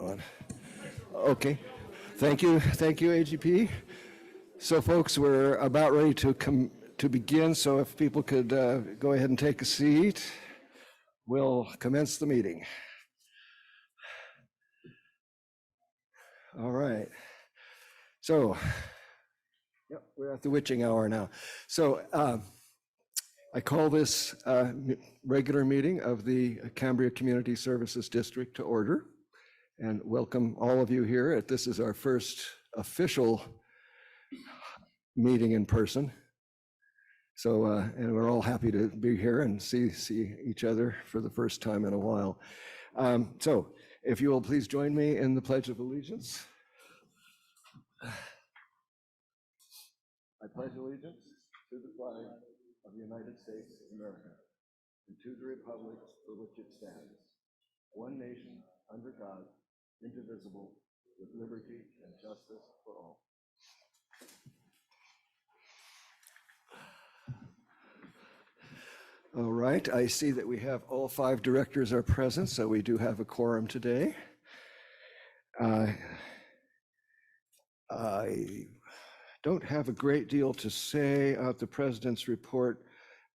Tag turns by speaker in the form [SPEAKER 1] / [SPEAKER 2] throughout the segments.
[SPEAKER 1] on. Okay, thank you, AGP. So folks, we're about ready to begin, so if people could go ahead and take a seat, we'll commence the meeting. All right. So, yep, we're at the witching hour now. So I call this regular meeting of the Cambria Community Services District to order and welcome all of you here. This is our first official meeting in person. So, and we're all happy to be here and see each other for the first time in a while. So if you will please join me in the Pledge of Allegiance. I pledge allegiance to the flag of the United States of America and to the republic for which it stands, one nation under God, indivisible, with liberty and justice for all. All right, I see that we have all 5 directors are present, so we do have a quorum today. I don't have a great deal to say about the president's report,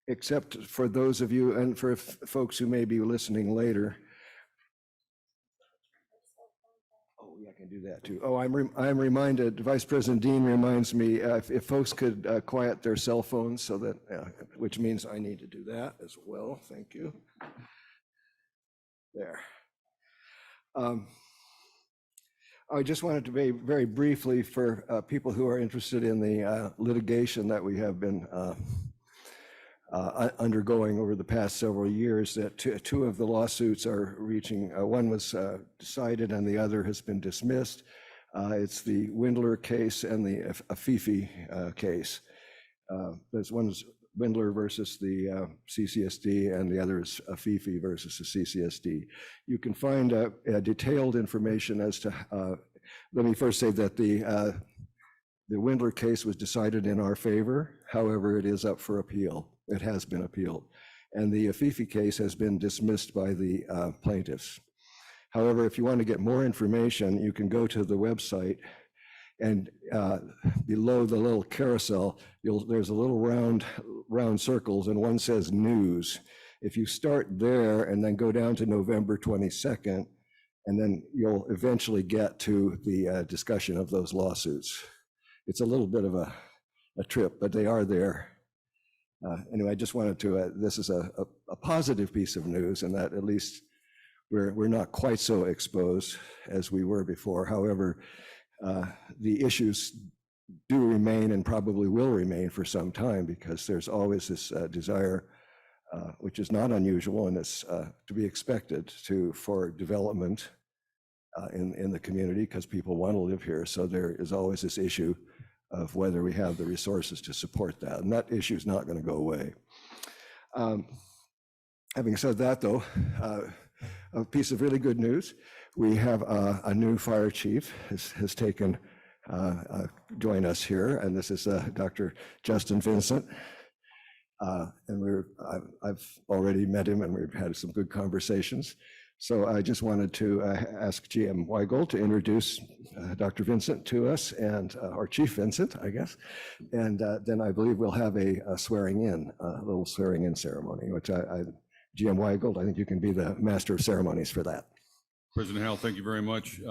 [SPEAKER 1] except for those of you and for folks who may be listening later. Oh, yeah, I can do that too. Oh, I'm reminded, Vice President Dean reminds me, if folks could quiet their cell phones so that, which means I need to do that as well. Thank you. There. I just wanted to be very briefly for people who are interested in the litigation that we have been undergoing over the past several years, that two of the lawsuits are reaching, one was decided and the other has been dismissed. It's the Windler case and the Afifi case. There's one's Windler versus the CCSD and the other is Afifi versus the CCSD. You can find detailed information as to, let me first say that the Windler case was decided in our favor. However, it is up for appeal. It has been appealed. And the Afifi case has been dismissed by the plaintiffs. However, if you want to get more information, you can go to the website and below the little carousel, there's a little round circles and one says news. If you start there and then go down to November 22nd, and then you'll eventually get to the discussion of those lawsuits. It's a little bit of a trip, but they are there. Anyway, I just wanted to, this is a positive piece of news, and that at least we're not quite so exposed as we were before. However, the issues do remain and probably will remain for some time because there's always this desire, which is not unusual and it's to be expected for development in the community because people want to live here. So there is always this issue of whether we have the resources to support that. And that issue is not going to go away. Having said that, though, a piece of really good news. We have a new fire chief has taken, join us here, and this is Dr. Justin Vincent. And I've already met him and we've had some good conversations. So I just wanted to ask GM Weigel to introduce Dr. Vincent to us and our Chief Vincent, I guess. And then I believe we'll have a little swearing in ceremony, which GM Weigel, I think you can be the master of ceremonies for that.
[SPEAKER 2] President Howell, thank you very much.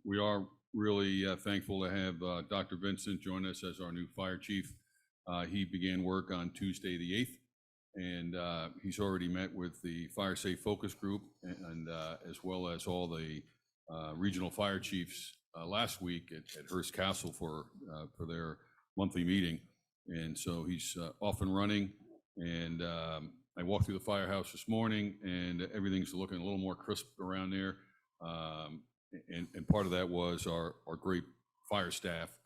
[SPEAKER 2] We are really thankful to have Dr. Vincent join us as our new fire chief. He began work on Tuesday the 8th, and he's already met with the Fire Safe Focus Group and as well as all the regional fire chiefs last week at Hearst Castle for their monthly meeting. And so he's off and running, and I walked through the firehouse this morning and everything's looking a little more crisp around there. And part of that was our great fire staff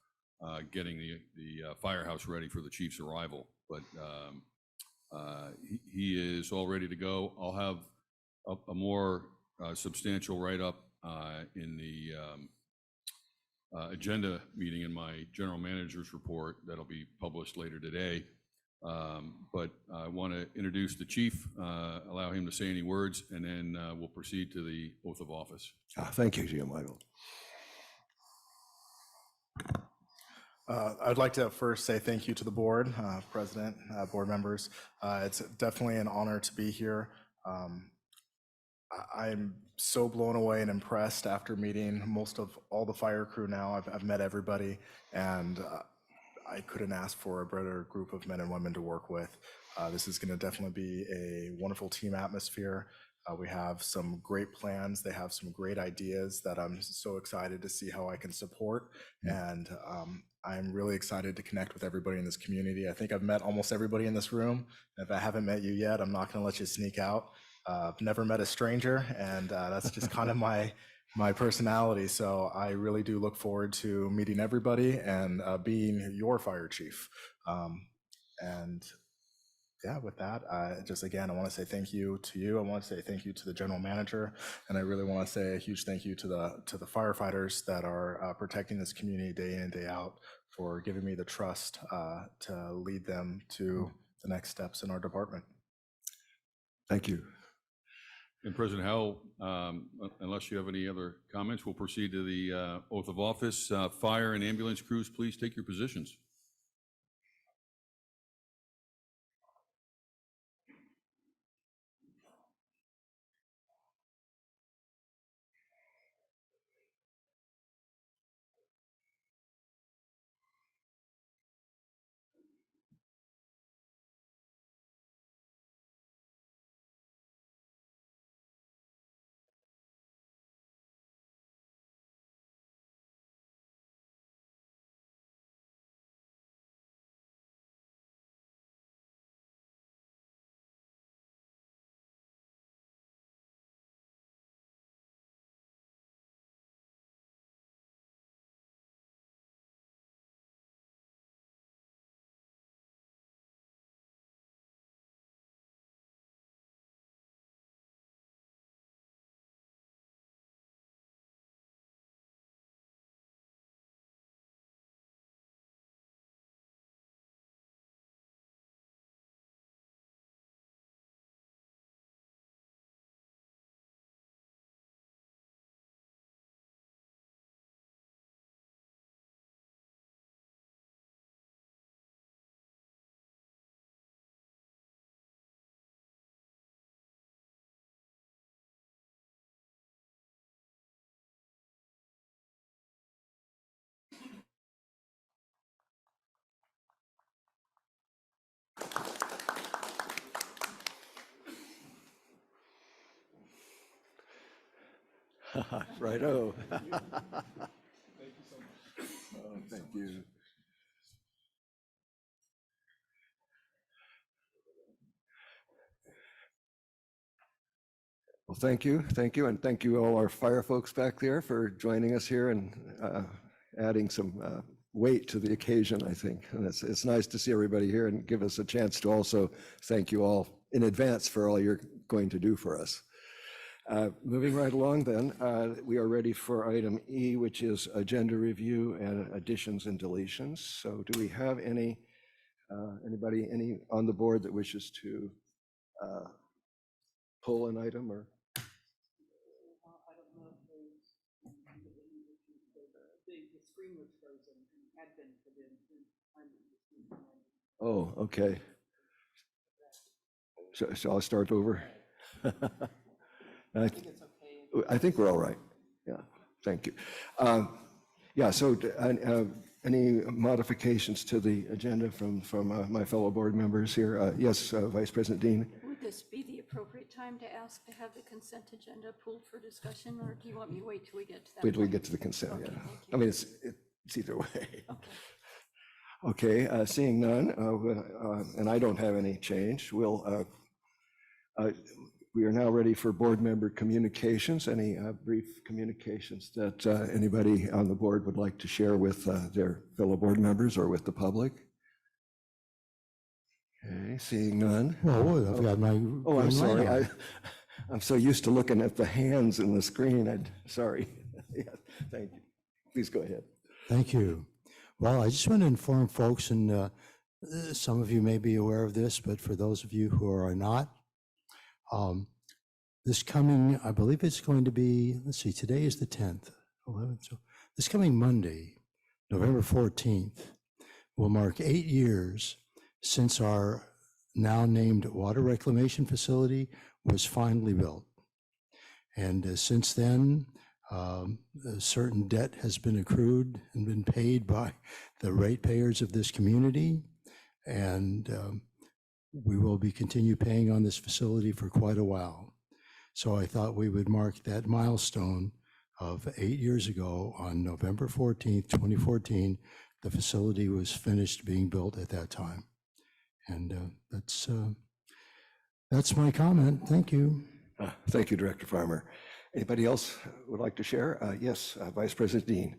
[SPEAKER 2] getting the firehouse ready for the chief's arrival. But he is all ready to go. I'll have a more substantial write-up in the agenda meeting in my general manager's report that'll be published later today. But I want to introduce the chief, allow him to say any words, and then we'll proceed to the oath of office.
[SPEAKER 1] Thank you, Gianmichael.
[SPEAKER 3] I'd like to first say thank you to the board, president, board members. It's definitely an honor to be here. I'm so blown away and impressed after meeting most of all the fire crew now. I've met everybody, and I couldn't ask for a better group of men and women to work with. This is going to definitely be a wonderful team atmosphere. We have some great plans. They have some great ideas that I'm so excited to see how I can support. And I'm really excited to connect with everybody in this community. I think I've met almost everybody in this room. If I haven't met you yet, I'm not going to let you sneak out. I've never met a stranger, and that's just kind of my personality. So I really do look forward to meeting everybody and being your fire chief. And yeah, with that, just again, I want to say thank you to you. I want to say thank you to the general manager, and I really want to say a huge thank you to the firefighters that are protecting this community day in and day out, for giving me the trust to lead them to the next steps in our department.
[SPEAKER 1] Thank you.
[SPEAKER 2] And President Howell, unless you have any other comments, we'll proceed to the oath of office. Fire and ambulance crews, please take your positions.
[SPEAKER 1] Righto. Thank you so much. Oh, thank you. Well, thank you, and thank you all our fire folks back there for joining us here and adding some weight to the occasion, I think. And it's nice to see everybody here and give us a chance to also thank you all in advance for all you're going to do for us. Moving right along then, we are ready for item E, which is agenda review and additions and deletions. So do we have anybody on the board that wishes to pull an item or?
[SPEAKER 4] I don't know if the screen was frozen and had been for the
[SPEAKER 1] Oh, okay. So I'll start over.
[SPEAKER 4] I think it's okay.
[SPEAKER 1] I think we're all right. Yeah, thank you. Yeah, so any modifications to the agenda from my fellow board members here? Yes, Vice President Dean.
[SPEAKER 5] Would this be the appropriate time to ask to have the consent agenda pulled for discussion, or do you want me to wait till we get to that?
[SPEAKER 1] Wait till we
[SPEAKER 5] point?
[SPEAKER 1] get to the consent,
[SPEAKER 5] Okay,
[SPEAKER 1] yeah.
[SPEAKER 5] thank you.
[SPEAKER 1] I mean, it's either way.
[SPEAKER 5] Okay.
[SPEAKER 1] Okay, seeing none, and I don't have any change, we are now ready for board member communications. Any brief communications that anybody on the board would like to share with their fellow board members or with the public? Okay, seeing none.
[SPEAKER 6] Oh, I've got my.
[SPEAKER 1] Oh, I'm sorry.
[SPEAKER 6] green light on.
[SPEAKER 1] I'm so used to looking at the hands in the screen. Sorry. Yeah, thank you. Please go ahead.
[SPEAKER 6] Thank you. Well, I just want to inform folks and Some of you may be aware of this, but for those of you who are not, this coming, I believe it's going to be, let's see, today is the 10th, 11th. So this coming Monday, November 14th, will mark 8 years since our now named water reclamation facility was finally built. And since then, a certain debt has been accrued and been paid by the ratepayers of this community. And we will be continue paying on this facility for quite a while. So I thought we would mark that milestone of 8 years ago on November 14th, 2014. The facility was finished being built at that time. And that's my comment. Thank you.
[SPEAKER 1] Thank you, Director Farmer. Anybody else would like to share? Yes, Vice President Dean.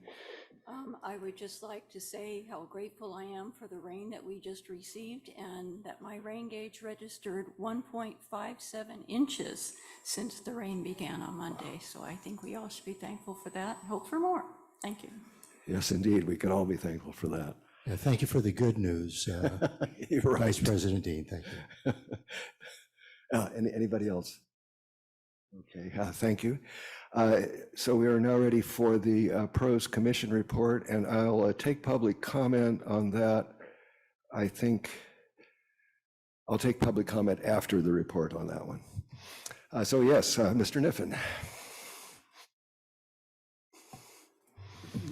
[SPEAKER 5] I would just like to say how grateful I am for the rain that we just received and that my rain gauge registered 1.57 inches since the rain began on Monday. So I think we all should be thankful for that and hope for more. Thank you.
[SPEAKER 1] Yes, indeed. We can all be thankful for that.
[SPEAKER 6] Yeah, thank you for the good news,
[SPEAKER 1] You're right.
[SPEAKER 6] Vice President Dean. Thank you.
[SPEAKER 1] Anybody else? Okay, thank you. So we are now ready for the Pros Commission report, and I'll take public comment on that. I think I'll take public comment after the report on that one. So yes, Mr. Niffen.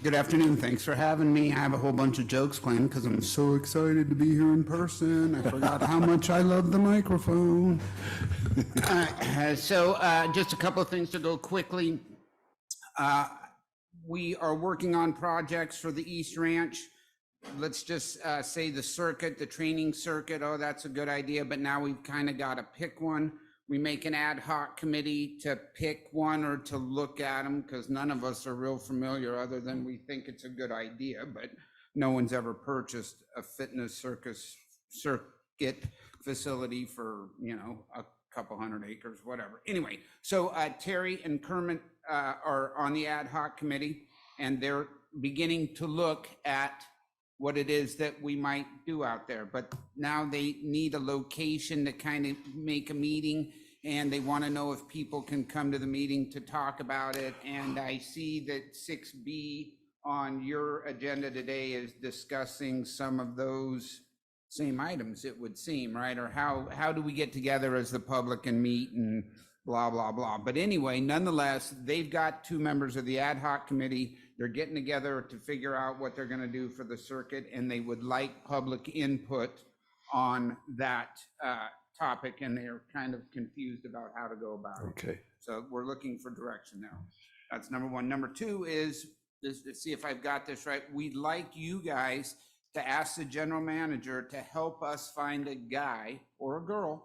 [SPEAKER 7] Good afternoon. Thanks for having me. I have a whole bunch of jokes planned because I'm so excited to be here in person. I forgot how much I love the microphone. So just a couple of things to go quickly. We are working on projects for the East Ranch. Let's just say the circuit, the training circuit. Oh, that's a good idea, but now we've kind of got to pick one. We make an ad hoc committee to pick one or to look at them because none of us are real familiar other than we think it's a good idea, but no one's ever purchased a fitness circuit facility for, you know, a couple hundred acres, whatever. Anyway, so Terry and Kermit are on the ad hoc committee and they're beginning to look at what it is that we might do out there. But now they need a location to kind of make a meeting and they want to know if people can come to the meeting to talk about it. And I see that 6B on your agenda today is discussing some of those same items, it would seem, right? Or how do we get together as the public and meet and blah, blah, blah. But anyway, nonetheless, they've got 2 members of the ad hoc committee. They're getting together to figure out what they're going to do for the circuit, and they would like public input on that topic, and they're kind of confused about how to go about it.
[SPEAKER 1] Okay.
[SPEAKER 7] So we're looking for direction now. That's number one. Number two is, let's see if I've got this right. We'd like you guys to ask the general manager to help us find a guy or a girl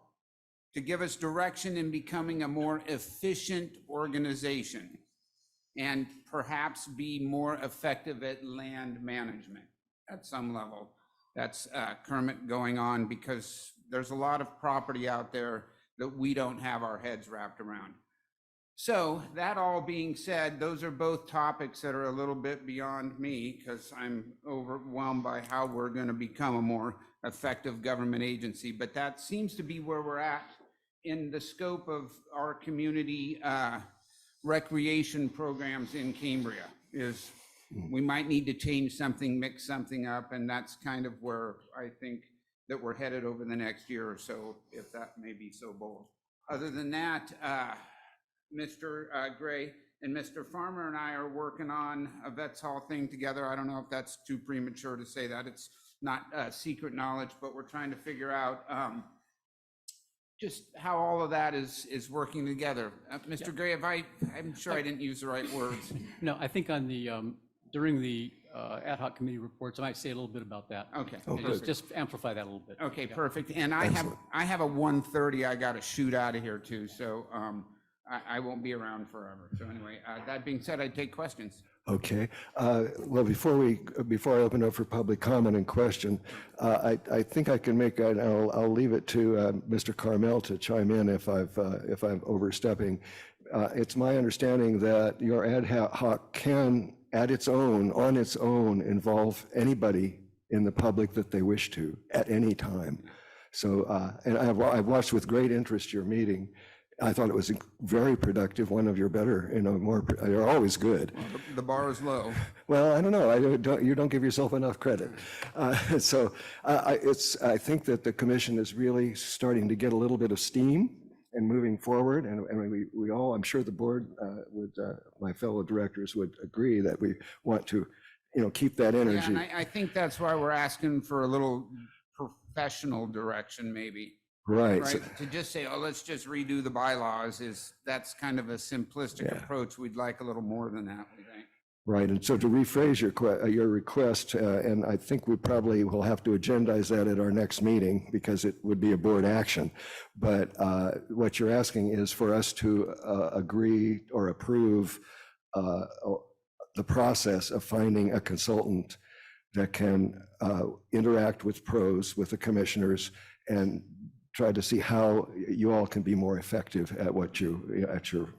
[SPEAKER 7] to give us direction in becoming a more efficient organization and perhaps be more effective at land management at some level. That's Kermit going on because there's a lot of property out there that we don't have our heads wrapped around. So that all being said, those are both topics that are a little bit beyond me because I'm overwhelmed by how we're going to become a more effective government agency. But that seems to be where we're at in the scope of our community recreation programs in Cambria. Is we might need to change something, mix something up, and that's kind of where I think that we're headed over the next year or so, if that may be so bold. Other than that, Mr. Gray and Mr. Farmer and I are working on a Vets Hall thing together. I don't know if that's too premature to say that. It's not secret knowledge, but we're trying to figure out just how all of that is working together. Mr. Gray, I'm sure I didn't use the right words.
[SPEAKER 8] No, I think on the, during the ad hoc committee reports, I might say a little bit about that.
[SPEAKER 7] Okay.
[SPEAKER 1] Oh,
[SPEAKER 8] And just amplify that a little bit.
[SPEAKER 7] Okay,
[SPEAKER 8] Yeah.
[SPEAKER 7] perfect. And I have a 1:30 I got to shoot out of here too, so I won't be around forever. So anyway, that being said, I take questions.
[SPEAKER 1] Okay. Well, before I open up for public comment and question, I think I can make, I'll leave it to Mr. Carmel to chime in if I'm overstepping. It's my understanding that your ad hoc can, on its own, involve anybody in the public that they wish to at any time. So, and I've watched with great interest your meeting. I thought it was very productive, one of your better, you're always good.
[SPEAKER 7] The bar is low.
[SPEAKER 1] Well, I don't know. You don't give yourself enough credit. I think that the commission is really starting to get a little bit of steam and moving forward. And we all, I'm sure the board my fellow directors would agree that we want to, keep that
[SPEAKER 7] Yeah,
[SPEAKER 1] energy.
[SPEAKER 7] and I think that's why we're asking for a little professional direction, maybe.
[SPEAKER 1] Right. So-
[SPEAKER 7] Right? To just say, oh, let's just redo the bylaws that's kind of a simplistic
[SPEAKER 1] Yeah.
[SPEAKER 7] approach. We'd like a little more than that, we think.
[SPEAKER 1] Right, and so to rephrase your request, and I think we probably will have to agendize that at our next meeting because it would be a board action. But what you're asking is for us to agree or approve the process of finding a consultant that can interact with pros, with the commissioners, and try to see how you all can be more effective at at your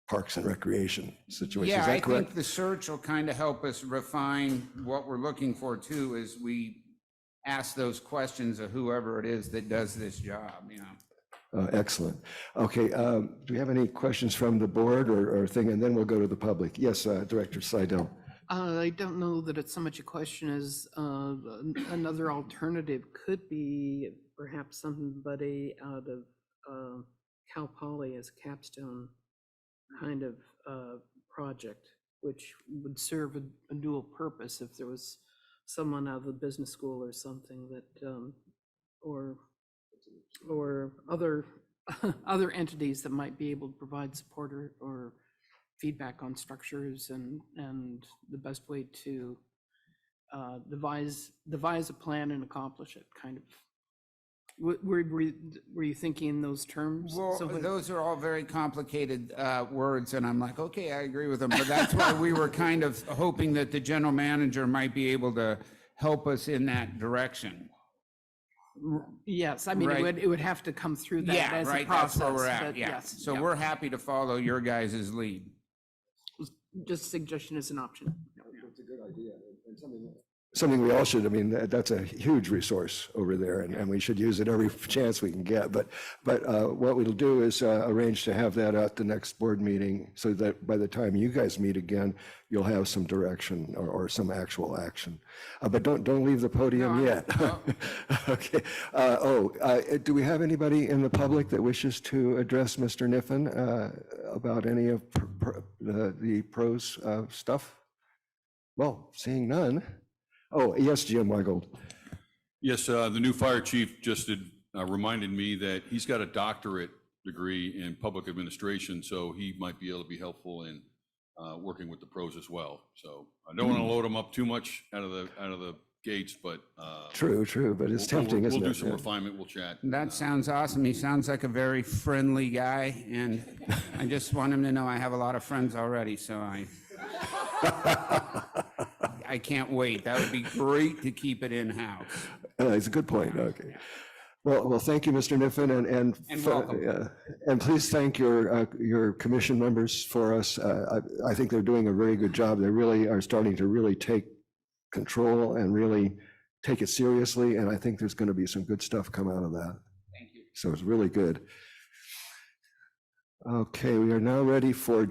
[SPEAKER 1] parks and recreation situation.
[SPEAKER 7] Yeah,
[SPEAKER 1] Is
[SPEAKER 7] I
[SPEAKER 1] that correct?
[SPEAKER 7] think the search will kind of help us refine what we're looking for too, as we ask those questions of whoever it is that does this job,
[SPEAKER 1] Excellent. Okay, do we have any questions from the board or thing? And then we'll go to the public. Yes, Director Seidel.
[SPEAKER 4] I don't know that it's so much a question as another alternative could be perhaps somebody out of Cal Poly as a capstone kind of project, which would serve a dual purpose if there was someone out of the business school or something that, or other other entities that might be able to provide support or feedback on structures and the best way to devise a plan and accomplish it, kind of. Were you thinking in those terms?
[SPEAKER 7] Well,
[SPEAKER 4] So when-
[SPEAKER 7] those are all very complicated words, and I'm like, okay, I agree with them. But that's why we were kind of hoping that the general manager might be able to help us in that direction.
[SPEAKER 4] Yes, I mean,
[SPEAKER 7] Right.
[SPEAKER 4] it would have to come through that
[SPEAKER 7] Yeah,
[SPEAKER 4] as a
[SPEAKER 7] right,
[SPEAKER 4] process.
[SPEAKER 7] that's where we're at,
[SPEAKER 4] but
[SPEAKER 7] yeah.
[SPEAKER 4] yes,
[SPEAKER 7] So
[SPEAKER 4] yeah.
[SPEAKER 7] we're happy to follow your guys' lead.
[SPEAKER 4] Just a suggestion as an option.
[SPEAKER 1] That's a good idea. And something we all should, I mean, that's a huge resource over there, and we should use it every chance we can get. But what we'll do is arrange to have that at the next board meeting so that by the time you guys meet again, you'll have some direction or some actual action. But don't leave the podium
[SPEAKER 7] No,
[SPEAKER 1] yet.
[SPEAKER 7] no.
[SPEAKER 1] Okay. Do we have anybody in the public that wishes to address Mr. Niffen about any of the pros stuff? Well, seeing none. Oh, yes, Jim Weigold.
[SPEAKER 2] Yes, the new fire chief just reminded me that he's got a doctorate degree in public administration, so he might be able to be helpful in working with the pros as well. So I don't want to load him up too much out of the gates, but
[SPEAKER 1] True, but it's tempting, isn't it?
[SPEAKER 2] We'll do some
[SPEAKER 1] Yeah.
[SPEAKER 2] refinement. We'll chat.
[SPEAKER 7] That sounds awesome. He sounds like a very friendly guy, and I just want him to know I have a lot of friends already, so I can't wait. That would be great to keep it in-house.
[SPEAKER 1] It's a good point. Okay. Well, thank you, Mr. Niffen,
[SPEAKER 7] And welcome.
[SPEAKER 1] and please thank your commission members for us. I think they're doing a very good job. They really are starting to really take control and really take it seriously, and I think there's going to be some good stuff come out of that.
[SPEAKER 7] Thank you.
[SPEAKER 1] So it's really good. Okay, we are now ready for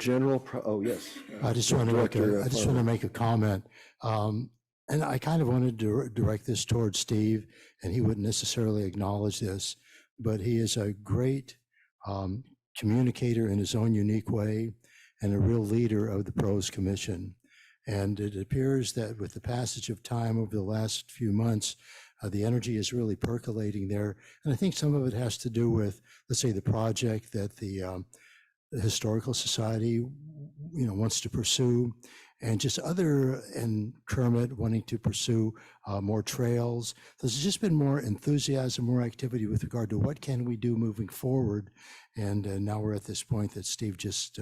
[SPEAKER 1] oh, yes.
[SPEAKER 6] I just want to
[SPEAKER 1] Director Farmer.
[SPEAKER 6] make a comment. And I kind of wanted to direct this towards Steve, and he wouldn't necessarily acknowledge this, but he is a great communicator in his own unique way and a real leader of the Pros Commission. And it appears that with the passage of time over the last few months, the energy is really percolating there. And I think some of it has to do with, let's say, the project that the Historical Society, wants to pursue, and just and Kermit wanting to pursue more trails. There's just been more enthusiasm, more activity with regard to what can we do moving forward. And now we're at this point that Steve just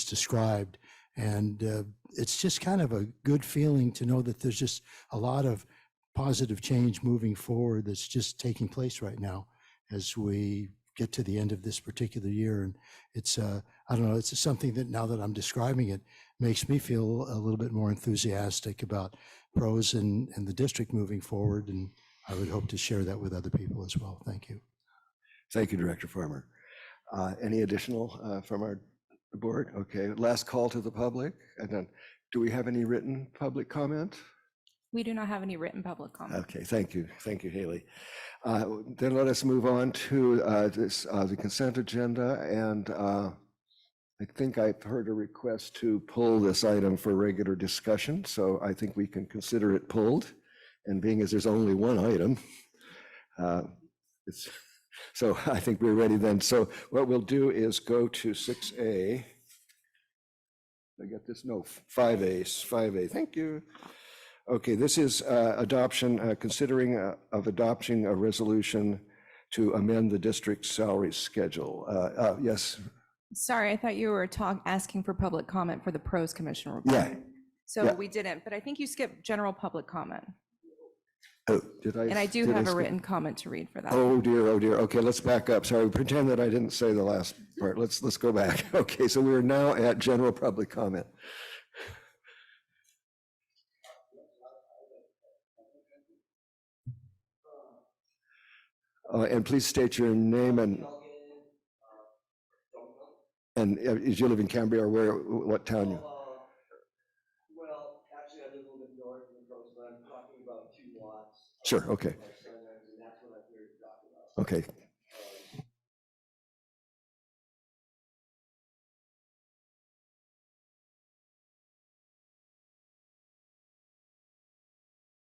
[SPEAKER 6] described. And it's just kind of a good feeling to know that there's just a lot of positive change moving forward that's just taking place right now as we get to the end of this particular year. And it's, I don't know, it's something that now that I'm describing it makes me feel a little bit more enthusiastic about pros in the district moving forward. And I would hope to share that with other people as well. Thank you.
[SPEAKER 1] Thank you, Director Farmer. Any additional from our board? Okay, last call to the public. And then, do we have any written public comment?
[SPEAKER 9] We do not have any written public comment.
[SPEAKER 1] Okay, thank you. Thank you, Haley. Then let us move on to the consent agenda. And I think I've heard a request to pull this item for regular discussion. So I think we can consider it pulled. And being as there's only one item, so I think we're ready then. So what we'll do is go to 6A. I got this? No, 5A. Thank you. Okay, this is adoption, considering of adopting a resolution to amend the district salary schedule. Yes,
[SPEAKER 9] Sorry, I thought you were asking for public comment for the pros commission report. So
[SPEAKER 1] yeah.
[SPEAKER 9] we didn't, but I think you skipped general public comment.
[SPEAKER 1] Oh, did I?
[SPEAKER 9] And I do
[SPEAKER 1] did
[SPEAKER 9] have a
[SPEAKER 1] skip?
[SPEAKER 9] written comment to read for that.
[SPEAKER 1] Oh dear, oh dear. Okay, let's back up. Sorry, pretend that I didn't say the last part. Let's go back. Okay, so we're now at general public comment. And please state your name and is you live in Cambria or where? What town?
[SPEAKER 10] Well, actually, I live a little bit north of the coast, but I'm talking about 2 lots.
[SPEAKER 1] Sure. Okay.
[SPEAKER 10] And that's what I'm here to talk about.
[SPEAKER 1] Okay.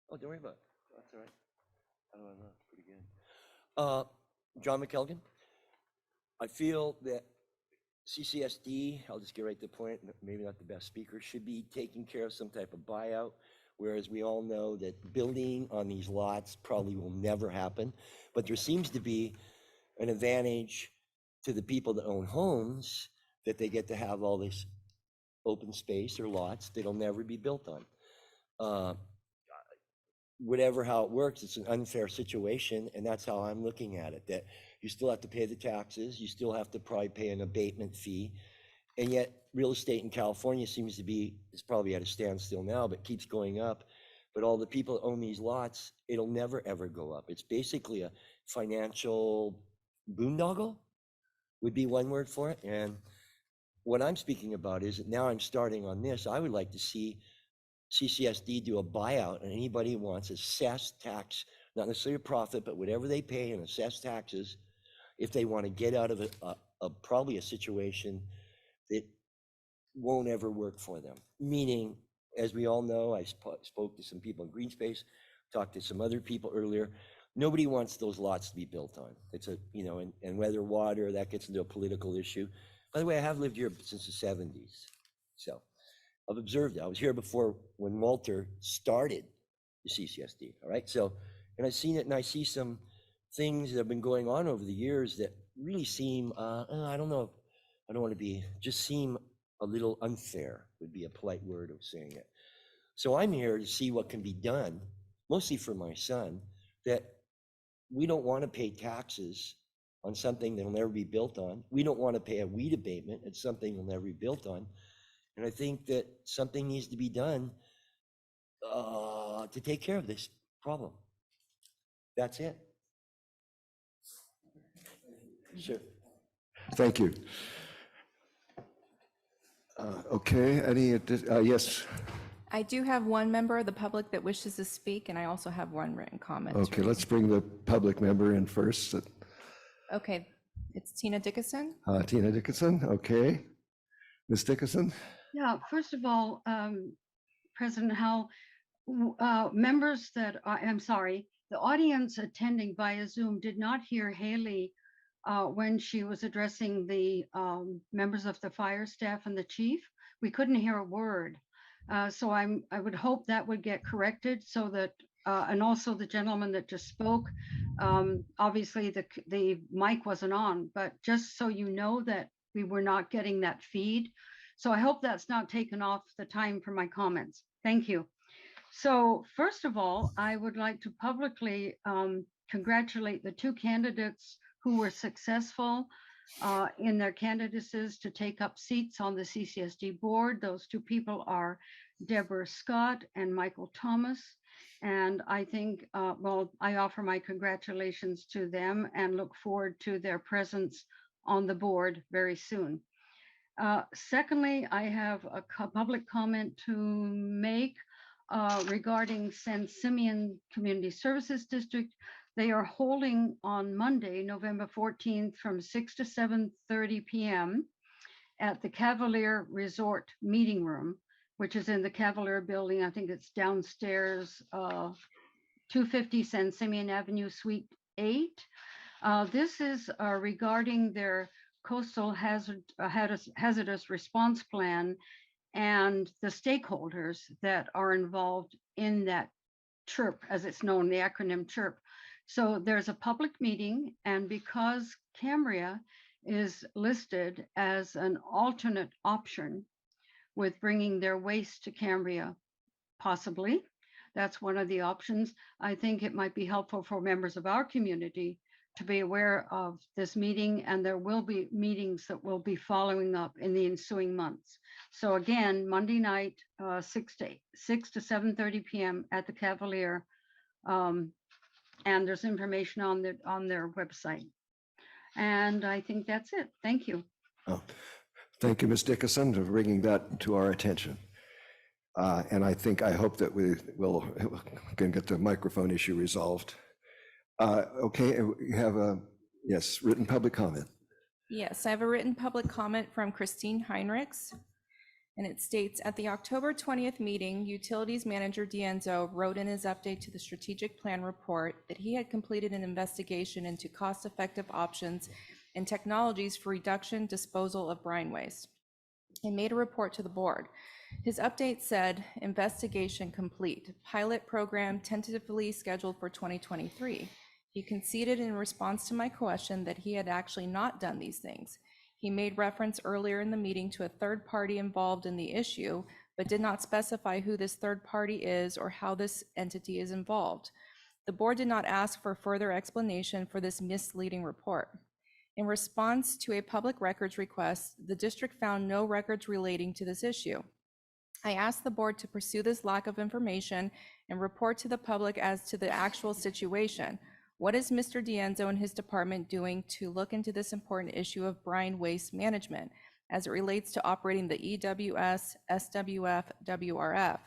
[SPEAKER 10] Oh, don't worry about it. That's all right. I don't know. It's pretty good. John McKelgan. I feel that CCSD, I'll just get right to the point, maybe not the best speaker, should be taking care of some type of buyout, whereas we all know that building on these lots probably will never happen. But there seems to be an advantage to the people that own homes that they get to have all this open space or lots that'll never be built on. Whatever how it works, it's an unfair situation, and that's how I'm looking at it, that you still have to pay the taxes, you still have to probably pay an abatement fee, and yet real estate in California seems to be, it's probably at a standstill now, but keeps going up. But all the people that own these lots, it'll never ever go up. It's basically a financial boondoggle, would be one word for it. And what I'm speaking about is that now I'm starting on this, I would like to see CCSD do a buyout, and anybody who wants assessed tax, not necessarily a profit, but whatever they pay in assessed taxes, if they want to get out of probably a situation that won't ever work for them. Meaning, as we all know, I spoke to some people in green space, talked to some other people earlier, nobody wants those lots to be built on. It's a, and whether water, that gets into a political issue. By the way, I have lived here since the 70s. So I've observed it. I was here before when Walter started the CCSD, all right? So, and I've seen it, and I see some things that have been going on over the years that really seem, I don't know, I don't want to be, just seem a little unfair, would be a polite word of saying it. So I'm here to see what can be done, mostly for my son, that we don't want to pay taxes on something that'll never be built on. We don't want to pay a weed abatement at something that'll never be built on. And I think that something needs to be done to take care of this problem. That's it. Sure.
[SPEAKER 1] Thank you. Okay, yes.
[SPEAKER 9] I do have one member of the public that wishes to speak, and I also have one written comment.
[SPEAKER 1] Okay, let's bring the public member in first.
[SPEAKER 9] Okay, it's Tina Dickinson.
[SPEAKER 1] Tina Dickinson, okay. Ms. Dickinson?
[SPEAKER 11] Yeah, first of all, President Howell, members that, I'm sorry, the audience attending via Zoom did not hear Haley when she was addressing the members of the fire staff and the chief. We couldn't hear a word. So I would hope that would get corrected so that, and also the gentleman that just spoke, obviously the mic wasn't on, but just so you know that we were not getting that feed. So I hope that's not taken off the time for my comments. Thank you. So first of all, I would like to publicly congratulate the 2 candidates who were successful in their candidacies to take up seats on the CCSD board. Those 2 people are Deborah Scott and Michael Thomas. And I think, well, I offer my congratulations to them and look forward to their presence on the board very soon. Secondly, I have a public comment to make regarding San Simeon Community Services District. They are holding on Monday, November 14th from 6 to 7:30 p.m. at the Cavalier Resort Meeting Room, which is in the Cavalier Building. I think it's downstairs, 250 San Simeon Avenue, Suite 8. This is regarding their coastal hazardous response plan and the stakeholders that are involved in that CHIRP, as it's known, the acronym CHIRP. So there's a public meeting, and because Cambria is listed as an alternate option with bringing their waste to Cambria, possibly, that's one of the options. I think it might be helpful for members of our community to be aware of this meeting, and there will be meetings that will be following up in the ensuing months. So again, Monday night, 6 to 7:30 p.m. at the Cavalier, and there's information on their website. And I think that's it. Thank you.
[SPEAKER 1] Oh, thank you, Ms. Dickinson, for bringing that to our attention. And I hope that we can get the microphone issue resolved. Okay, we have a, yes, written public comment.
[SPEAKER 9] Yes, I have a written public comment from Christine Heinrichs. And it states, at the October 20th meeting, Utilities Manager Dienzo wrote in his update to the strategic plan report that he had completed an investigation into cost-effective options and technologies for reduction disposal of brine waste and made a report to the board. His update said, investigation complete, pilot program tentatively scheduled for 2023. He conceded in response to my question that he had actually not done these things. He made reference earlier in the meeting to a third party involved in the issue, but did not specify who this third party is or how this entity is involved. The board did not ask for further explanation for this misleading report. In response to a public records request, the district found no records relating to this issue. I asked the board to pursue this lack of information and report to the public as to the actual situation. What is Mr. Dienzo and his department doing to look into this important issue of brine waste management as it relates to operating the EWS, SWF, WRF?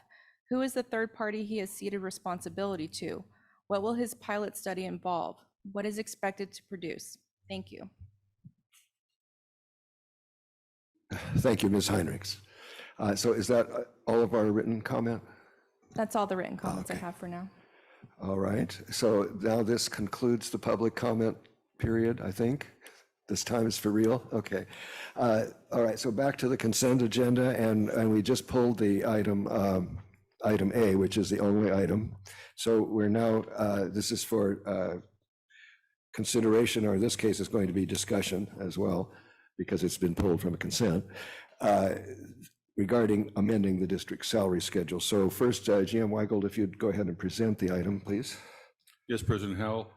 [SPEAKER 9] Who is the third party he has ceded responsibility to? What will his pilot study involve? What is expected to produce? Thank you.
[SPEAKER 1] Thank you, Ms. Heinrichs. So is that all of our written comment?
[SPEAKER 9] That's all the written comments I
[SPEAKER 1] Okay.
[SPEAKER 9] have for now.
[SPEAKER 1] All right, so now this concludes the public comment period, I think. This time is for real? Okay. All right, so back to the consent agenda, and we just pulled the item A, which is the only item. So we're now, this is for consideration, or in this case, it's going to be discussion as well, because it's been pulled from a consent, regarding amending the district salary schedule. So first, GM Weigel, if you'd go ahead and present the item, please.
[SPEAKER 2] Yes, President Howell.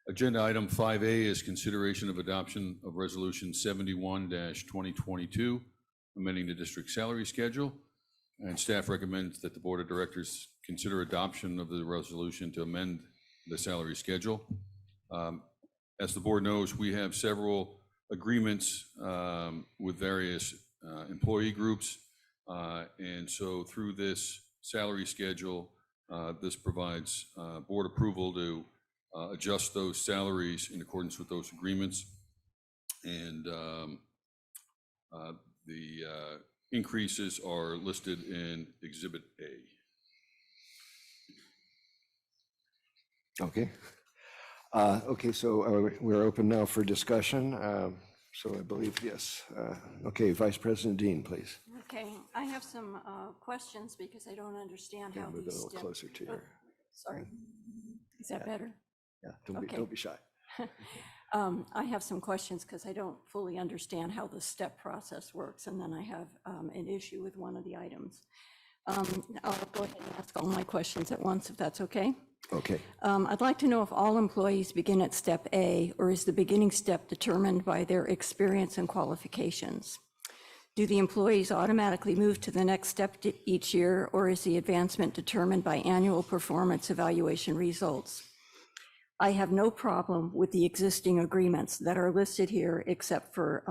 [SPEAKER 2] Agenda item 5A is consideration of adoption of resolution 71-2022, amending the district salary schedule. And staff recommends that the board of directors consider adoption of the resolution to amend the salary schedule. As the board knows, we have several agreements with various employee groups. And so through this salary schedule, this provides board approval to adjust those salaries in accordance with those agreements. And the increases are listed in Exhibit A.
[SPEAKER 1] Okay. Okay, so we're open now for discussion. So I believe, yes. Okay, Vice President Dean, please.
[SPEAKER 5] Okay, I have some questions because I don't understand how
[SPEAKER 1] Move it a
[SPEAKER 5] these
[SPEAKER 1] little
[SPEAKER 5] step.
[SPEAKER 1] closer to your,
[SPEAKER 5] Sorry. Is that better?
[SPEAKER 1] yeah,
[SPEAKER 5] Okay.
[SPEAKER 1] don't be shy.
[SPEAKER 5] I have some questions because I don't fully understand how the step process works, and then I have an issue with one of the items. I'll go ahead and ask all my questions at once, if that's okay.
[SPEAKER 1] Okay.
[SPEAKER 5] I'd like to know if all employees begin at step A, or is the beginning step determined by their experience and qualifications? Do the employees automatically move to the next step each year, or is the advancement determined by annual performance evaluation results? I have no problem with the existing agreements that are listed here, except for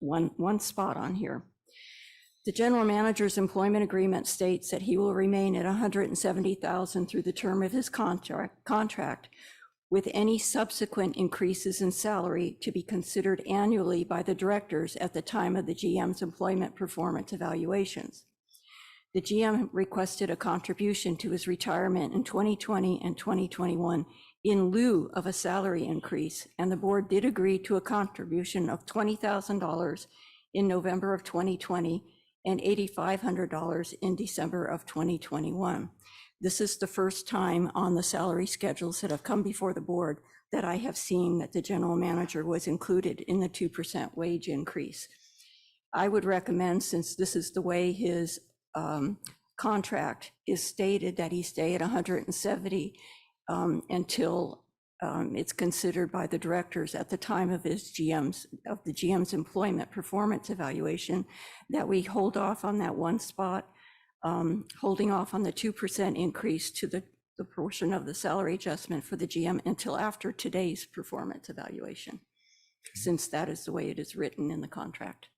[SPEAKER 5] one spot on here. The general manager's employment agreement states that he will remain at $170,000 through the term of his contract, with any subsequent increases in salary to be considered annually by the directors at the time of the GM's employment performance evaluations. The GM requested a contribution to his retirement in 2020 and 2021 in lieu of a salary increase, and the board did agree to a contribution of $20,000 in November of 2020 and $8,500 in December of 2021. This is the first time on the salary schedules that have come before the board that I have seen that the general manager was included in the 2% wage increase. I would recommend, since this is the way his contract is stated, that he stay at 170 until it's considered by the directors at the time of the GM's employment performance evaluation, that we hold off on that one spot, holding off on the 2% increase to the portion of the salary adjustment for the GM until after today's performance evaluation, since that is the way it is written in the contract.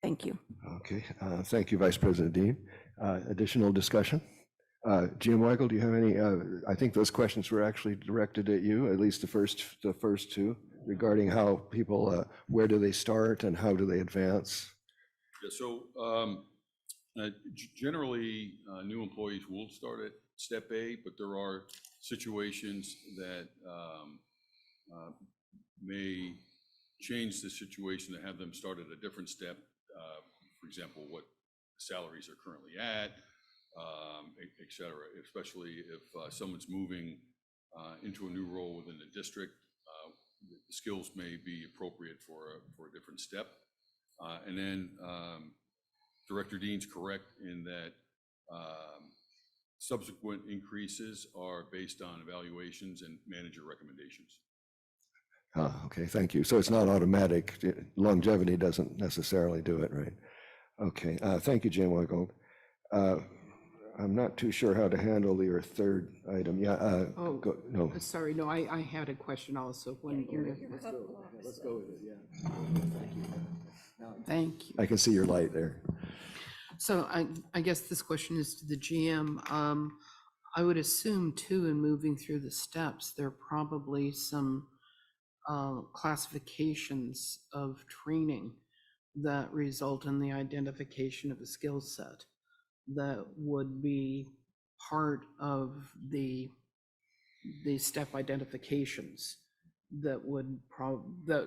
[SPEAKER 5] Thank you.
[SPEAKER 1] Okay, thank you, Vice President Dean. Additional discussion? Jim Weigel, do you have any? I think those questions were actually directed at you, at least the first two, regarding how people, where do they start and how do they advance?
[SPEAKER 2] Yeah, so generally, new employees will start at step A, but there are situations that may change the situation to have them start at a different step. For example, what salaries are currently at, et cetera, especially if someone's moving into a new role within the district, the skills may be appropriate for a different step. And then Director Dean's correct in that subsequent increases are based on evaluations and manager recommendations.
[SPEAKER 1] Okay, thank you. So it's not automatic. Longevity doesn't necessarily do it, right? Okay, thank you, Jim Weigel. I'm not too sure how to handle your third item. Yeah, no.
[SPEAKER 4] Sorry, no, I had a question also. Let's go with it, yeah. Thank you.
[SPEAKER 1] I can see your light there.
[SPEAKER 4] So I guess this question is to the GM. I would assume too, in moving through the steps, there are probably some classifications of training that result in the identification of a skill set that would be part of the step identifications that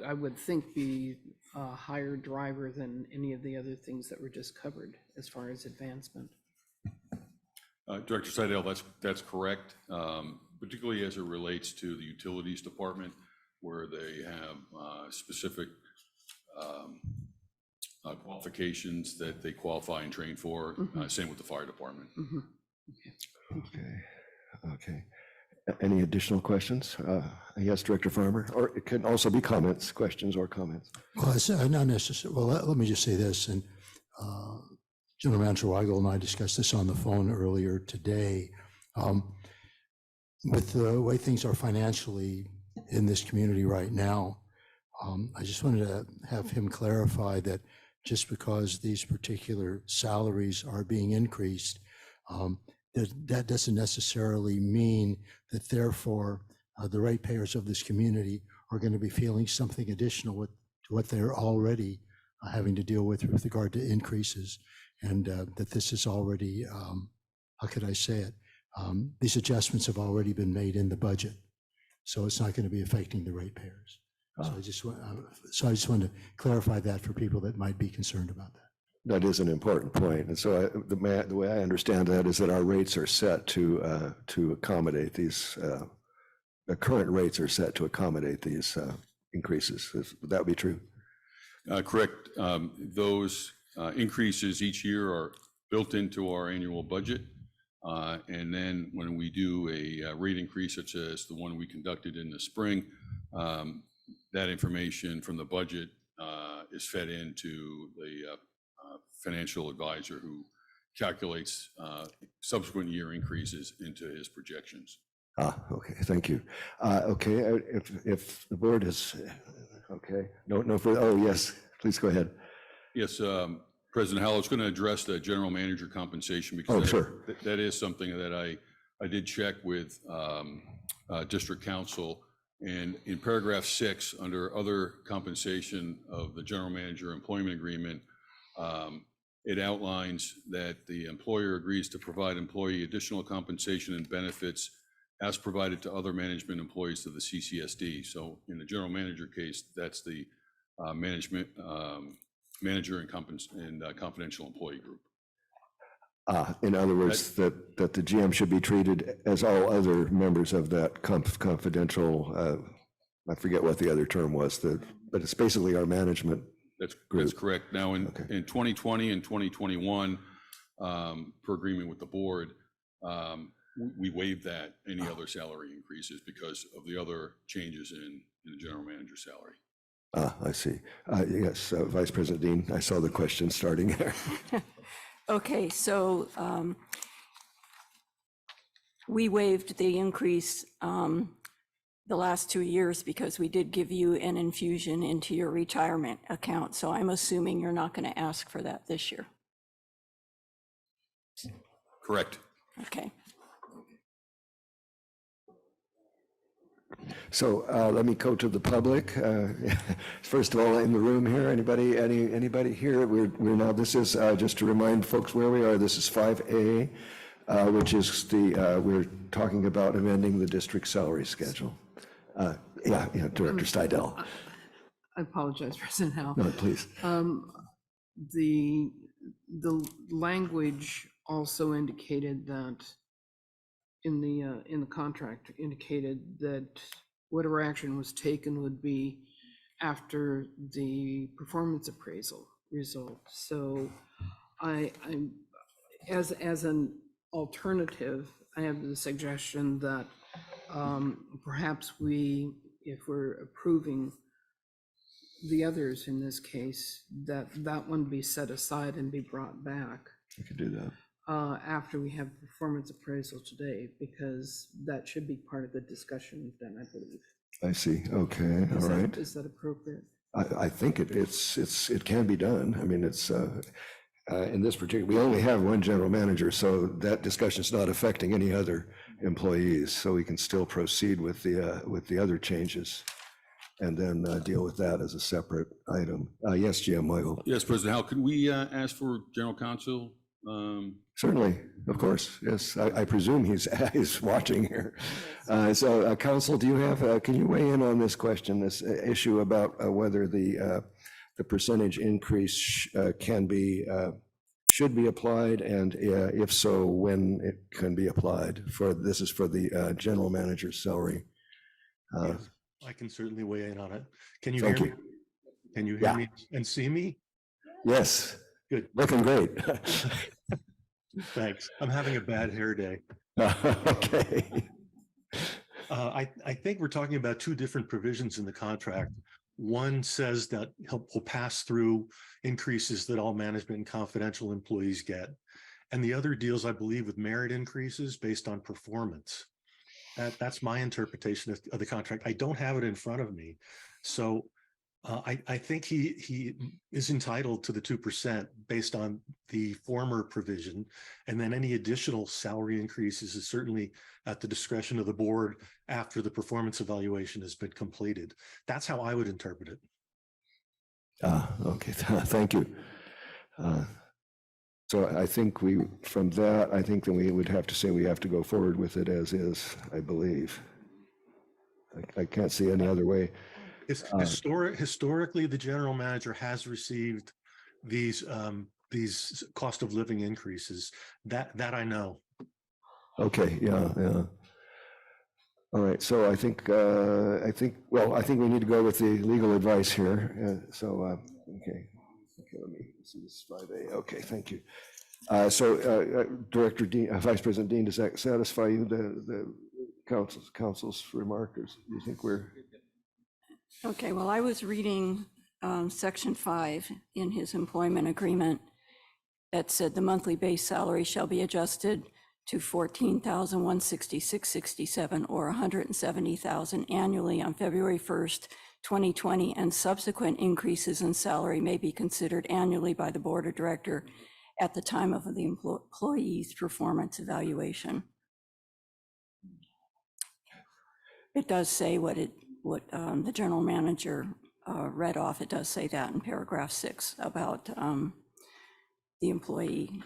[SPEAKER 4] I would think be a higher driver than any of the other things that were just covered as far as advancement.
[SPEAKER 2] Director Seidel, that's correct, particularly as it relates to the utilities department, where they have specific qualifications that they qualify and train for. Same with the fire department.
[SPEAKER 1] Okay. Any additional questions? Yes, Director Farmer, or it can also be comments, questions or comments.
[SPEAKER 6] Well, it's not necessary. Well, let me just say this, and General Manager Weigel and I discussed this on the phone earlier today. With the way things are financially in this community right now, I just wanted to have him clarify that just because these particular salaries are being increased, that doesn't necessarily mean that therefore the ratepayers of this community are going to be feeling something additional to what they're already having to deal with regard to increases, and that this is already, how could I say it? These adjustments have already been made in the budget, so it's not going to be affecting the ratepayers. So I just want to clarify that for people that might be concerned about that.
[SPEAKER 1] That is an important point. And so the way I understand that is that our rates are set to accommodate these, the current rates are set to accommodate these increases. Would that be true?
[SPEAKER 2] Correct. Those increases each year are built into our annual budget. And then when we do a rate increase, such as the one we conducted in the spring, that information from the budget is fed into the financial advisor who calculates subsequent year increases into his projections.
[SPEAKER 1] Okay, thank you. Okay, if the board is, okay, no further, oh, yes, please go ahead.
[SPEAKER 2] Yes, President Howell, I was going to address the general manager compensation because
[SPEAKER 1] Oh, sure.
[SPEAKER 2] that is something that I did check with district council. And in paragraph 6, under other compensation of the general manager employment agreement, it outlines that the employer agrees to provide employee additional compensation and benefits as provided to other management employees of the CCSD. So in the general manager case, that's the manager and confidential employee group.
[SPEAKER 1] In other words, that the GM should be treated as all other members of that confidential, I forget what the other term was, but it's basically our management group.
[SPEAKER 2] That's correct. Now, in 2020 and 2021, per agreement with the board, we waived that, any other salary increases because of the other changes in the general manager salary.
[SPEAKER 1] I see. Yes, Vice President Dean, I saw the question starting there.
[SPEAKER 5] Okay, so we waived the increase the last 2 years because we did give you an infusion into your retirement account. So I'm assuming you're not going to ask for that this year.
[SPEAKER 2] Correct.
[SPEAKER 5] Okay.
[SPEAKER 1] So let me go to the public. First of all, in the room here, anybody here? We're now, this is just to remind folks where we are. This is 5A, which is we're talking about amending the district salary schedule. Yeah, Director Steidel.
[SPEAKER 4] I apologize, President Howell.
[SPEAKER 1] No, please.
[SPEAKER 4] The language also indicated that in the contract indicated that whatever action was taken would be after the performance appraisal result. So I'm as an alternative, I have the suggestion that perhaps if we're approving the others in this case, that one be set aside and be brought back.
[SPEAKER 1] You could do that.
[SPEAKER 4] After we have performance appraisal today, because that should be part of the discussion then, I believe.
[SPEAKER 1] I see. Okay. All right.
[SPEAKER 4] Is that appropriate?
[SPEAKER 1] I think it can be done. I mean, it's in this particular, we only have one general manager, so that discussion is not affecting any other employees. So we can still proceed with the other changes and then deal with that as a separate item. Yes, GM Michael.
[SPEAKER 2] Yes, President Howell, could we ask for general counsel?
[SPEAKER 1] Certainly, of course. Yes, I presume he's watching here. So, Counsel, do you have? Can you weigh in on this question, this issue about whether the percentage increase should be applied, and if so, when it can be applied? This is for the general manager's salary.
[SPEAKER 12] Yes, I can certainly weigh in on it. Can you
[SPEAKER 1] Thank
[SPEAKER 12] hear
[SPEAKER 1] you.
[SPEAKER 12] me? Can you hear me and see me?
[SPEAKER 1] Yes.
[SPEAKER 12] Good.
[SPEAKER 1] Looking great.
[SPEAKER 12] Thanks. I'm having a bad hair day.
[SPEAKER 1] Okay.
[SPEAKER 12] I think we're talking about two different provisions in the contract. One says that will pass through increases that all management and confidential employees get. And the other deals, I believe, with merit increases based on performance. That's my interpretation of the contract. I don't have it in front of me. So I think he is entitled to the 2% based on the former provision. And then any additional salary increases is certainly at the discretion of the board after the performance evaluation has been completed. That's how I would interpret it.
[SPEAKER 1] Okay, thank you. So I think from that, I think then we would have to say we have to go forward with it as is, I believe. I can't see any other way.
[SPEAKER 12] Historically, the general manager has received these cost of living increases. That I know.
[SPEAKER 1] Okay, yeah. All right, so I think we need to go with the legal advice here. Okay, let me see, this is 5A. Okay, thank you. Director Dean, Vice President Dean, does that satisfy you, the council's remark, or do you think we're?
[SPEAKER 5] Okay, well, I was reading Section 5 in his employment agreement that said the monthly base salary shall be adjusted to $14,166.67 or $170,000 annually on February 1st, 2020, and subsequent increases in salary may be considered annually by the board of director at the time of the employee's performance evaluation. It does say what the general manager read off. It does say that in paragraph 6 about the employee,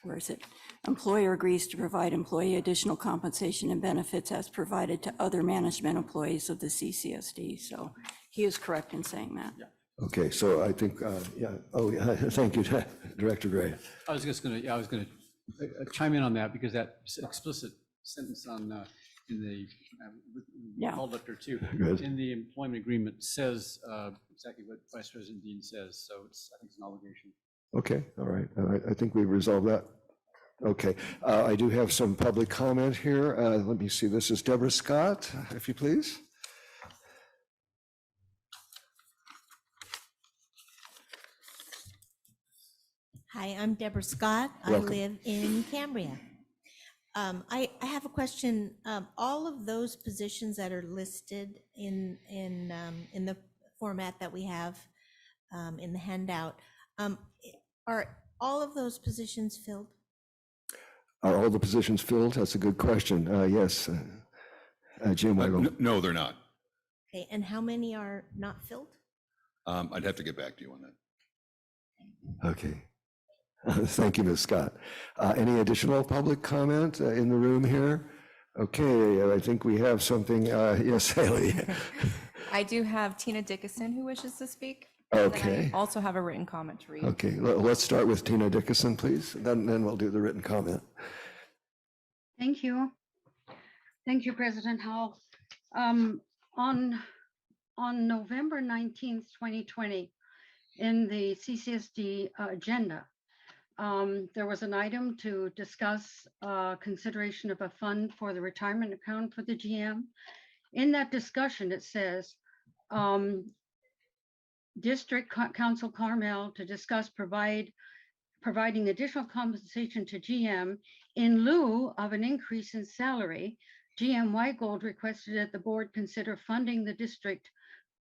[SPEAKER 5] where is it? Employer agrees to provide employee additional compensation and benefits as provided to other management employees of the CCSD. So he is correct in saying that.
[SPEAKER 8] Yeah.
[SPEAKER 1] Okay, so I think, yeah, oh, yeah, thank you, Director Gray.
[SPEAKER 8] I was gonna chime in on that because that explicit sentence on, in the,
[SPEAKER 5] Yeah.
[SPEAKER 8] called up there too.
[SPEAKER 1] Good.
[SPEAKER 8] In the employment agreement says exactly what Vice President Dean says, so I think it's an obligation.
[SPEAKER 1] Okay, all right, I think we resolved that. Okay, I do have some public comment here. Let me see, this is Deborah Scott, if you please.
[SPEAKER 13] Hi, I'm Deborah Scott.
[SPEAKER 1] Welcome.
[SPEAKER 13] I live in Cambria. I have a question. All of those positions that are listed in the format that we have in the handout, are all of those positions filled?
[SPEAKER 1] Are all the positions filled? That's a good question. Yes. Jim Weigel.
[SPEAKER 2] No, they're not.
[SPEAKER 13] Okay, and how many are not filled?
[SPEAKER 2] I'd have to get back to you on that.
[SPEAKER 1] Okay. Thank you, Ms. Scott. Any additional public comment in the room here? Okay, I think we have something. Yes, Haley.
[SPEAKER 9] I do have Tina Dickinson who wishes to speak. And then
[SPEAKER 1] Okay.
[SPEAKER 9] I also have a written comment to read.
[SPEAKER 1] Okay, let's start with Tina Dickinson, please. Then we'll do the written comment.
[SPEAKER 11] Thank you. Thank you, President Howell. On November 19th, 2020, in the CCSD agenda, there was an item to discuss consideration of a fund for the retirement account for the GM. In that discussion, it says, District Council Carmel to discuss providing additional compensation to GM in lieu of an increase in salary. GM Weigold requested that the board consider funding the district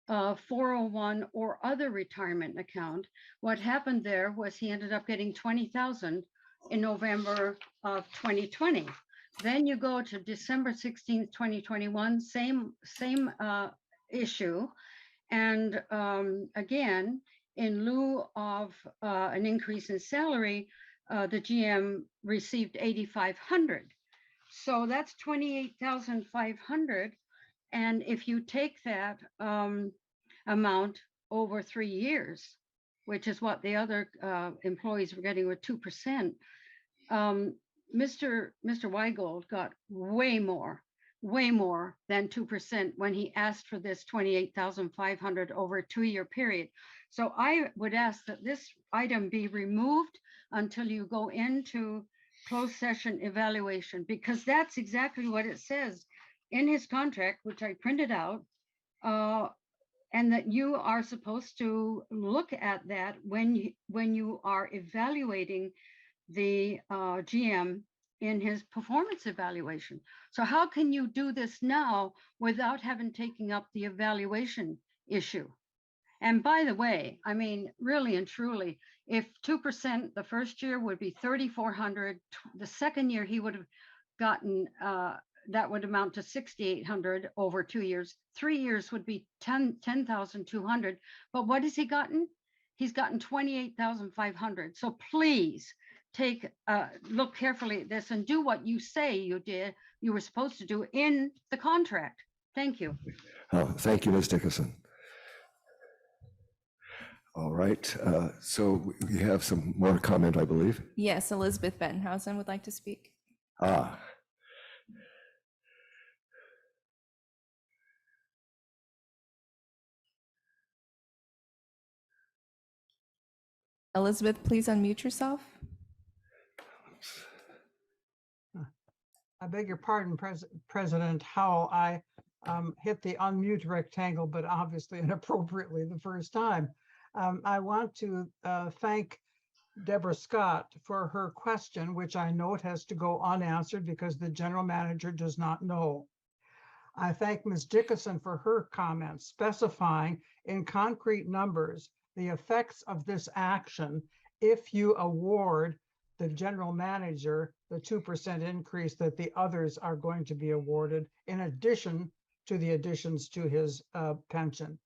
[SPEAKER 11] 401 or other retirement account. What happened there was he ended up getting $20,000 in November of 2020. Then you go to December 16th, 2021, same issue. And again, in lieu of an increase in salary, the GM received $8,500. So that's $28,500. And if you take that amount over 3 years, which is what the other employees were getting with 2%, Mr. Weigold got way more than 2% when he asked for this $28,500 over a 2-year period. So I would ask that this item be removed until you go into closed session evaluation, because that's exactly what it says in his contract, which I printed out, and that you are supposed to look at that when you are evaluating the GM in his performance evaluation. So how can you do this now without having taken up the evaluation issue? And by the way, I mean, really and truly, if 2% the first year would be $3,400, the second year he would have gotten, that would amount to $6,800 over 2 years. 3 years would be $10,200. But what has he gotten? He's gotten $28,500. So please look carefully at this and do what you say you were supposed to do in the contract. Thank you.
[SPEAKER 1] Thank you, Ms. Dickinson. All right, so we have some more comment, I believe.
[SPEAKER 9] Yes, Elizabeth Bettenhausen would like to speak. Elizabeth, please unmute yourself.
[SPEAKER 14] I beg your pardon, President Howell. I hit the unmute rectangle, but obviously inappropriately the first time. I want to thank Deborah Scott for her question, which I note has to go unanswered because the general manager does not know. I thank Ms. Dickinson for her comments specifying in concrete numbers the effects of this action if you award the general manager the 2% increase that the others are going to be awarded in addition to the additions to his pension.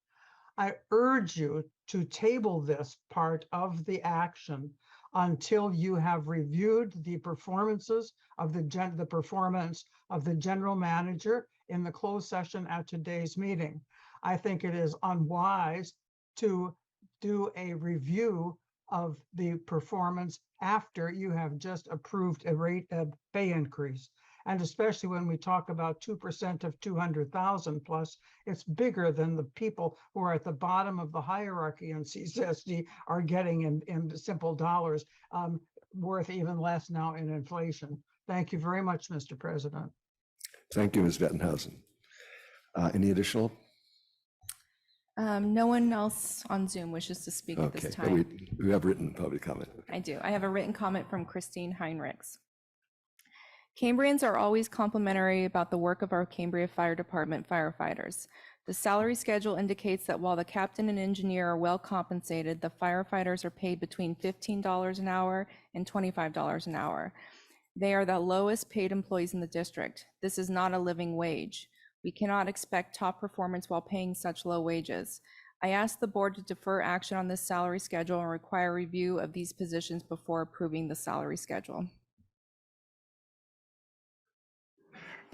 [SPEAKER 14] I urge you to table this part of the action until you have reviewed the performances of the performance of the general manager in the closed session at today's meeting. I think it is unwise to do a review of the performance after you have just approved a pay increase. And especially when we talk about 2% of 200,000 plus, it's bigger than the people who are at the bottom of the hierarchy in CSD are getting in simple dollars, worth even less now in inflation. Thank you very much, Mr. President.
[SPEAKER 1] Thank you, Ms. Bettenhausen. Any additional?
[SPEAKER 9] No one else on Zoom wishes to speak at
[SPEAKER 1] Okay,
[SPEAKER 9] this
[SPEAKER 1] but
[SPEAKER 9] time.
[SPEAKER 1] we have written public comment.
[SPEAKER 9] I do. I have a written comment from Christine Heinrichs. Cambrians are always complimentary about the work of our Cambria Fire Department firefighters. The salary schedule indicates that while the captain and engineer are well compensated, the firefighters are paid between $15 an hour and $25 an hour. They are the lowest paid employees in the district. This is not a living wage. We cannot expect top performance while paying such low wages. I ask the board to defer action on this salary schedule and require review of these positions before approving the salary schedule.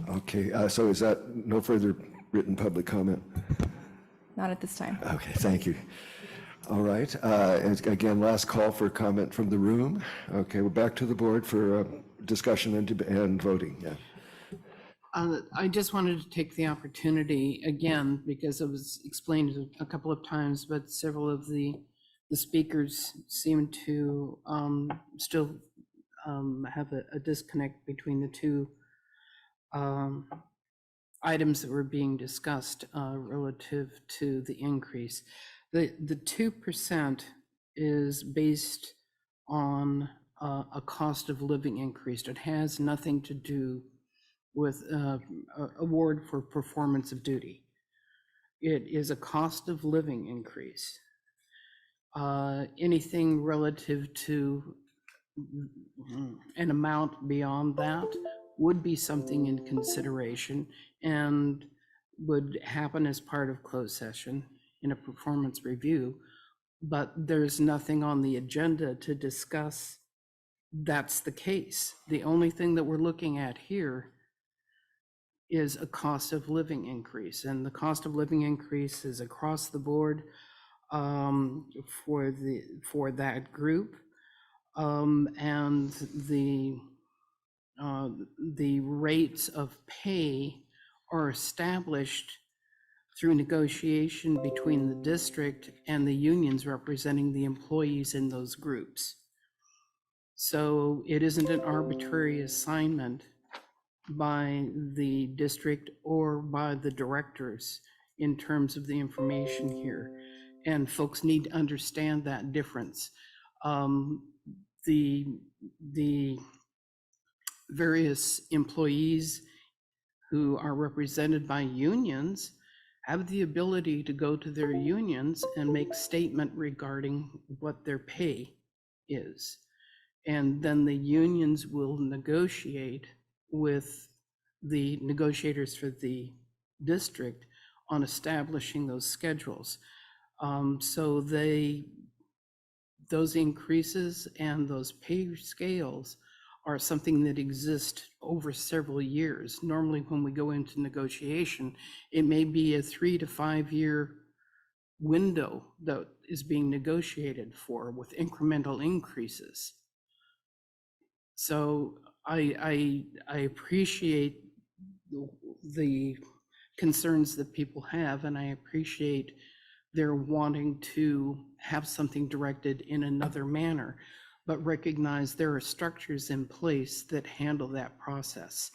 [SPEAKER 1] Okay, so is that no further written public comment?
[SPEAKER 9] Not at this time.
[SPEAKER 1] Okay, thank you. All right, and again, last call for comment from the room. Okay, we're back to the board for discussion and voting, yeah.
[SPEAKER 4] I just wanted to take the opportunity again, because it was explained a couple of times, but several of the speakers seem to still have a disconnect between the two items that were being discussed relative to the increase. The 2% is based on a cost of living increase. It has nothing to do with award for performance of duty. It is a cost of living increase. Anything relative to an amount beyond that would be something in consideration and would happen as part of closed session in a performance review, but there's nothing on the agenda to discuss that's the case. The only thing that we're looking at here is a cost of living increase, and the cost of living increase is across the board for that group, and the rates of pay are established through negotiation between the district and the unions representing the employees in those groups. So it isn't an arbitrary assignment by the district or by the directors in terms of the information here. And folks need to understand that difference. The various employees who are represented by unions have the ability to go to their unions and make statement regarding what their pay is. And then the unions will negotiate with the negotiators for the district on establishing those schedules. So those increases and those pay scales are something that exist over several years. Normally, when we go into negotiation, it may be a 3 to 5 year window that is being negotiated for with incremental increases. So I appreciate the concerns that people have, and I appreciate their wanting to have something directed in another manner, but recognize there are structures in place that handle that process.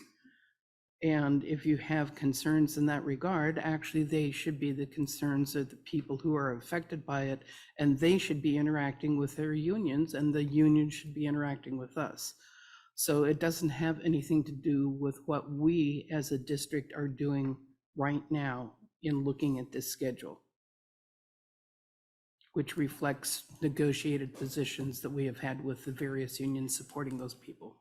[SPEAKER 4] And if you have concerns in that regard, actually, they should be the concerns of the people who are affected by it, and they should be interacting with their unions, and the union should be interacting with us. So it doesn't have anything to do with what we as a district are doing right now in looking at this schedule, which reflects negotiated positions that we have had with the various unions supporting those people.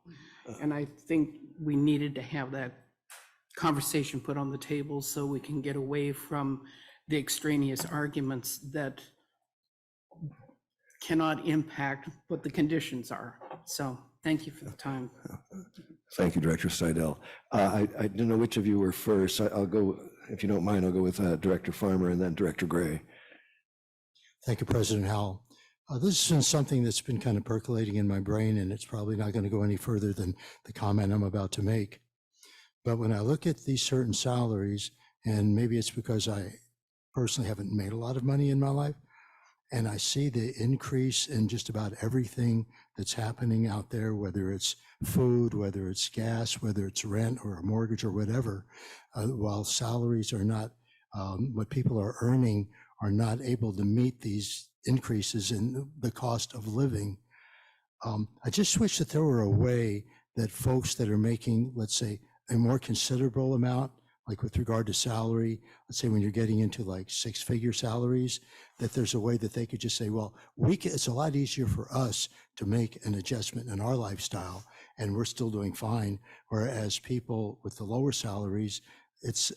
[SPEAKER 4] And I think we needed to have that conversation put on the table so we can get away from the extraneous arguments that cannot impact what the conditions are. So thank you for the time.
[SPEAKER 1] Thank you, Director Seidel. I didn't know which of you were first. I'll go, if you don't mind, I'll go with Director Farmer and then Director Gray.
[SPEAKER 6] Thank you, President Howell. This has been something that's been kind of percolating in my brain, and it's probably not going to go any further than the comment I'm about to make. But when I look at these certain salaries, and maybe it's because I personally haven't made a lot of money in my life, and I see the increase in just about everything that's happening out there, whether it's food, whether it's gas, whether it's rent or a mortgage or whatever, while salaries are not, what people are earning are not able to meet these increases in the cost of living. I just wish that there were a way that folks that are making, let's say, a more considerable amount, like with regard to salary, let's say when you're getting into like six-figure salaries, that there's a way that they could just say, well, it's a lot easier for us to make an adjustment in our lifestyle, and we're still doing fine. Whereas people with the lower salaries, it's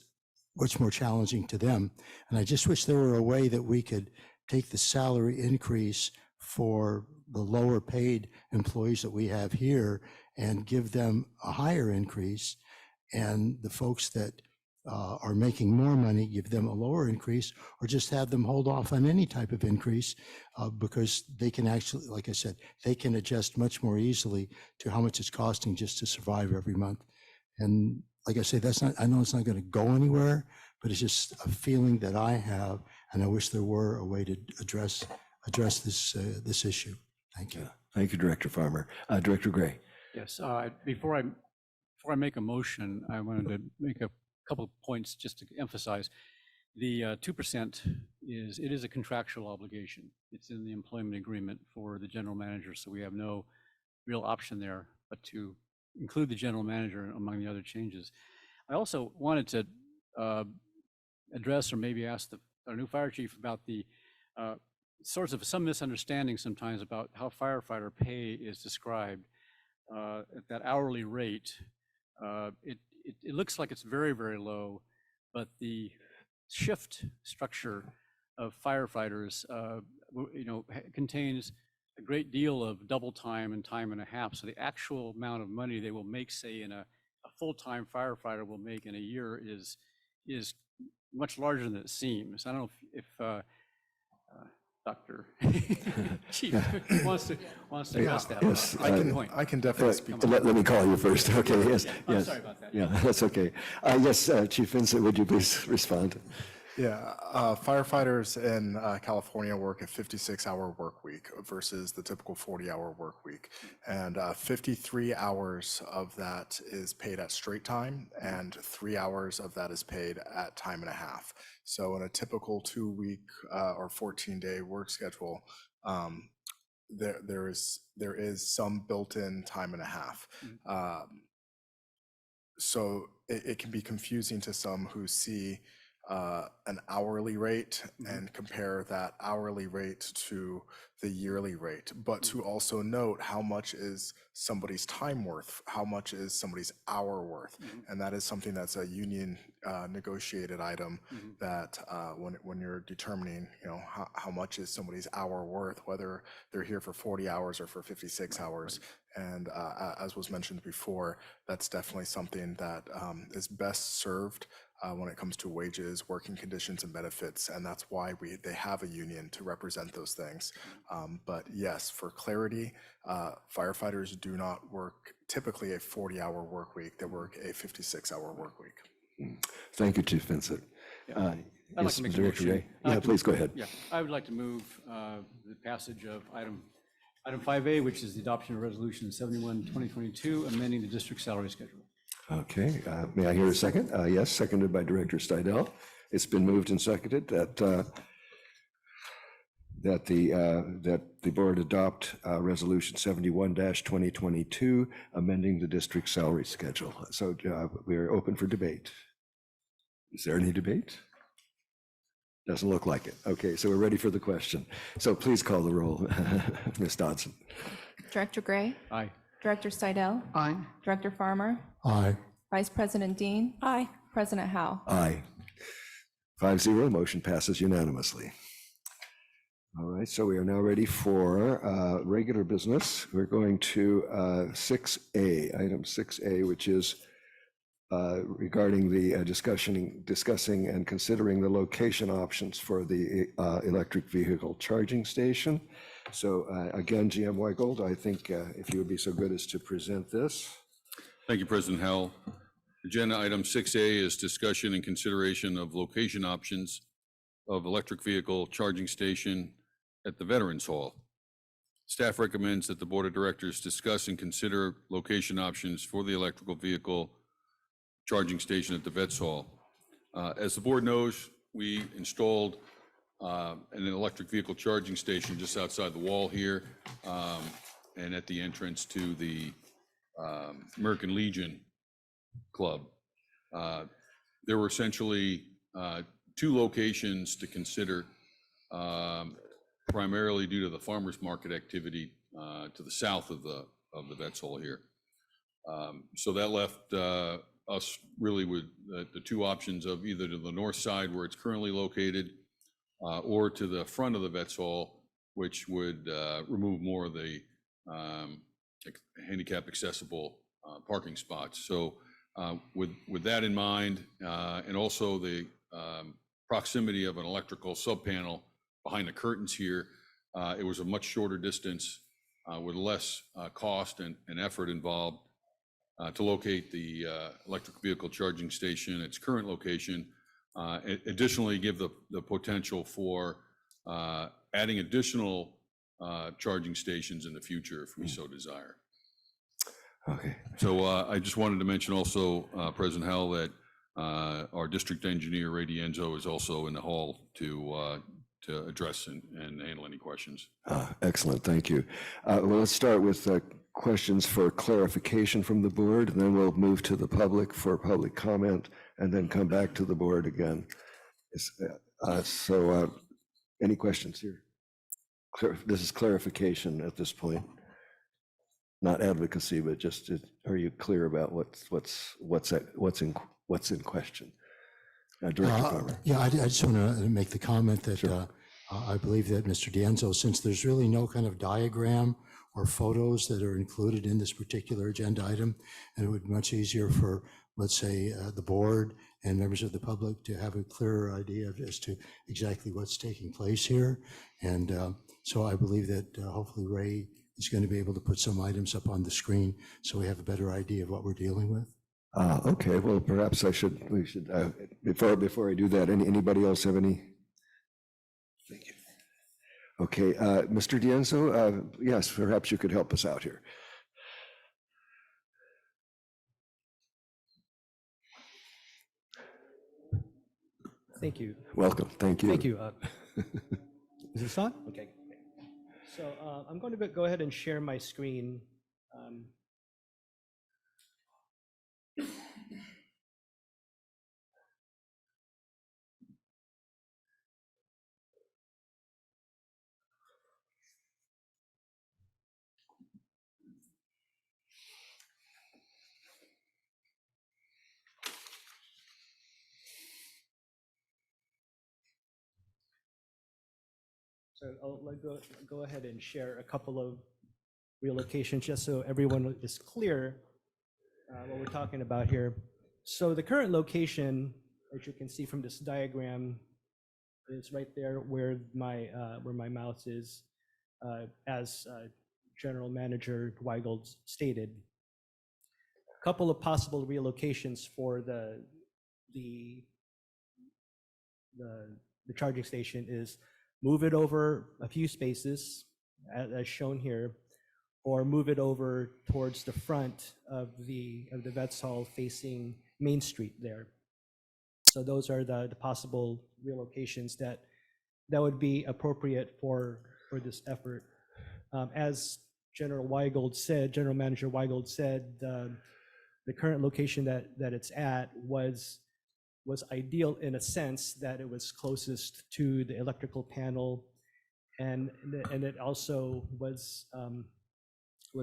[SPEAKER 6] much more challenging to them. And I just wish there were a way that we could take the salary increase for the lower paid employees that we have here and give them a higher increase, and the folks that are making more money, give them a lower increase, or just have them hold off on any type of increase because they can actually, like I said, they can adjust much more easily to how much it's costing just to survive every month. And like I say, that's not, I know it's not going to go anywhere, but it's just a feeling that I have, and I wish there were a way to address this issue. Thank you.
[SPEAKER 1] Thank you, Director Farmer. Director Gray.
[SPEAKER 8] Yes, before I make a motion, I wanted to make a couple of points just to emphasize. The 2% is a contractual obligation. It's in the employment agreement for the general manager, so we have no real option there but to include the general manager among the other changes. I also wanted to address or maybe ask our new fire chief about the sorts of some misunderstanding sometimes about how firefighter pay is described. At that hourly rate, it looks like it's very, very low, but the shift structure of firefighters, contains a great deal of double time and time and a half. So the actual amount of money they will make, say, in a full-time firefighter will make in a year is much larger than it seems. I don't know if Dr. Chief wants to address that.
[SPEAKER 1] Yes,
[SPEAKER 3] I can definitely speak to
[SPEAKER 1] let me call you first. Okay, yes,
[SPEAKER 8] Yeah,
[SPEAKER 1] yes.
[SPEAKER 8] I'm sorry about that.
[SPEAKER 1] Yeah, that's okay. Yes, Chief Vincent, would you please respond?
[SPEAKER 3] Yeah, firefighters in California work a 56-hour work week versus the typical 40-hour work week. And 53 hours of that is paid at straight time, and 3 hours of that is paid at time and a half. So in a typical 2-week or 14-day work schedule, there is some built-in time and a half. So it can be confusing to some who see an hourly rate and compare that hourly rate to the yearly rate, but to also note how much is somebody's time worth, how much is somebody's hour worth. And that is something that's a union negotiated item that when you're determining, how much is somebody's hour worth, whether they're here for 40 hours or for 56 hours. And as was mentioned before, that's definitely something that is best served when it comes to wages, working conditions, and benefits, and that's why they have a union to represent those things. But yes, for clarity, firefighters do not work typically a 40-hour work week. They work a 56-hour work week.
[SPEAKER 1] Thank you, Chief Vincent.
[SPEAKER 8] I'd like
[SPEAKER 1] Yes,
[SPEAKER 8] to make a
[SPEAKER 1] Director
[SPEAKER 8] motion.
[SPEAKER 1] Ray. Yeah, please go ahead.
[SPEAKER 8] Yeah, I would like to move the passage of item 5A, which is the adoption of resolution 71, 2022, amending the district salary schedule.
[SPEAKER 1] Okay, may I hear a second? Yes, seconded by Director Stidel. It's been moved and seconded that that the board adopt Resolution 71-2022, amending the district salary schedule. So we are open for debate. Is there any debate? Doesn't look like it. Okay, so we're ready for the question. So please call the roll, Ms. Dodson.
[SPEAKER 9] Director Gray,
[SPEAKER 8] Aye.
[SPEAKER 9] Director Stidel,
[SPEAKER 4] Aye.
[SPEAKER 9] Director Farmer,
[SPEAKER 6] Aye.
[SPEAKER 9] Vice President Dean,
[SPEAKER 5] Aye.
[SPEAKER 9] President Howe.
[SPEAKER 1] Aye. 5-0, motion passes unanimously. All right, so we are now ready for regular business. We're going to 6A, item 6A, which is regarding the discussing and considering the location options for the electric vehicle charging station. So again, GM Weigold, I think if you would be so good as to present this.
[SPEAKER 2] Thank you, President Howell. Agenda item 6A is discussion and consideration of location options of electric vehicle charging station at the Veterans Hall. Staff recommends that the Board of Directors discuss and consider location options for the electrical vehicle charging station at the Vets Hall. As the board knows, we installed an electric vehicle charging station just outside the wall here and at the entrance to the American Legion Club. There were essentially two locations to consider, primarily due to the farmers market activity to the south of the Vets Hall here. So that left us really with the two options of either to the north side where it's currently located or to the front of the Vets Hall, which would remove more of the handicap accessible parking spots. So with that in mind, and also the proximity of an electrical subpanel behind the curtains here, it was a much shorter distance with less cost and effort involved to locate the electric vehicle charging station, its current location. Additionally, give the potential for adding additional charging stations in the future if we so desire.
[SPEAKER 1] Okay.
[SPEAKER 2] So I just wanted to mention also, President Howell, that our district engineer, Ray Dienzo, is also in the hall to address and handle any questions.
[SPEAKER 1] Excellent, thank you. Well, let's start with questions for clarification from the board, and then we'll move to the public for public comment, and then come back to the board again. Any questions here? This is clarification at this point, not advocacy, but just are you clear about what's in question? Director Farmer.
[SPEAKER 6] Yeah, I just want to make the comment that sure. I believe that Mr. Dienzo, since there's really no kind of diagram or photos that are included in this particular agenda item, and it would be much easier for, let's say, the board and members of the public to have a clearer idea as to exactly what's taking place here. And so I believe that hopefully Ray is going to be able to put some items up on the screen so we have a better idea of what we're dealing with.
[SPEAKER 1] Okay, well, perhaps we should, before I do that, anybody else have any? Thank you. Okay, Mr. Dienzo, yes, perhaps you could help us out here.
[SPEAKER 15] Thank you.
[SPEAKER 1] Welcome, thank you.
[SPEAKER 15] Thank you. Is this on? Okay. So I'm going to go ahead and share my screen. So I'll go ahead and share a couple of relocations just so everyone is clear what we're talking about here. So the current location, as you can see from this diagram, is right there where my mouse is, as General Manager Weigold stated. A couple of possible relocations for the charging station is move it over a few spaces, as shown here, or move it over towards the front of the Vets Hall facing Main Street there. So those are the possible relocations that would be appropriate for this effort. As General Manager Weigold said, the current location that it's at was ideal in a sense that it was closest to the electrical panel, and it also was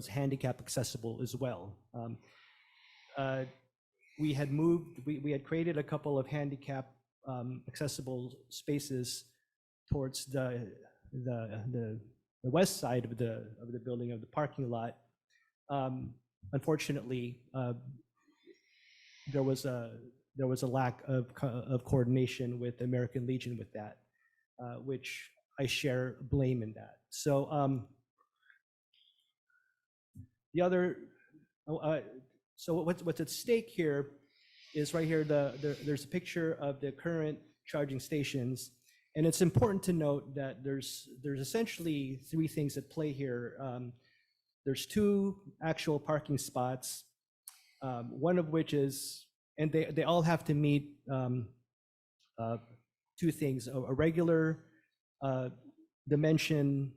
[SPEAKER 15] handicap accessible as well. We had created a couple of handicap accessible spaces towards the west side of the building, of the parking lot. Unfortunately, there was a lack of coordination with American Legion with that, which I share blame in that. So so what's at stake here is right here. There's a picture of the current charging stations, and it's important to note that there's essentially three things at play here. There's two actual parking spots, one of which is, and they all have to meet two things: a regular dimension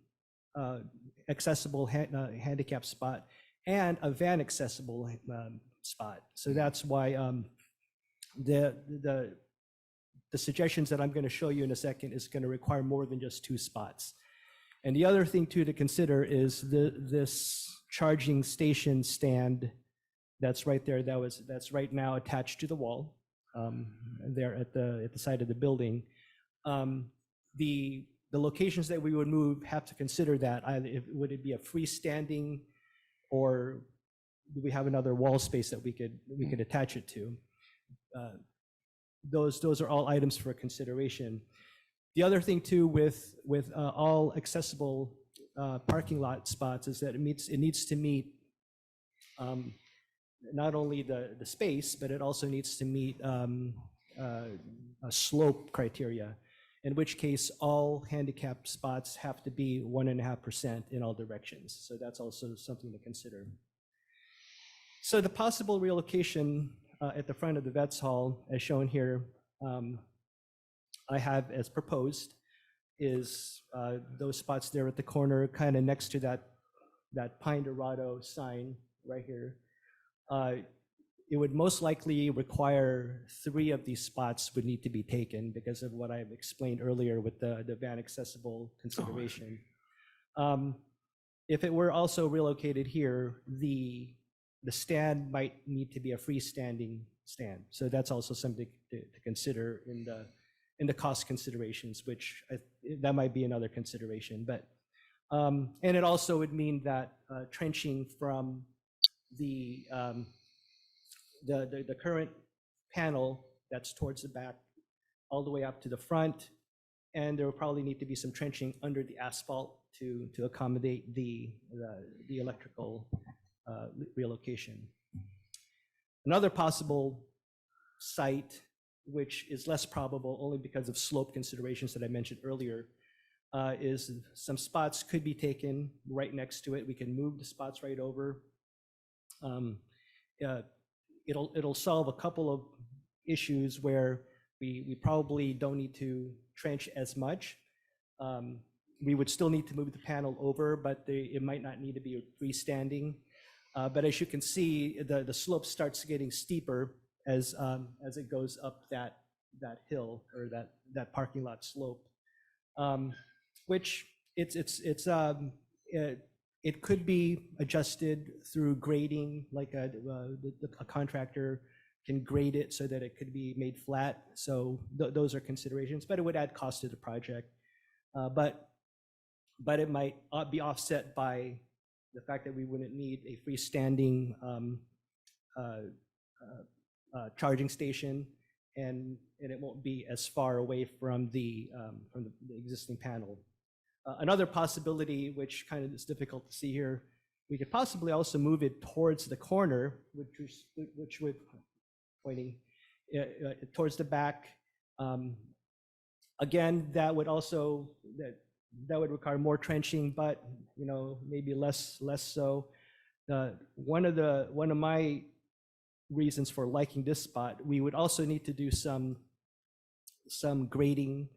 [SPEAKER 15] accessible handicap spot, and a van accessible spot. So that's why the suggestions that I'm going to show you in a second is going to require more than just two spots. And the other thing too to consider is this charging station stand that's right there. That's right now attached to the wall there at the side of the building. The locations that we would move have to consider that. Would it be a freestanding, or do we have another wall space that we could attach it to? Those are all items for consideration. The other thing too with all accessible parking lot spots is that it needs to meet not only the space, but it also needs to meet a slope criteria, in which case all handicap spots have to be 1.5% in all directions. So that's also something to consider. So the possible relocation at the front of the Vets Hall, as shown here, I have as proposed, is those spots there at the corner, kind of next to that Pine Dorado sign right here. It would most likely require 3 of these spots would need to be taken because of what I've explained earlier with the van accessible consideration. If it were also relocated here, the stand might need to be a freestanding stand. So that's also something to consider in the cost considerations, which that might be another consideration. But and it also would mean that trenching from the current panel that's towards the back all the way up to the front, and there will probably need to be some trenching under the asphalt to accommodate the electrical relocation. Another possible site, which is less probable only because of slope considerations that I mentioned earlier, is some spots could be taken right next to it. We can move the spots right over. It'll solve a couple of issues where we probably don't need to trench as much. We would still need to move the panel over, but it might not need to be freestanding. But as you can see, the slope starts getting steeper as it goes up that hill, or that parking lot slope, which it could be adjusted through grading, like a contractor can grade it so that it could be made flat. So those are considerations, but it would add cost to the project. But it might be offset by the fact that we wouldn't need a freestanding charging station, and it won't be as far away from the existing panel. Another possibility, which kind of is difficult to see here, we could possibly also move it towards the corner, which would pointing towards the back. Again, that would also that would require more trenching, but, maybe less so. One of my reasons for liking this spot, we would also need to do some grading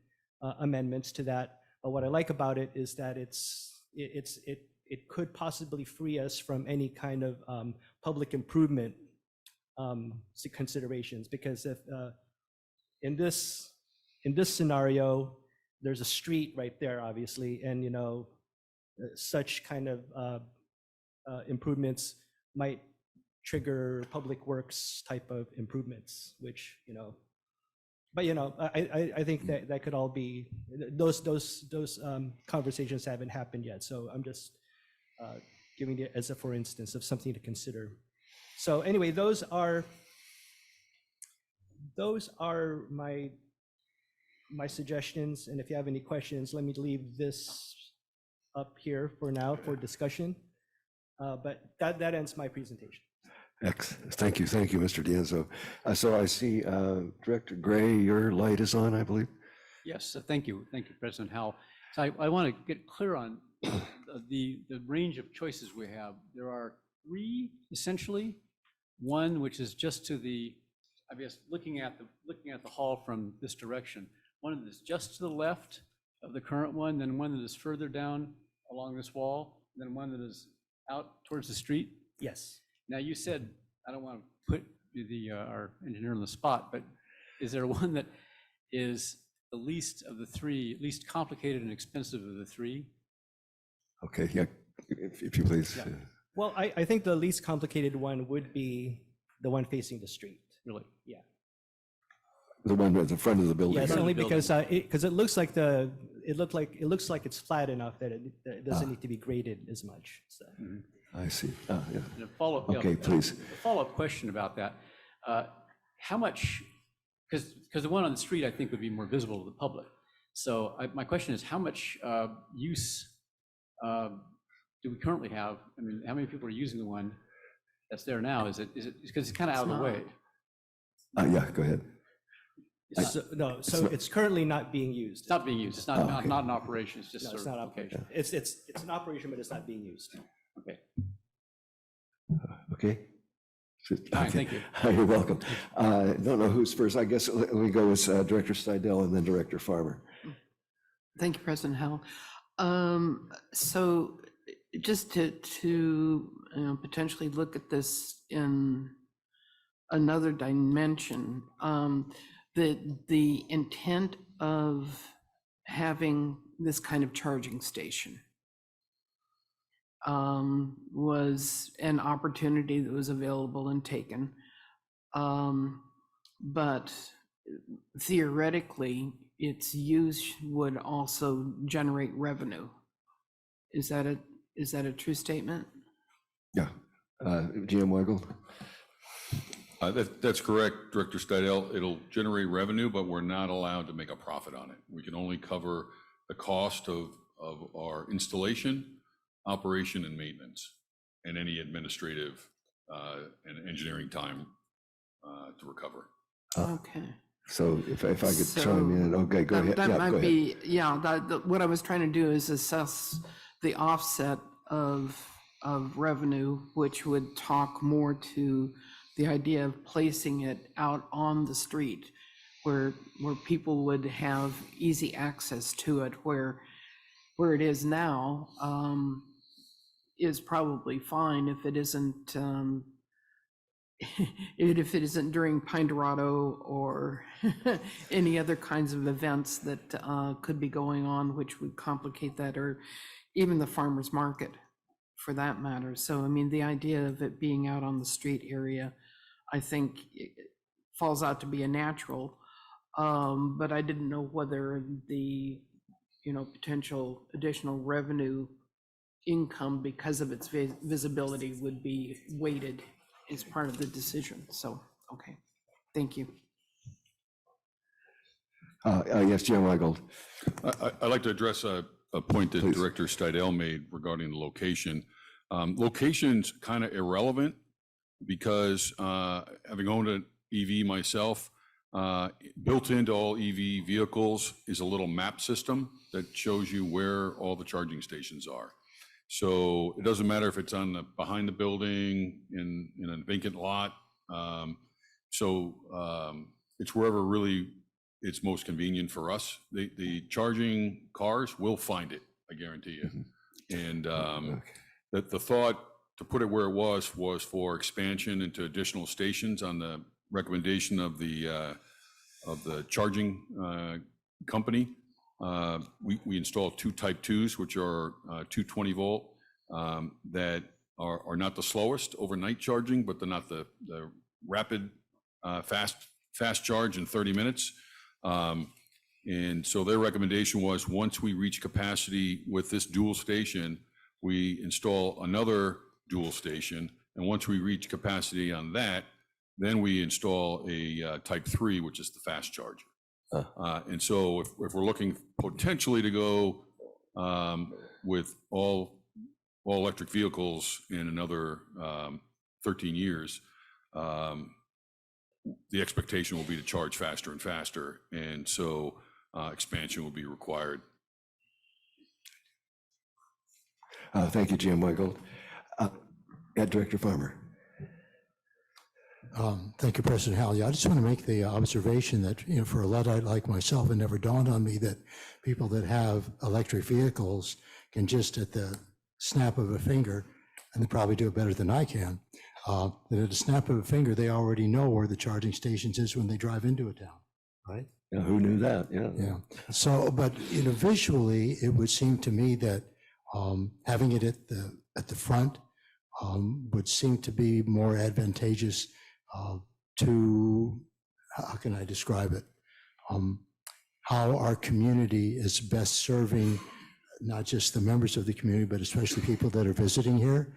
[SPEAKER 15] amendments to that. But what I like about it is that it could possibly free us from any kind of public improvement considerations, because if in this scenario, there's a street right there, obviously, and such kind of improvements might trigger public works type of improvements, which but I think that could all be those conversations haven't happened yet. So I'm just giving it as a for instance of something to consider. So anyway, those are my suggestions. And if you have any questions, let me leave this up here for now for discussion. But that ends my presentation.
[SPEAKER 1] Excellent. Thank you, Mr. D'Anzo. So I see Director Gray, your light is on, I believe.
[SPEAKER 8] Yes, thank you, President Howell. So I want to get clear on the range of choices we have. There are three essentially. One which is just to the, I guess, looking at the hall from this direction. One that is just to the left of the current one, then one that is further down along this wall, then one that is out towards the street.
[SPEAKER 15] Yes.
[SPEAKER 8] Now, you said, I don't want to put our engineer on the spot, but is there one that is the least of the three, least complicated and expensive of the three?
[SPEAKER 1] Okay, yeah, if you please.
[SPEAKER 8] Yeah.
[SPEAKER 15] Well, I think the least complicated one would be the one facing the street.
[SPEAKER 8] Really?
[SPEAKER 15] Yeah.
[SPEAKER 1] The one at the front of the building.
[SPEAKER 15] Yes,
[SPEAKER 8] Front of
[SPEAKER 15] only
[SPEAKER 8] the
[SPEAKER 15] because it looks like it looks like it's flat enough that it doesn't need to be graded as much. So.
[SPEAKER 1] I see. Yeah.
[SPEAKER 8] And a follow-up,
[SPEAKER 1] Okay, please.
[SPEAKER 8] A follow-up question about that. How much, because the one on the street I think would be more visible to the public. So my question is, how much use do we currently have? I mean, how many people are using the one that's there now? Is it because it's kind of out of the way?
[SPEAKER 1] Yeah, go ahead.
[SPEAKER 15] So it's currently not being used.
[SPEAKER 8] It's not being used. It's not
[SPEAKER 1] okay.
[SPEAKER 8] not an operation. It's just
[SPEAKER 15] No,
[SPEAKER 8] sort
[SPEAKER 15] it's
[SPEAKER 8] of
[SPEAKER 15] not operation. It's an operation, but it's not being used.
[SPEAKER 8] Okay.
[SPEAKER 1] Okay.
[SPEAKER 8] All right, thank you.
[SPEAKER 1] You're welcome. Don't know who's first. I guess we go with Director Steidel and then Director Farmer.
[SPEAKER 4] Thank you, President Howell. So just to potentially look at this in another dimension, the intent of having this kind of charging station was an opportunity that was available and taken. But theoretically, its use would also generate revenue. Is that a true statement?
[SPEAKER 1] Yeah. GM Weigel.
[SPEAKER 2] That's correct, Director Steidel. It'll generate revenue, but we're not allowed to make a profit on it. We can only cover the cost of our installation, operation, and maintenance, and any administrative and engineering time to recover.
[SPEAKER 4] Okay.
[SPEAKER 1] So if I could chime in, okay, go ahead.
[SPEAKER 4] That
[SPEAKER 1] Yeah,
[SPEAKER 4] might
[SPEAKER 1] go ahead.
[SPEAKER 4] be, what I was trying to do is assess the offset of revenue, which would talk more to the idea of placing it out on the street where people would have easy access to it, where it is now is probably fine if it isn't if it isn't during Pine Dorado or any other kinds of events that could be going on, which would complicate that, or even the farmer's market for that matter. So, I mean, the idea of it being out on the street area, I think it falls out to be a natural, but I didn't know whether the, potential additional revenue income because of its visibility would be weighted as part of the decision. So, okay, thank you.
[SPEAKER 1] Yes, GM Weigel.
[SPEAKER 2] I'd like to address a point that
[SPEAKER 1] Please.
[SPEAKER 2] Director Steidel made regarding the location. Location's kind of irrelevant because having owned an EV myself, Built into all EV vehicles is a little map system that shows you where all the charging stations are. So it doesn't matter if it's on the, behind the building, in a vacant lot. It's wherever really it's most convenient for us. The charging cars will find it, I guarantee you. And the thought to put it where it was for expansion into additional stations on the recommendation of the charging company. We installed 2 Type 2s, which are 220 volt, that are not the slowest overnight charging, but they're not the rapid fast charge in 30 minutes. And so their recommendation was, once we reach capacity with this dual station, we install another dual station. And once we reach capacity on that, then we install a Type 3, which is the fast charger. And so if we're looking potentially to go with all electric vehicles in another 13 years, the expectation will be to charge faster and faster. And so expansion will be required.
[SPEAKER 1] Thank you, Jim Weigel. Director Farmer.
[SPEAKER 6] Thank you, President Howley. I just want to make the observation that, for a Luddite like myself, it never dawned on me that people that have electric vehicles can just at the snap of a finger, and they probably do it better than I can, that at the snap of a finger, they already know where the charging stations is when they drive into a town, right?
[SPEAKER 1] Yeah, who knew that?
[SPEAKER 6] Yeah. So, but visually, it would seem to me that having it at the front would seem to be more advantageous to, how can I describe it? How our community is best serving not just the members of the community, but especially people that are visiting here,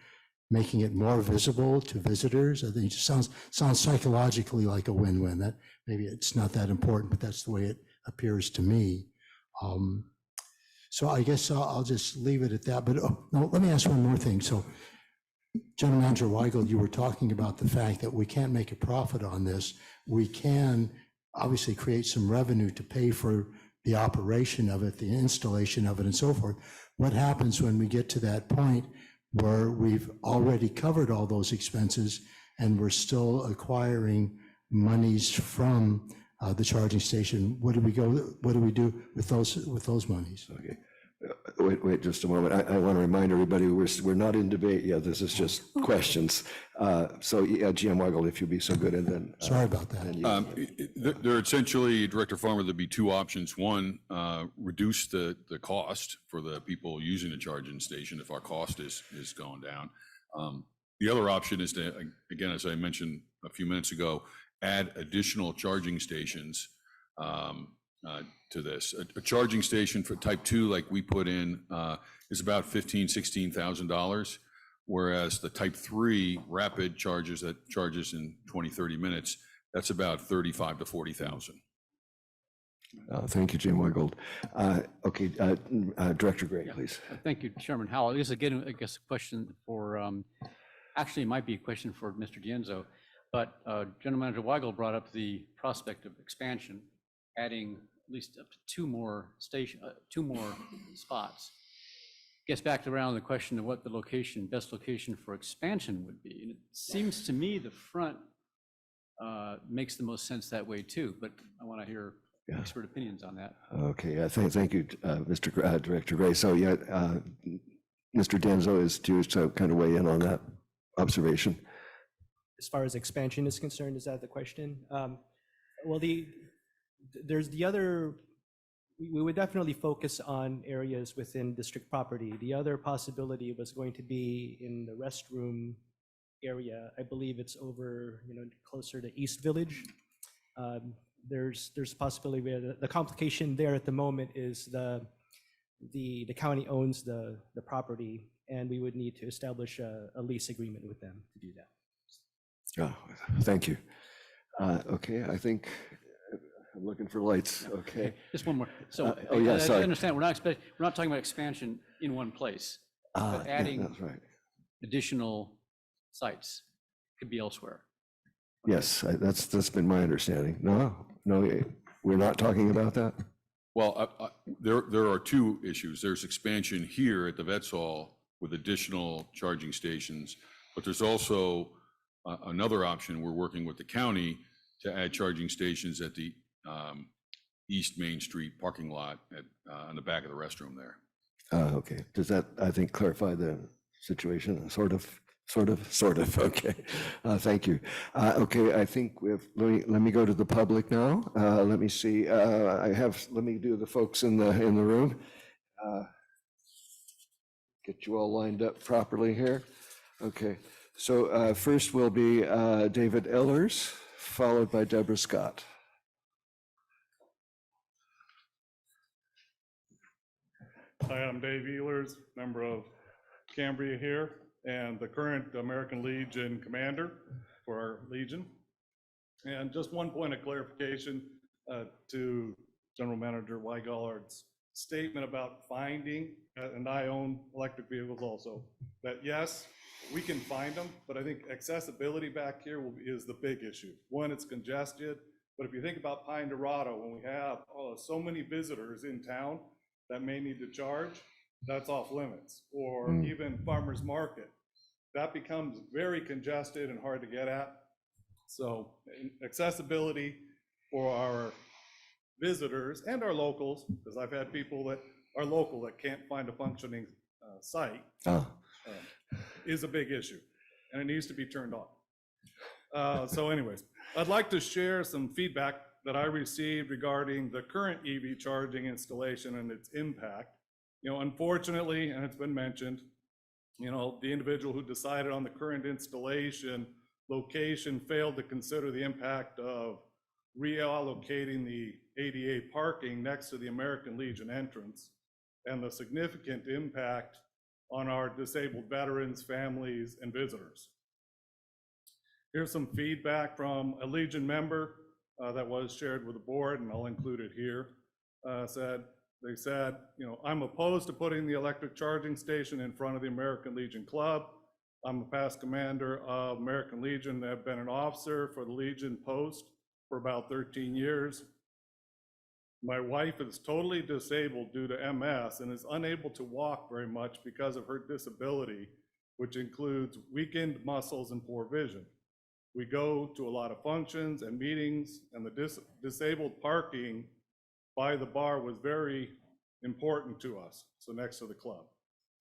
[SPEAKER 6] making it more visible to visitors. I think it just sounds psychologically like a win-win. That maybe it's not that important, but that's the way it appears to me. So I guess I'll just leave it at that. But no, let me ask one more thing. So, General Manager Weigel, you were talking about the fact that we can't make a profit on this. We can obviously create some revenue to pay for the operation of it, the installation of it, and so forth. What happens when we get to that point where we've already covered all those expenses and we're still acquiring monies from the charging station? What do we do with those monies?
[SPEAKER 1] Okay. Wait just a moment. I want to remind everybody we're not in debate yet. This is just questions. So yeah, GM Weigel, if you'd be so good, and then
[SPEAKER 6] sorry about that.
[SPEAKER 2] There essentially, Director Farmer, there'd be 2 options. One, reduce the cost for the people using the charging station if our cost is going down. The other option is to, again, as I mentioned a few minutes ago, add additional charging stations to this. A charging station for Type 2, like we put in, is about $15,000-$16,000, whereas the Type 3 rapid chargers that charges in 20-30 minutes, that's about $35,000 to $40,000.
[SPEAKER 1] Thank you, Jim Weigel. Okay, Director Gray, please.
[SPEAKER 8] Thank you, Chairman Howell. This again, I guess a question for, actually it might be a question for Mr. Dienzo, but General Manager Weigel brought up the prospect of expansion, adding at least up to 2 more spots. Gets back around the question of what the best location for expansion would be. And it seems to me the front makes the most sense that way too, but I want to hear expert opinions on that.
[SPEAKER 1] Okay, thank you, Mr. Director Gray. So yeah, Mr. Dienzo is due to kind of weigh in on that observation.
[SPEAKER 15] As far as expansion is concerned, is that the question? Well, there's the other, we would definitely focus on areas within district property. The other possibility was going to be in the restroom area. I believe it's over, closer to East Village. There's a possibility where the complication there at the moment is the county owns the property, and we would need to establish a lease agreement with them to do that.
[SPEAKER 8] Oh,
[SPEAKER 1] thank you. Okay, I think I'm looking for lights. Okay.
[SPEAKER 8] Just one more. So
[SPEAKER 1] sorry.
[SPEAKER 8] I understand we're not talking about expansion in one place, but adding
[SPEAKER 1] that's right.
[SPEAKER 8] additional sites could be elsewhere.
[SPEAKER 1] Yes, that's been my understanding. No, no, we're not talking about that?
[SPEAKER 2] Well, there are two issues. There's expansion here at the Vets Hall with additional charging stations, but there's also another option. We're working with the county to add charging stations at the East Main Street parking lot on the back of the restroom there.
[SPEAKER 1] Okay. Does that, I think, clarify the situation? Sort of. Okay. Thank you. Okay, I think let me go to the public now. Let me see. Let me do the folks in the room. Get you all lined up properly here. Okay. So first will be David Ellers, followed by Deborah Scott.
[SPEAKER 16] Hi, I'm Dave Ehlers, member of Cambria here, and the current American Legion commander for our Legion. And just one point of clarification to General Manager Weigallard's statement about finding, and I own electric vehicles also, that yes, we can find them, but I think accessibility back here is the big issue. One, it's congested, but if you think about Pine Dorado, when we have so many visitors in town that may need to charge, that's off limits. Or even farmers market, that becomes very congested and hard to get at. So accessibility for our visitors and our locals, because I've had people that are local that can't find a functioning site, is a big issue, and it needs to be turned on. So anyways, I'd like to share some feedback that I received regarding the current EV charging installation and its impact. Unfortunately, and it's been mentioned, the individual who decided on the current installation location failed to consider the impact of reallocating the ADA parking next to the American Legion entrance and the significant impact on our disabled veterans, families, and visitors. Here's some feedback from a Legion member that was shared with the board, and I'll include it here. They said, I'm opposed to putting the electric charging station in front of the American Legion Club. I'm a past commander of American Legion. I've been an officer for the Legion post for about 13 years. My wife is totally disabled due to MS and is unable to walk very much because of her disability, which includes weakened muscles and poor vision. We go to a lot of functions and meetings, and the disabled parking by the bar was very important to us, so next to the club.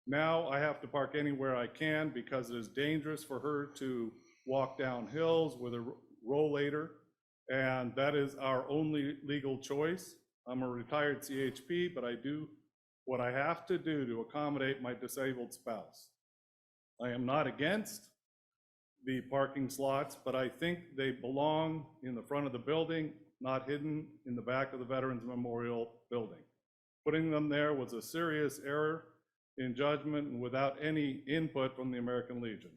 [SPEAKER 16] Now I have to park anywhere I can because it is dangerous for her to walk down hills with a rollator, and that is our only legal choice. I'm a retired CHP, but I do what I have to do to accommodate my disabled spouse. I am not against the parking slots, but I think they belong in the front of the building, not hidden in the back of the Veterans Memorial Building. Putting them there was a serious error in judgment and without any input from the American Legion.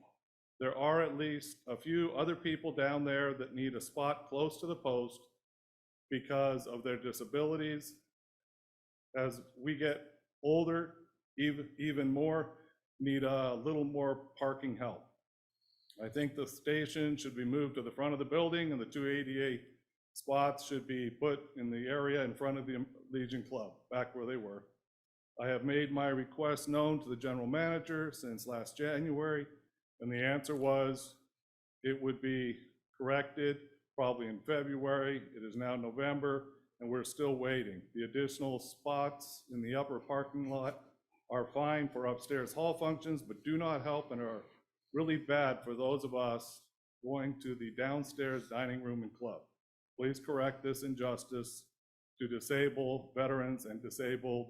[SPEAKER 16] There are at least a few other people down there that need a spot close to the post because of their disabilities. As we get older, even more need a little more parking help. I think the station should be moved to the front of the building, and the 288 spots should be put in the area in front of the Legion Club, back where they were. I have made my request known to the general manager since last January, and the answer was it would be corrected probably in February. It is now November, and we're still waiting. The additional spots in the upper parking lot are fine for upstairs hall functions, but do not help and are really bad for those of us going to the downstairs dining room and club. Please correct this injustice to disabled veterans and disabled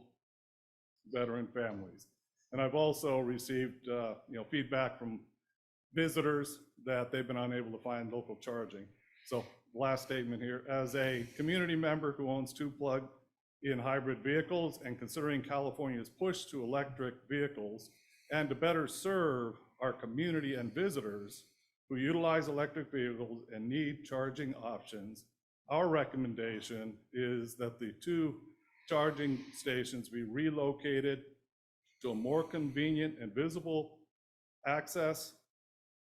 [SPEAKER 16] veteran families. And I've also received feedback from visitors that they've been unable to find local charging. So last statement here, as a community member who owns 2 plug-in hybrid vehicles and considering California's push to electric vehicles and to better serve our community and visitors who utilize electric vehicles and need charging options, our recommendation is that the 2 charging stations be relocated to a more convenient and visible access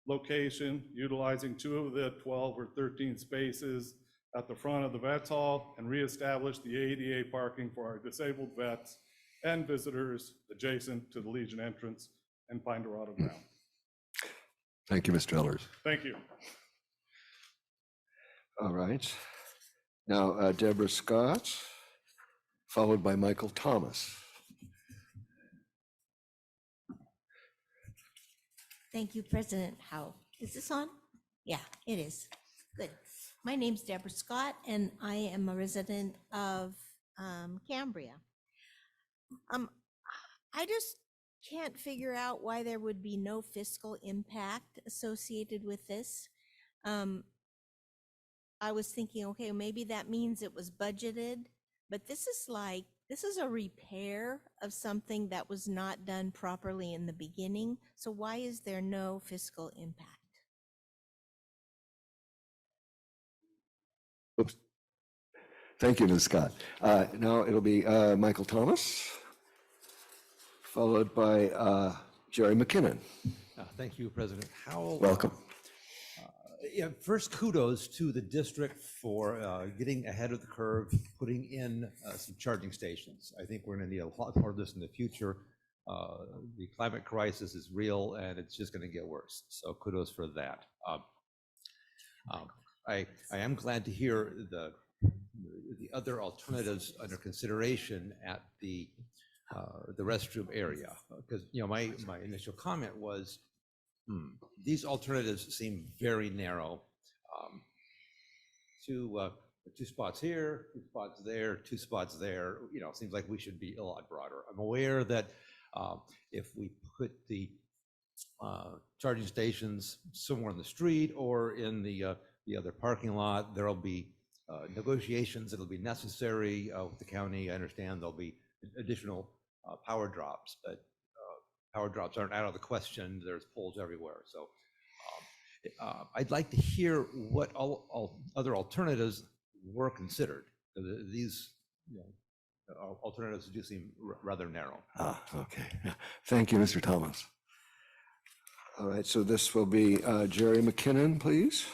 [SPEAKER 16] location, utilizing 2 of the 12 or 13 spaces at the front of the Vets Hall and reestablish the ADA parking for our disabled vets and visitors adjacent to the Legion entrance and Pine Dorado ground.
[SPEAKER 1] Thank you, Mr. Ellers.
[SPEAKER 16] Thank you.
[SPEAKER 1] All right. Now, Deborah Scott, followed by Michael Thomas.
[SPEAKER 13] Thank you, President Howe. Is this on? Yeah, it is. Good. My name's Deborah Scott, and I am a resident of Cambria. I just can't figure out why there would be no fiscal impact associated with this. I was thinking, okay, maybe that means it was budgeted, but this is a repair of something that was not done properly in the beginning. So why is there no fiscal impact?
[SPEAKER 1] Oops. Thank you, Ms. Scott. Now it'll be Michael Thomas, followed by Jerry McKinnon.
[SPEAKER 17] Thank you, President Howell.
[SPEAKER 1] Welcome.
[SPEAKER 17] Yeah, first, kudos to the district for getting ahead of the curve, putting in some charging stations. I think we're going to need a lot more of this in the future. The climate crisis is real, and it's just going to get worse. So kudos for that. I am glad to hear the other alternatives under consideration at the restroom area, because my initial comment was, these alternatives seem very narrow. Two spots here, 2 spots there, 2 spots there. Seems like we should be a lot broader. I'm aware that if we put the charging stations somewhere on the street or in the other parking lot, there'll be negotiations that'll be necessary with the county. I understand there'll be additional power drops, but power drops aren't out of the question. There's poles everywhere. So I'd like to hear what all other alternatives were considered. These alternatives do seem rather narrow.
[SPEAKER 1] Okay. Thank you, Mr. Thomas. All right, so this will be Jerry McKinnon, please.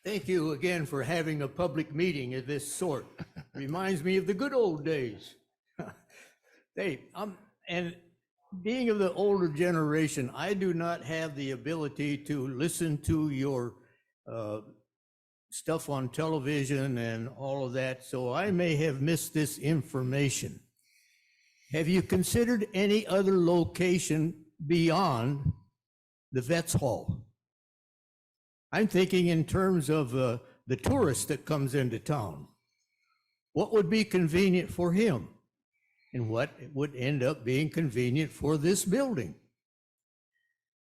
[SPEAKER 18] Thank you again for having a public meeting of this sort. Reminds me of the good old days. Hey, and being of the older generation, I do not have the ability to listen to your stuff on television and all of that, so I may have missed this information. Have you considered any other location beyond the Vets Hall? I'm thinking in terms of the tourist that comes into town. What would be convenient for him? And what would end up being convenient for this building?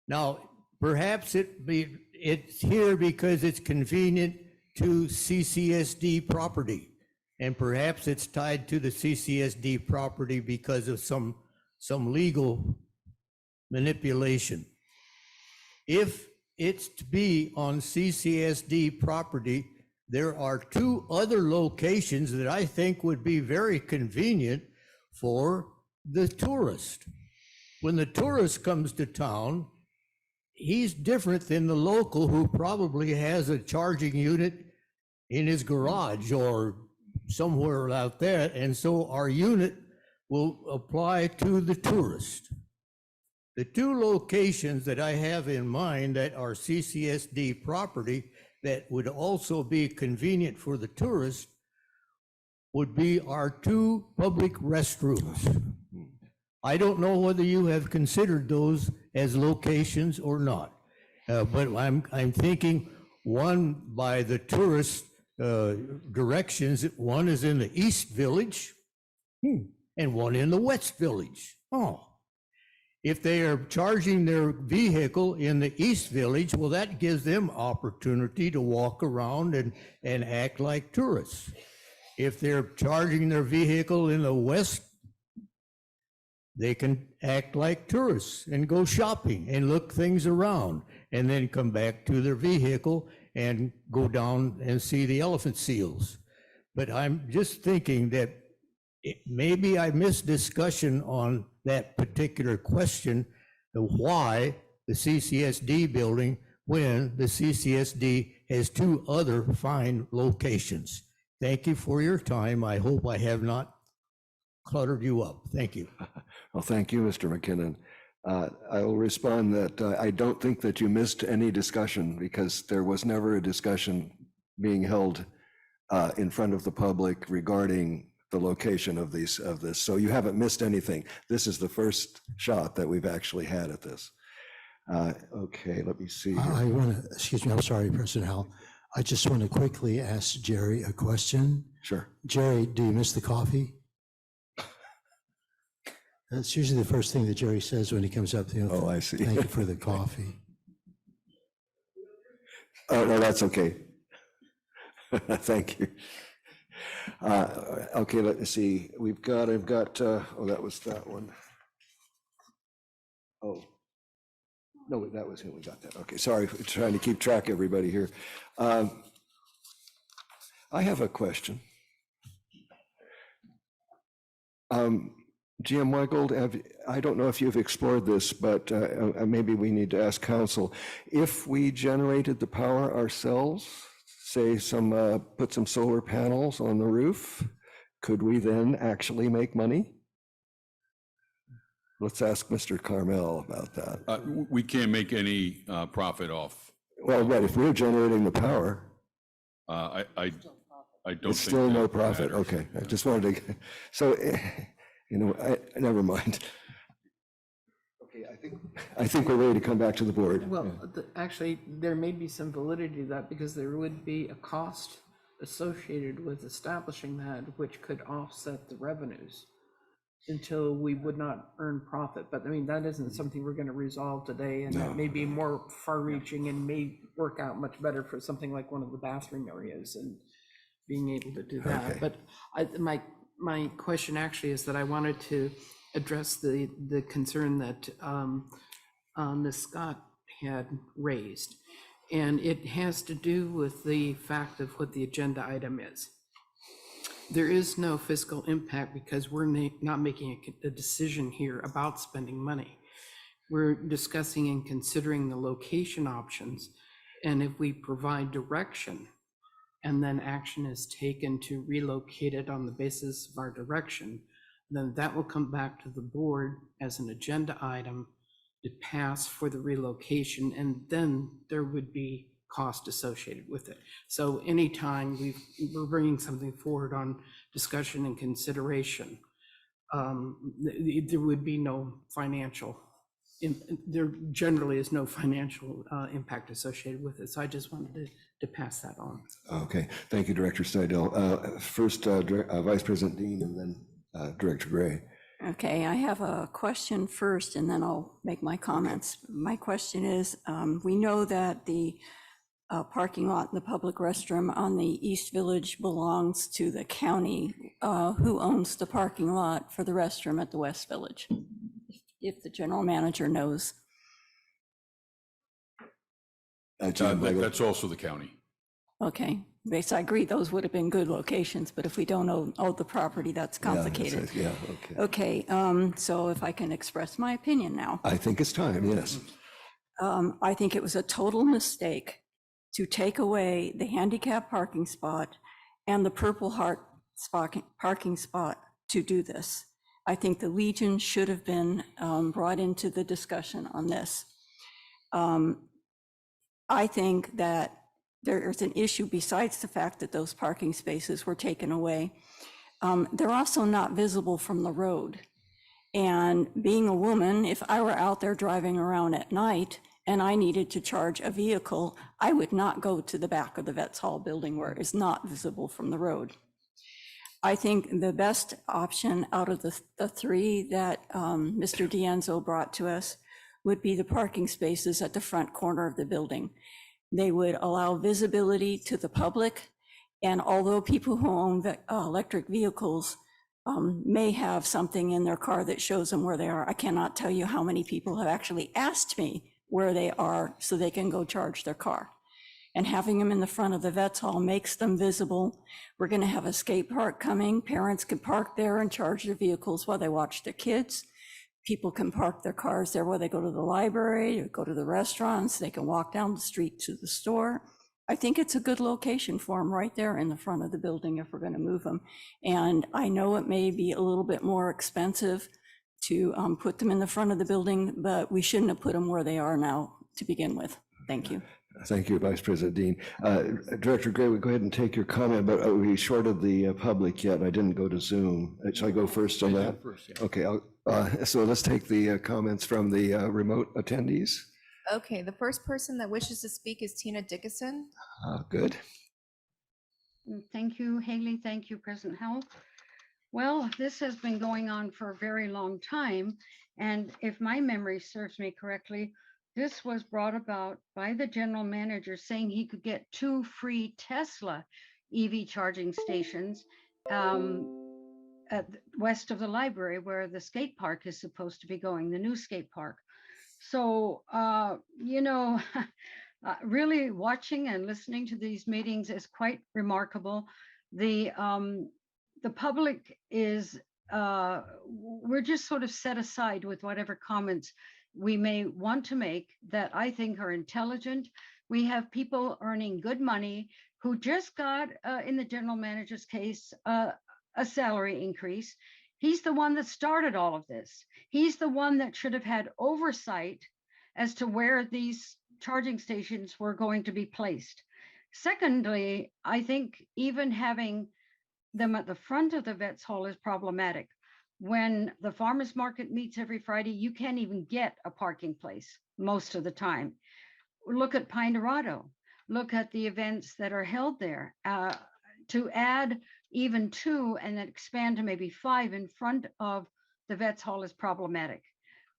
[SPEAKER 18] Now, perhaps it's here because it's convenient to CCSD property. And perhaps it's tied to the CCSD property because of some legal manipulation. If it's to be on CCSD property, there are 2 other locations that I think would be very convenient for the tourist. When the tourist comes to town, he's different than the local who probably has a charging unit in his garage or somewhere out there, and so our unit will apply to the tourist. The 2 locations that I have in mind that are CCSD property that would also be convenient for the tourist would be our 2 public restrooms. I don't know whether you have considered those as locations or not, but I'm thinking one by the tourist directions. One is in the East Village and one in the West Village. If they are charging their vehicle in the East Village, well, that gives them opportunity to walk around and act like tourists. If they're charging their vehicle in the West, they can act like tourists and go shopping and look things around and then come back to their vehicle and go down and see the elephant seals. But I'm just thinking that maybe I missed discussion on that particular question of why the CCSD building when the CCSD has two other fine locations. Thank you for your time. I hope I have not cluttered you up. Thank you.
[SPEAKER 1] Well, thank you, Mr. McKinnon. I will respond that I don't think that you missed any discussion because there was never a discussion being held in front of the public regarding the location of this. So you haven't missed anything. This is the first shot that we've actually had at this. Okay, let me see.
[SPEAKER 6] I want to, excuse me, I'm sorry, President Howell. I just want to quickly ask Jerry a question.
[SPEAKER 1] Sure.
[SPEAKER 6] Jerry, do you miss the coffee? That's usually the first thing that Jerry says when he comes up.
[SPEAKER 1] Oh, I see.
[SPEAKER 6] Thank you for the coffee.
[SPEAKER 1] Oh, no, that's okay. Thank you. Okay, let me see. I've got, oh, that was that one. Oh, no, that was him. We got that. Okay, sorry, trying to keep track of everybody here. I have a question. GM Weigold, I don't know if you've explored this, but maybe we need to ask council. If we generated the power ourselves, say put some solar panels on the roof, could we then actually make money? Let's ask Mr. Carmel about that.
[SPEAKER 2] We can't make any profit off.
[SPEAKER 1] Well, right, if we're generating the power.
[SPEAKER 2] I don't think.
[SPEAKER 1] It's still no
[SPEAKER 2] that
[SPEAKER 1] profit,
[SPEAKER 2] matters.
[SPEAKER 1] okay. I just wanted to, so, never mind. Okay, I think we're ready to come back to the board.
[SPEAKER 4] Well, actually, there may be some validity to that because there would be a cost associated with establishing that, which could offset the revenues until we would not earn profit. But I mean, that isn't something we're going to resolve today, and that may be more far-reaching and may work out much better for something like one of the bathroom areas and being able to do that.
[SPEAKER 1] Okay.
[SPEAKER 4] But my question actually is that I wanted to address the concern that Ms. Scott had raised. And it has to do with the fact of what the agenda item is. There is no fiscal impact because we're not making a decision here about spending money. We're discussing and considering the location options. And if we provide direction and then action is taken to relocate it on the basis of our direction, then that will come back to the board as an agenda item to pass for the relocation, and then there would be cost associated with it. So anytime we're bringing something forward on discussion and consideration, there would be no financial, there generally is no financial impact associated with it. So I just wanted to pass that on.
[SPEAKER 1] Okay, thank you, Director Steidel. First, Vice President Dean and then Director Gray.
[SPEAKER 5] Okay, I have a question first, and then I'll make my comments. My question is, we know that the parking lot and the public restroom on the East Village belongs to the county. Who owns the parking lot for the restroom at the West Village? If the general manager knows.
[SPEAKER 2] That's also the county.
[SPEAKER 5] Okay, because I agree, those would have been good locations, but if we don't own the property, that's complicated.
[SPEAKER 1] Yeah, okay.
[SPEAKER 5] Okay, so if I can express my opinion now.
[SPEAKER 1] I think it's time, yes.
[SPEAKER 5] I think it was a total mistake to take away the handicap parking spot and the Purple Heart parking spot to do this. I think the Legion should have been brought into the discussion on this. I think that there's an issue besides the fact that those parking spaces were taken away. They're also not visible from the road. And being a woman, if I were out there driving around at night and I needed to charge a vehicle, I would not go to the back of the Vets Hall building where it is not visible from the road. I think the best option out of the three that Mr. D'Anzo brought to us would be the parking spaces at the front corner of the building. They would allow visibility to the public, and although people who own electric vehicles may have something in their car that shows them where they are, I cannot tell you how many people have actually asked me where they are so they can go charge their car. And having them in the front of the Vets Hall makes them visible. We're going to have a skate park coming. Parents can park there and charge their vehicles while they watch their kids. People can park their cars there while they go to the library or go to the restaurants. They can walk down the street to the store. I think it's a good location for them right there in the front of the building if we're going to move them. And I know it may be a little bit more expensive to put them in the front of the building, but we shouldn't have put them where they are now to begin with. Thank you.
[SPEAKER 1] Thank you, Vice President Dean. Director Gray, we go ahead and take your comment, but we shorted the public yet. I didn't go to Zoom. Should I go first on that? Okay, so let's take the comments from the remote attendees.
[SPEAKER 9] Okay, the first person that wishes to speak is Tina Dickinson.
[SPEAKER 1] Good.
[SPEAKER 11] Thank you, Haley. Thank you, President Howell. Well, this has been going on for a very long time. And if my memory serves me correctly, this was brought about by the general manager saying he could get 2 free Tesla EV charging stations west of the library where the skate park is supposed to be going, the new skate park. So, really watching and listening to these meetings is quite remarkable. The public is, we're just sort of set aside with whatever comments we may want to make that I think are intelligent. We have people earning good money who just got, in the general manager's case, a salary increase. He's the one that started all of this. He's the one that should have had oversight as to where these charging stations were going to be placed. Secondly, I think even having them at the front of the Vets Hall is problematic. When the farmers market meets every Friday, you can't even get a parking place most of the time. Look at Pine Dorado. Look at the events that are held there. To add even 2 and then expand to maybe 5 in front of the Vets Hall is problematic.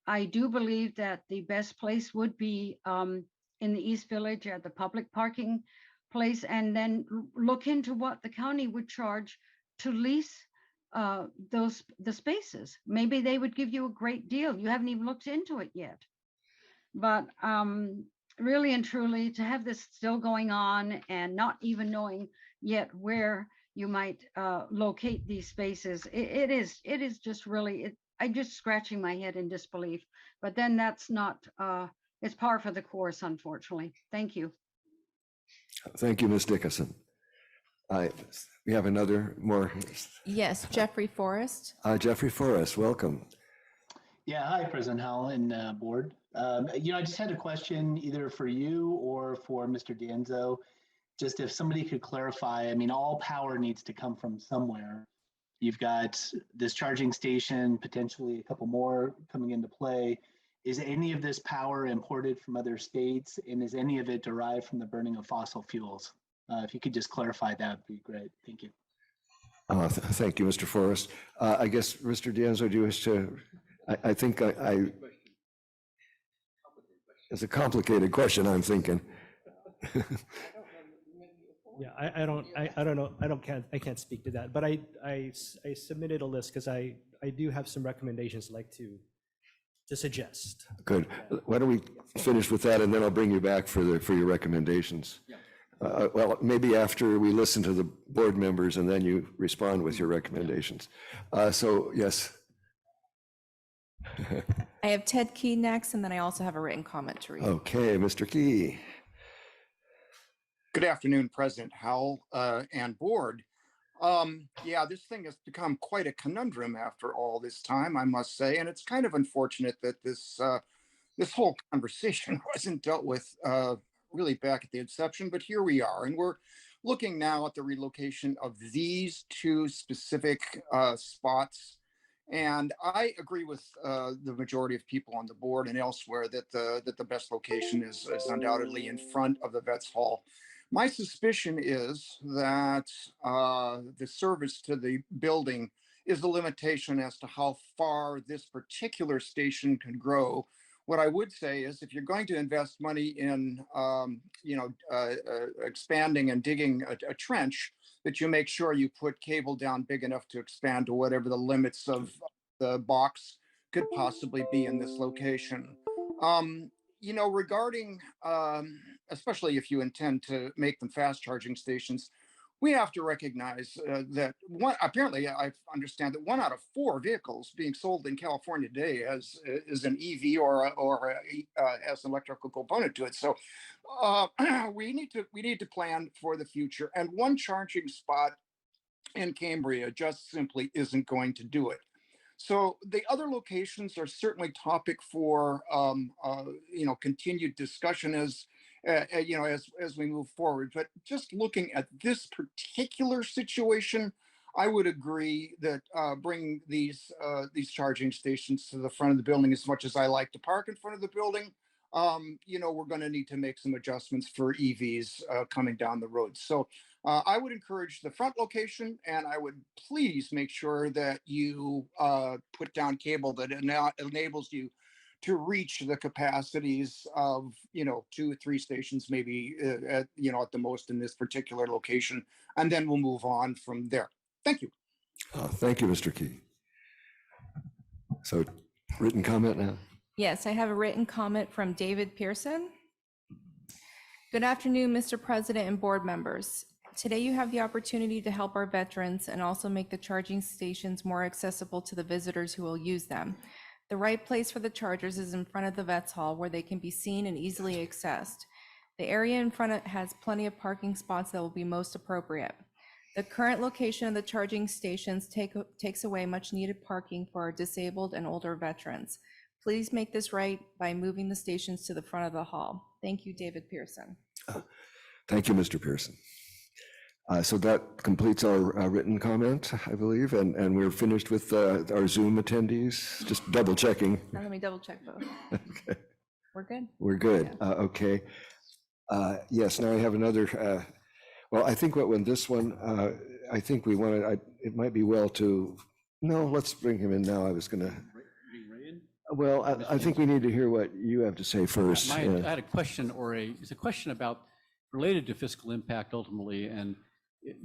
[SPEAKER 11] I do believe that the best place would be in the East Village at the public parking place, and then look into what the county would charge to lease the spaces. Maybe they would give you a great deal. You haven't even looked into it yet. But really and truly, to have this still going on and not even knowing yet where you might locate these spaces, it is just really, I'm just scratching my head in disbelief. But then that's not, it's par for the course, unfortunately. Thank you.
[SPEAKER 1] Thank you, Ms. Dickinson. We have another more.
[SPEAKER 9] Yes, Jeffrey Forrest.
[SPEAKER 1] Jeffrey Forrest, welcome.
[SPEAKER 19] Yeah, hi, President Howell and board. I just had a question either for you or for Mr. Danzo. Just if somebody could clarify, I mean, all power needs to come from somewhere. You've got this charging station, potentially a couple more coming into play. Is any of this power imported from other states, and is any of it derived from the burning of fossil fuels? If you could just clarify, that would be great. Thank you.
[SPEAKER 1] Thank you, Mr. Forrest. I guess, Mr. Danzo, do you wish to, I think it's a complicated question, I'm thinking.
[SPEAKER 15] Yeah, I don't know. I can't speak to that, but I submitted a list because I do have some recommendations I'd like to suggest.
[SPEAKER 1] Good. Why don't we finish with that, and then I'll bring you back for your recommendations.
[SPEAKER 15] Yeah.
[SPEAKER 1] Well, maybe after we listen to the board members and then you respond with your recommendations. So, yes.
[SPEAKER 9] I have Ted Key next, and then I also have a written comment to read.
[SPEAKER 1] Okay, Mr. Key.
[SPEAKER 20] Good afternoon, President Howell and board. Yeah, this thing has become quite a conundrum after all this time, I must say, and it's kind of unfortunate that this whole conversation wasn't dealt with really back at the inception, but here we are, and we're looking now at the relocation of these 2 specific spots. And I agree with the majority of people on the board and elsewhere that the best location is undoubtedly in front of the Vets Hall. My suspicion is that the service to the building is the limitation as to how far this particular station can grow. What I would say is if you're going to invest money in, expanding and digging a trench, that you make sure you put cable down big enough to expand to whatever the limits of the box could possibly be in this location. Regarding especially if you intend to make them fast charging stations, we have to recognize that apparently I understand that 1 out of 4 vehicles being sold in California today is an EV or has an electrical component to it. So we need to plan for the future. And one charging spot in Cambria just simply isn't going to do it. So the other locations are certainly topic for continued discussion as we move forward. But just looking at this particular situation, I would agree that bringing these charging stations to the front of the building, as much as I like to park in front of the building, we're going to need to make some adjustments for EVs coming down the road. So I would encourage the front location, and I would please make sure that you put down cable that enables you to reach the capacities of 2 or 3 stations, maybe at the most in this particular location, and then we'll move on from there. Thank you.
[SPEAKER 1] Thank you, Mr. Key. So, written comment now.
[SPEAKER 9] Yes, I have a written comment from David Pearson. Good afternoon, Mr. President and board members. Today you have the opportunity to help our veterans and also make the charging stations more accessible to the visitors who will use them. The right place for the chargers is in front of the Vets Hall, where they can be seen and easily accessed. The area in front has plenty of parking spots that will be most appropriate. The current location of the charging stations takes away much needed parking for our disabled and older veterans. Please make this right by moving the stations to the front of the hall. Thank you, David Pearson.
[SPEAKER 1] Thank you, Mr. Pearson. So that completes our written comment, I believe, and we're finished with our Zoom attendees. Just double checking.
[SPEAKER 9] Now let me double check both.
[SPEAKER 1] Okay.
[SPEAKER 9] We're good?
[SPEAKER 1] We're good.
[SPEAKER 9] Yeah.
[SPEAKER 1] Okay. Yes, now I have another, well, I think when this one, I think we wanted, it might be well to, no, let's bring him in now. I was going to. Well, I think we need to hear what you have to say first.
[SPEAKER 8] I had a question, it's a question about related to fiscal impact ultimately. And, if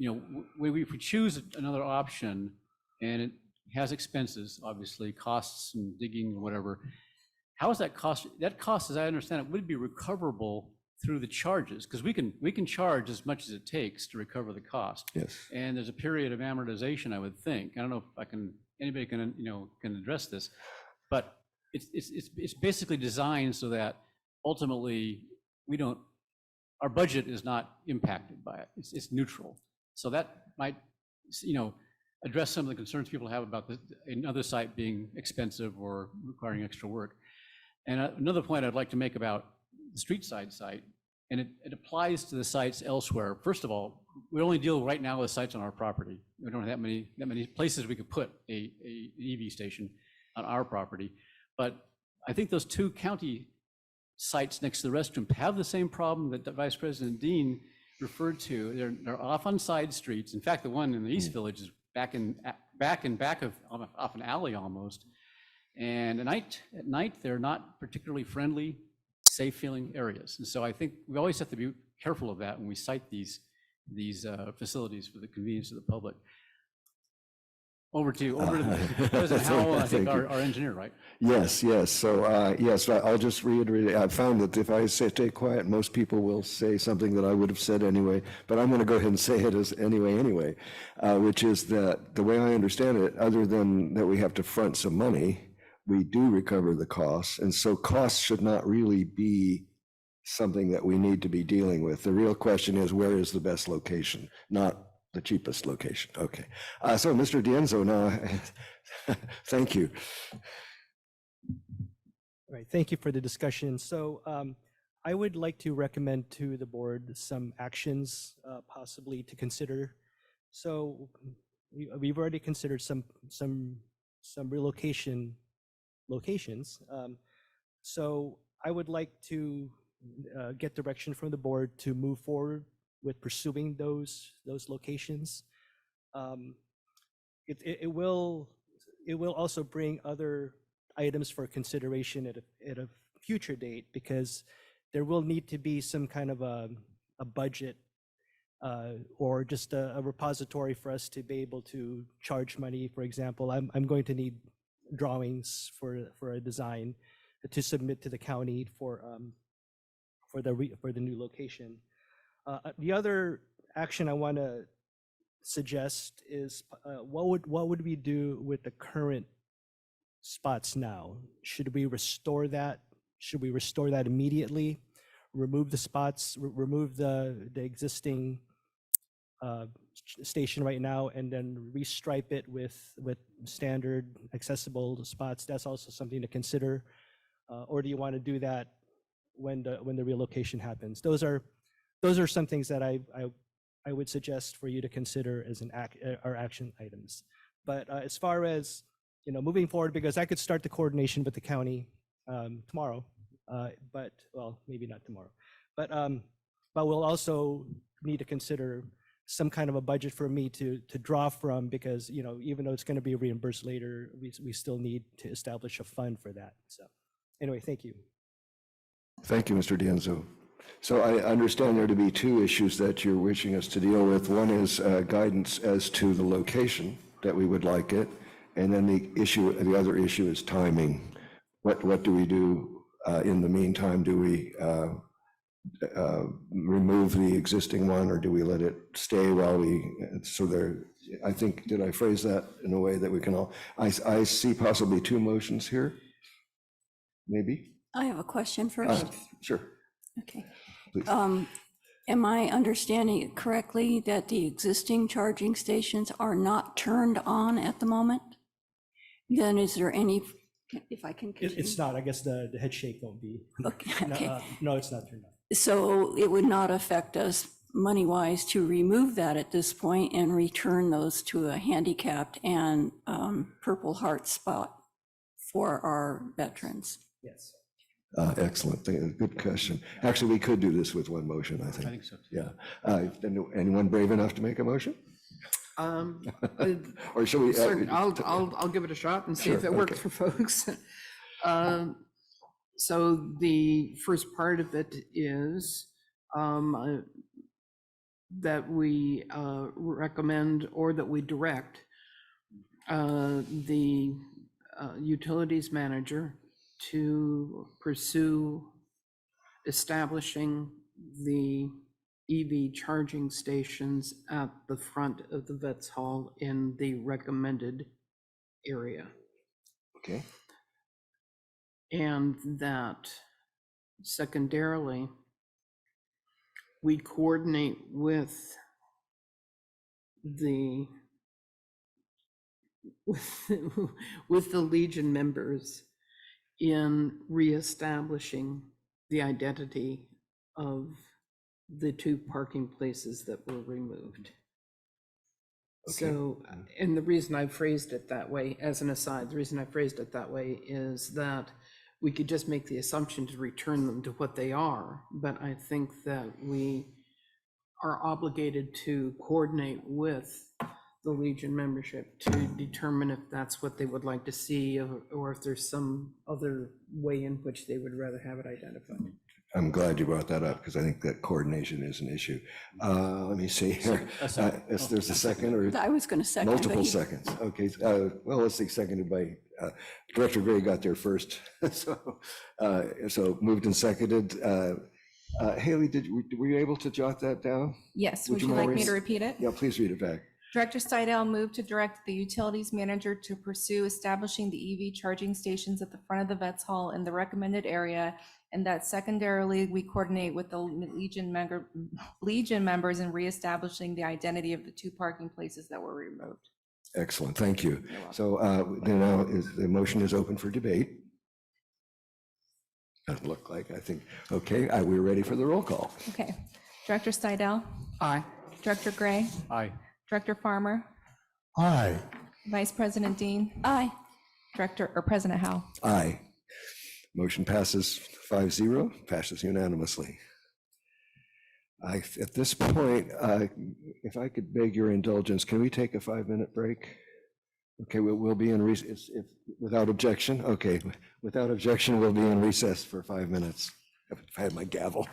[SPEAKER 8] we choose another option and it has expenses, obviously costs and digging or whatever, how is that cost? That cost, as I understand it, would be recoverable through the charges, because we can charge as much as it takes to recover the cost.
[SPEAKER 1] Yes.
[SPEAKER 8] And there's a period of amortization, I would think. I don't know if anybody can address this, but it's basically designed so that ultimately our budget is not impacted by it. It's neutral. So that might, address some of the concerns people have about another site being expensive or requiring extra work. And another point I'd like to make about the street side site, and it applies to the sites elsewhere. First of all, we only deal right now with sites on our property. We don't have that many places we could put an EV station on our property. But I think those 2 county sites next to the restroom have the same problem that Vice President Dean referred to. They're off on side streets. In fact, the one in the East Village is back of off an alley almost. And at night they're not particularly friendly, safe feeling areas. And so I think we always have to be careful of that when we cite these facilities for the convenience of the public. Over to President Howell, I think our engineer, right?
[SPEAKER 1] Yes. So, yes, I'll just reiterate. I found that if I stay quiet, most people will say something that I would have said anyway, but I'm going to go ahead and say it as anyway, which is that the way I understand it, other than that we have to front some money, we do recover the costs. And so costs should not really be something that we need to be dealing with. The real question is, where is the best location, not the cheapest location. Okay. So Mr. Dienzo, now, thank you.
[SPEAKER 15] All right, thank you for the discussion. So I would like to recommend to the board some actions possibly to consider. So we've already considered some relocation locations. So I would like to get direction from the board to move forward with pursuing those locations. It will also bring other items for consideration at a future date, because there will need to be some kind of a budget or just a repository for us to be able to charge money. For example, I'm going to need drawings for a design to submit to the county for for the new location. The other action I want to suggest is what would we do with the current spots now? Should we restore that? Should we restore that immediately? Remove the spots, remove the existing station right now, and then restripe it with standard accessible spots? That's also something to consider. Or do you want to do that when the relocation happens? Those are some things that I would suggest for you to consider as our action items. But as far as moving forward, because I could start the coordination with the county tomorrow, but well, maybe not tomorrow, but we'll also need to consider some kind of a budget for me to draw from, because even though it's going to be reimbursed later, we still need to establish a fund for that. So anyway, thank you.
[SPEAKER 1] Thank you, Mr. Dienzo. So I understand there to be two issues that you're wishing us to deal with. One is guidance as to the location that we would like it, and then the other issue is timing. What do we do in the meantime? Do we remove the existing one, or do we let it stay while I think, did I phrase that in a way that we can all, I see possibly two motions here, maybe?
[SPEAKER 5] I have a question first.
[SPEAKER 1] Sure.
[SPEAKER 5] Okay.
[SPEAKER 1] Please.
[SPEAKER 5] Am I understanding it correctly that the existing charging stations are not turned on at the moment? Then is there any, if I can continue?
[SPEAKER 15] It's not. I guess the head shake won't be.
[SPEAKER 5] Okay.
[SPEAKER 15] No, it's not turned on.
[SPEAKER 5] So it would not affect us money-wise to remove that at this point and return those to a handicapped and Purple Heart spot for our veterans?
[SPEAKER 15] Yes.
[SPEAKER 1] Excellent. Good question. Actually, we could do this with one motion, I think.
[SPEAKER 8] I think so.
[SPEAKER 1] Yeah. Anyone brave enough to make a motion? Or shall we?
[SPEAKER 4] I'll give it a shot and see if
[SPEAKER 1] Sure,
[SPEAKER 4] it works
[SPEAKER 1] okay.
[SPEAKER 4] for folks. So the first part of it is that we recommend, or that we direct the utilities manager to pursue establishing the EV charging stations at the front of the Vets Hall in the recommended area.
[SPEAKER 1] Okay.
[SPEAKER 4] And that secondarily, we coordinate with the Legion members in reestablishing the identity of the two parking places that were removed.
[SPEAKER 1] Okay.
[SPEAKER 4] So, and the reason I phrased it that way, as an aside, the reason I phrased it that way is that we could just make the assumption to return them to what they are, but I think that we are obligated to coordinate with the Legion membership to determine if that's what they would like to see, or if there's some other way in which they would rather have it identified.
[SPEAKER 1] I'm glad you brought that up, because I think that coordination is an issue. Let me see here. If there's a second, or
[SPEAKER 5] I was going to second.
[SPEAKER 1] multiple seconds. Okay. Well, let's see, seconded by Director Gray got there first. So moved and seconded. Haley, were you able to jot that down?
[SPEAKER 9] Yes, would you
[SPEAKER 1] mind
[SPEAKER 9] like me to repeat it?
[SPEAKER 1] Yeah, please read it back.
[SPEAKER 9] Director Steidel moved to direct the utilities manager to pursue establishing the EV charging stations at the front of the Vets Hall in the recommended area, and that secondarily, we coordinate with the Legion members in reestablishing the identity of the two parking places that were removed.
[SPEAKER 1] Excellent, thank you. So now the motion is open for debate. Doesn't look like, I think, okay, we're ready for the roll call.
[SPEAKER 9] Okay. Director Steidel?
[SPEAKER 4] Aye.
[SPEAKER 9] Director Gray?
[SPEAKER 8] Aye.
[SPEAKER 9] Director Farmer?
[SPEAKER 6] Aye.
[SPEAKER 9] Vice President Dean?
[SPEAKER 5] Aye.
[SPEAKER 9] President Howe?
[SPEAKER 1] Aye. Motion passes 5-0, passes unanimously. At this point, if I could beg your indulgence, can we take a 5-minute break? Okay, we'll be in recess, without objection. Okay, without objection, we'll be in recess for 5 minutes. If I had my gavel.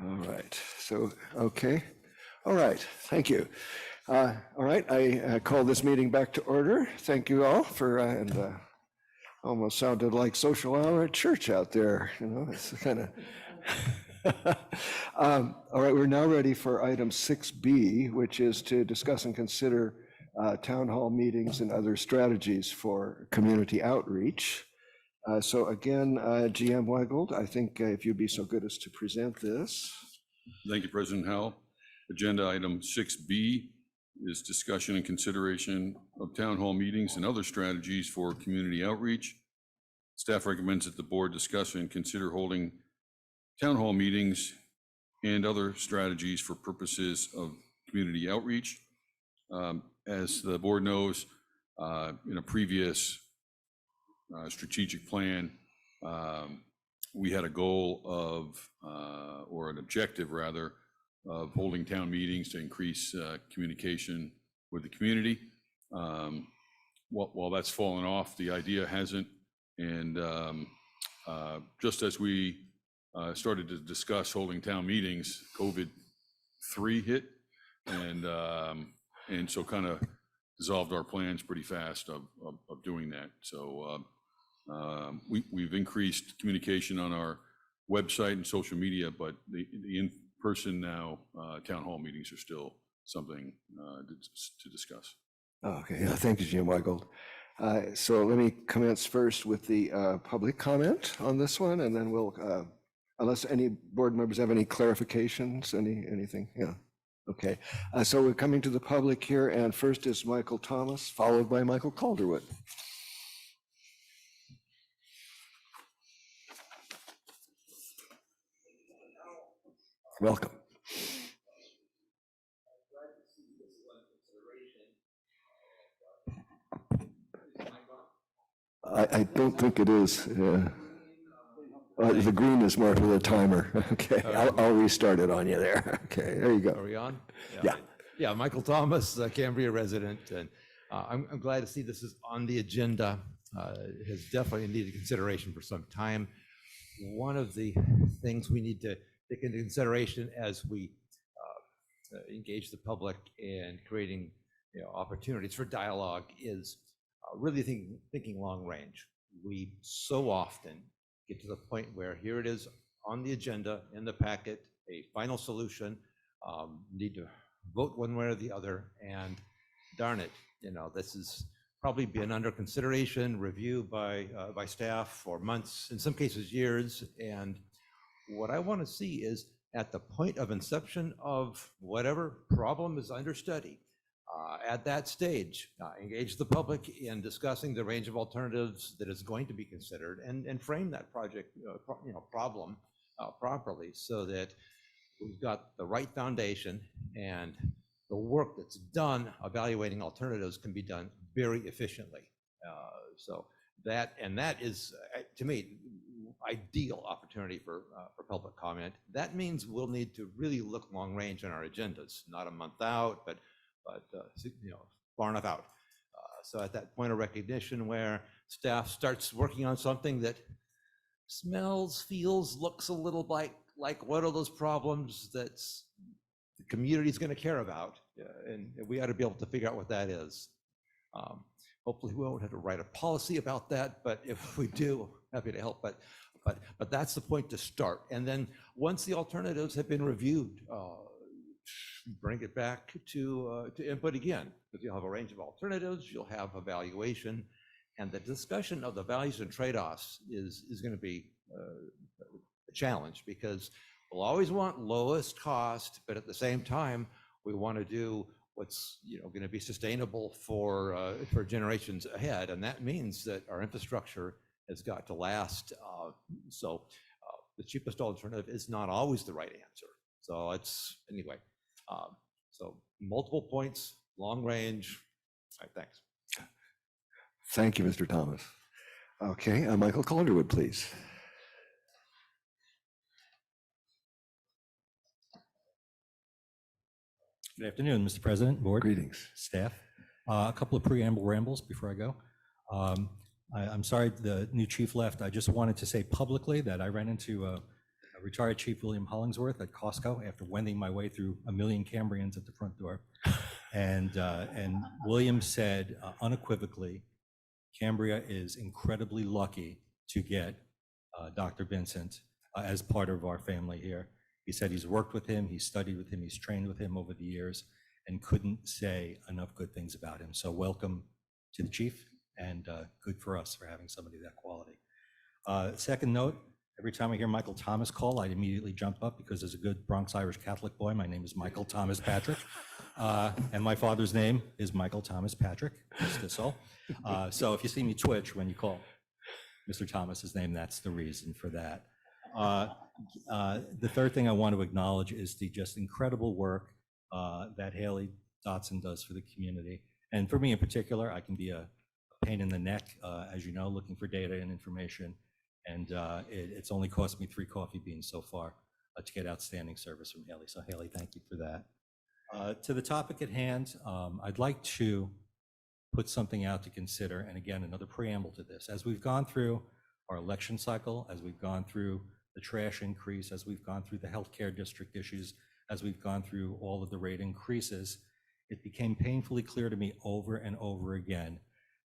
[SPEAKER 1] All right, so, okay. All right, thank you. All right, I call this meeting back to order. Thank you all for, and almost sounded like social hour at church out there, you know, it's kind of. All right, we're now ready for item 6B, which is to discuss and consider town hall meetings and other strategies for community outreach. So again, GM Weigold, I think if you'd be so good as to present this.
[SPEAKER 2] Thank you, President Howell. Agenda item 6B is discussion and consideration of town hall meetings and other strategies for community outreach. Staff recommends that the board discuss and consider holding town hall meetings and other strategies for purposes of community outreach. As the board knows, in a previous strategic plan, we had a goal of, or an objective rather, of holding town meetings to increase communication with the community. While that's fallen off, the idea hasn't. And just as we started to discuss holding town meetings, COVID-3 hit, and so kind of dissolved our plans pretty fast of doing that. So we've increased communication on our website and social media, but the in-person now town hall meetings are still something to discuss.
[SPEAKER 1] Okay, yeah, thank you, Jim Weigold. So let me commence first with the public comment on this one, and then we'll, unless any board members have any clarifications, anything, yeah. Okay, so we're coming to the public here, and first is Michael Thomas, followed by Michael Calderwood. Welcome. I don't think it is. The green is more for the timer. Okay, I'll restart it on you there. Okay, there you go.
[SPEAKER 17] Are we on?
[SPEAKER 1] Yeah.
[SPEAKER 17] Yeah, Michael Thomas, Cambria resident, and I'm glad to see this is on the agenda. It has definitely needed consideration for some time. One of the things we need to take into consideration as we engage the public in creating opportunities for dialogue is really thinking long range. We so often get to the point where here it is on the agenda, in the packet, a final solution, need to vote one way or the other, and darn it, this has probably been under consideration, review by staff for months, in some cases years, and what I want to see is at the point of inception of whatever problem is under study, at that stage, engage the public in discussing the range of alternatives that is going to be considered, and frame that project, problem properly, so that we've got the right foundation, and the work that's done evaluating alternatives can be done very efficiently. So that is, to me, ideal opportunity for public comment. That means we'll need to really look long range on our agendas, not a month out, but far enough out. So at that point of recognition where staff starts working on something that smells, feels, looks a little like what are those problems that the community is going to care about, and we ought to be able to figure out what that is. Hopefully we won't have to write a policy about that, but if we do, happy to help. But that's the point to start. And then once the alternatives have been reviewed, bring it back to input again, because you'll have a range of alternatives, you'll have evaluation, and the discussion of the values and trade-offs is going to be a challenge, because we'll always want lowest cost, but at the same time, we want to do what's going to be sustainable for generations ahead, and that means that our infrastructure has got to last. So the cheapest alternative is not always the right answer. So it's anyway. So multiple points, long range. All right, thanks.
[SPEAKER 1] Thank you, Mr. Thomas. Okay, Michael Calderwood, please.
[SPEAKER 21] Good afternoon, Mr. President, board.
[SPEAKER 1] Greetings.
[SPEAKER 21] Staff. A couple of preamble rambles before I go. I'm sorry the new chief left. I just wanted to say publicly that I ran into retired Chief William Hollingsworth at Costco after wending my way through a million Cambrians at the front door. And William said unequivocally, Cambria is incredibly lucky to get Dr. Vincent as part of our family here. He said he's worked with him, he's studied with him, he's trained with him over the years, and couldn't say enough good things about him. So welcome to the chief, and good for us for having somebody of that quality. Second note, every time I hear Michael Thomas call, I immediately jump up because as a good Bronx Irish Catholic boy, my name is Michael Thomas Patrick. And my father's name is Michael Thomas Patrick, so if you see me twitch when you call Mr. Thomas's name, that's the reason for that. The third thing I want to acknowledge is the just incredible work that Haley Dotson does for the community. And for me in particular, I can be a pain in the neck, as you know, looking for data and information. And it's only cost me 3 coffee beans so far to get outstanding service from Haley. So Haley, thank you for that. To the topic at hand, I'd like to put something out to consider, and again, another preamble to this. As we've gone through our election cycle, as we've gone through the trash increase, as we've gone through the healthcare district issues, as we've gone through all of the rate increases, it became painfully clear to me over and over again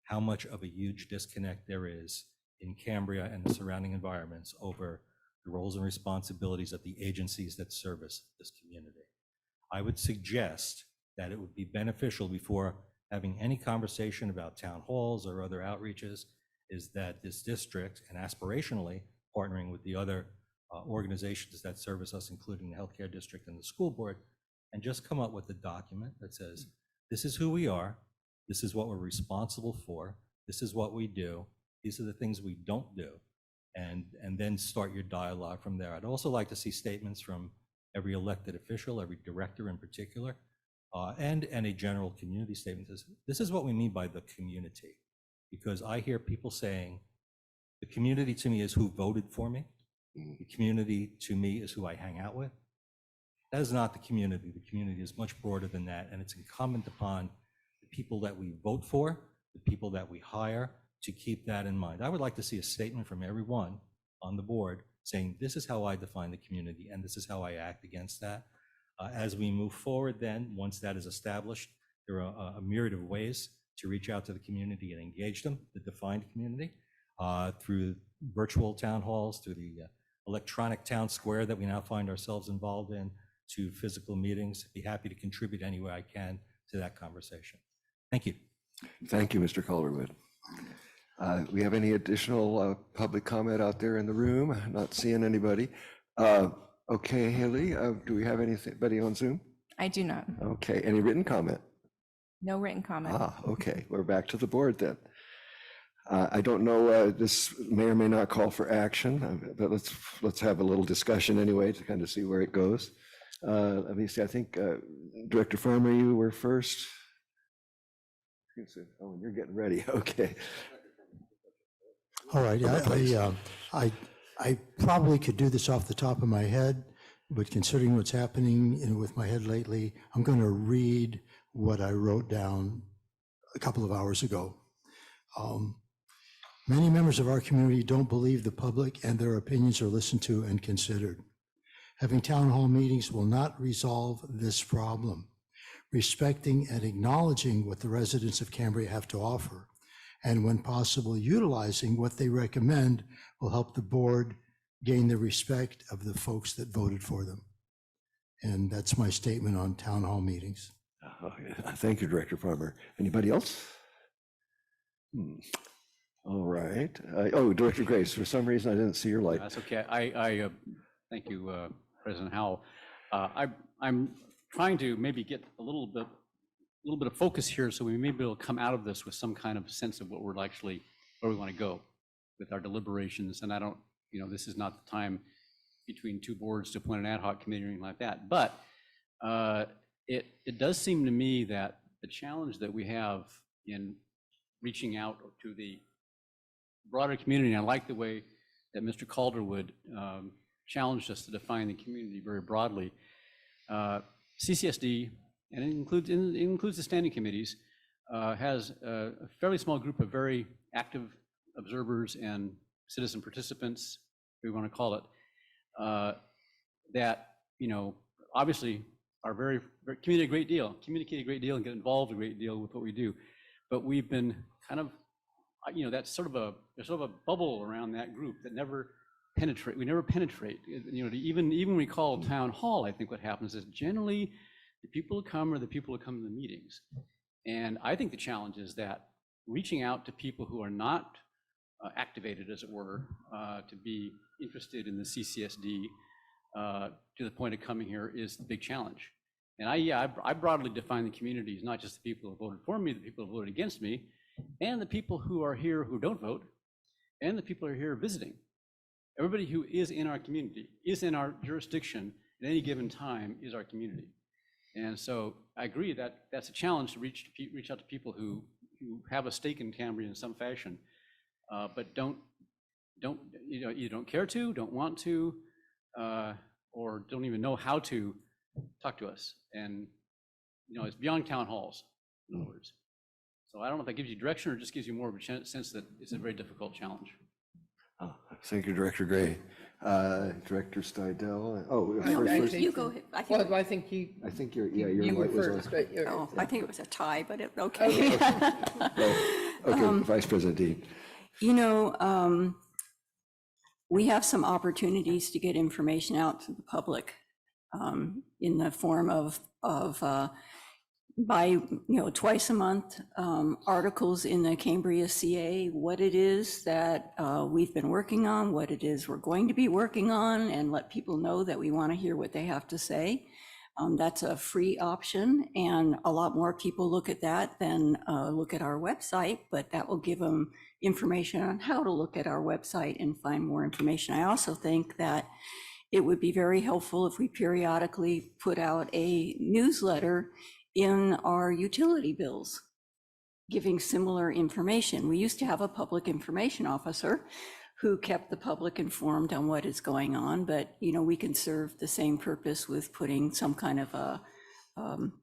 [SPEAKER 21] how much of a huge disconnect there is in Cambria and the surrounding environments over the roles and responsibilities of the agencies that service this community. I would suggest that it would be beneficial before having any conversation about town halls or other outreaches is that this district, and aspirationally partnering with the other organizations that service us, including the healthcare district and the school board, and just come up with a document that says, this is who we are, this is what we're responsible for, this is what we do, these are the things we don't do, and then start your dialogue from there. I'd also like to see statements from every elected official, every director in particular, and a general community statement says, this is what we mean by the community. Because I hear people saying, the community to me is who voted for me. The community to me is who I hang out with. That is not the community. The community is much broader than that. And it's incumbent upon the people that we vote for, the people that we hire, to keep that in mind. I would like to see a statement from everyone on the board saying, this is how I define the community and this is how I act against that. As we move forward then, once that is established, there are a myriad of ways to reach out to the community and engage them, the defined community, through virtual town halls, through the electronic town square that we now find ourselves involved in, to physical meetings. Be happy to contribute any way I can to that conversation. Thank you.
[SPEAKER 1] Thank you, Mr. Calderwood. We have any additional public comment out there in the room? Not seeing anybody. Okay, Haley, do we have anybody on Zoom?
[SPEAKER 9] I do not.
[SPEAKER 1] Okay, any written comment?
[SPEAKER 9] No written comment.
[SPEAKER 1] Okay, we're back to the board then. I don't know, this may or may not call for action, but let's have a little discussion anyway to kind of see where it goes. Let me see, I think Director Farmer, you were first. Oh, you're getting ready, okay.
[SPEAKER 6] All right, I probably could do this off the top of my head, but considering what's happening with my head lately, I'm going to read what I wrote down a couple of hours ago. Many members of our community don't believe the public and their opinions are listened to and considered. Having town hall meetings will not resolve this problem. Respecting and acknowledging what the residents of Cambria have to offer, and when possible, utilizing what they recommend will help the board gain the respect of the folks that voted for them. And that's my statement on town hall meetings.
[SPEAKER 1] Thank you, Director Farmer. Anybody else? All right. Oh, Director Grace, for some reason I didn't see your light.
[SPEAKER 8] That's okay. I thank you, President Howell. I'm trying to maybe get a little bit of focus here, so we may be able to come out of this with some kind of sense of what we're actually, where we want to go with our deliberations. And I don't, this is not the time between two boards to appoint an ad hoc committee or anything like that. But it does seem to me that the challenge that we have in reaching out to the broader community, and I like the way that Mr. Calderwood challenged us to define the community very broadly. CCSD, and it includes the standing committees, has a fairly small group of very active observers and citizen participants, if we want to call it, that, obviously are very communicate a great deal and get involved a great deal with what we do. But we've been kind of, there's sort of a bubble around that group that never penetrate. We never penetrate. Even when we call town hall, I think what happens is generally the people who come are the people who come to the meetings. And I think the challenge is that reaching out to people who are not activated, as it were, to be interested in the CCSD to the point of coming here is the big challenge. And I broadly define the community as not just the people who voted for me, the people who voted against me, and the people who are here who don't vote, and the people who are here visiting. Everybody who is in our community, is in our jurisdiction at any given time, is our community. And so I agree that that's a challenge to reach out to people who have a stake in Cambria in some fashion, but either don't care to, don't want to, or don't even know how to talk to us. And it's beyond town halls, in other words. So I don't know if that gives you direction or just gives you more of a sense that it's a very difficult challenge.
[SPEAKER 1] Oh, thank you, Director Gray. Director Stidel.
[SPEAKER 5] You go ahead.
[SPEAKER 1] I think you're
[SPEAKER 4] were first, but
[SPEAKER 5] I think it was a tie, but okay.
[SPEAKER 1] Okay, Vice President Dean.
[SPEAKER 5] We have some opportunities to get information out to the public in the form of by twice a month articles in the Cambria CA, what it is that we've been working on, what it is we're going to be working on, and let people know that we want to hear what they have to say. That's a free option, and a lot more people look at that than look at our website, but that will give them information on how to look at our website and find more information. I also think that it would be very helpful if we periodically put out a newsletter in our utility bills, giving similar information. We used to have a public information officer who kept the public informed on what is going on, but we can serve the same purpose with putting some kind of a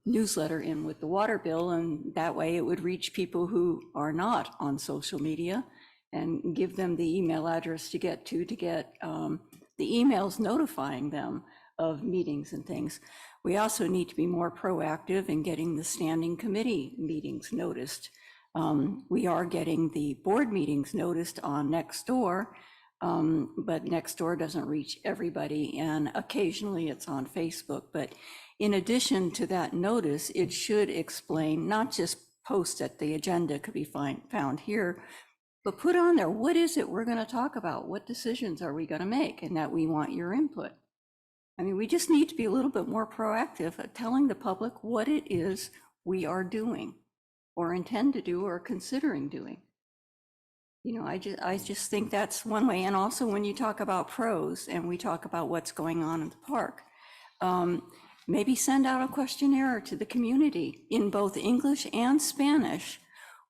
[SPEAKER 5] newsletter in with the water bill, and that way it would reach people who are not on social media and give them the email address to get the emails notifying them of meetings and things. We also need to be more proactive in getting the standing committee meetings noticed. We are getting the board meetings noticed on Nextdoor, but Nextdoor doesn't reach everybody, and occasionally it's on Facebook. But in addition to that notice, it should explain, not just post that the agenda could be found here, but put on there, what is it we're going to talk about? What decisions are we going to make? And that we want your input. I mean, we just need to be a little bit more proactive at telling the public what it is we are doing or intend to do or considering doing. I just think that's one way. And also when you talk about pros and we talk about what's going on in the park, maybe send out a questionnaire to the community in both English and Spanish.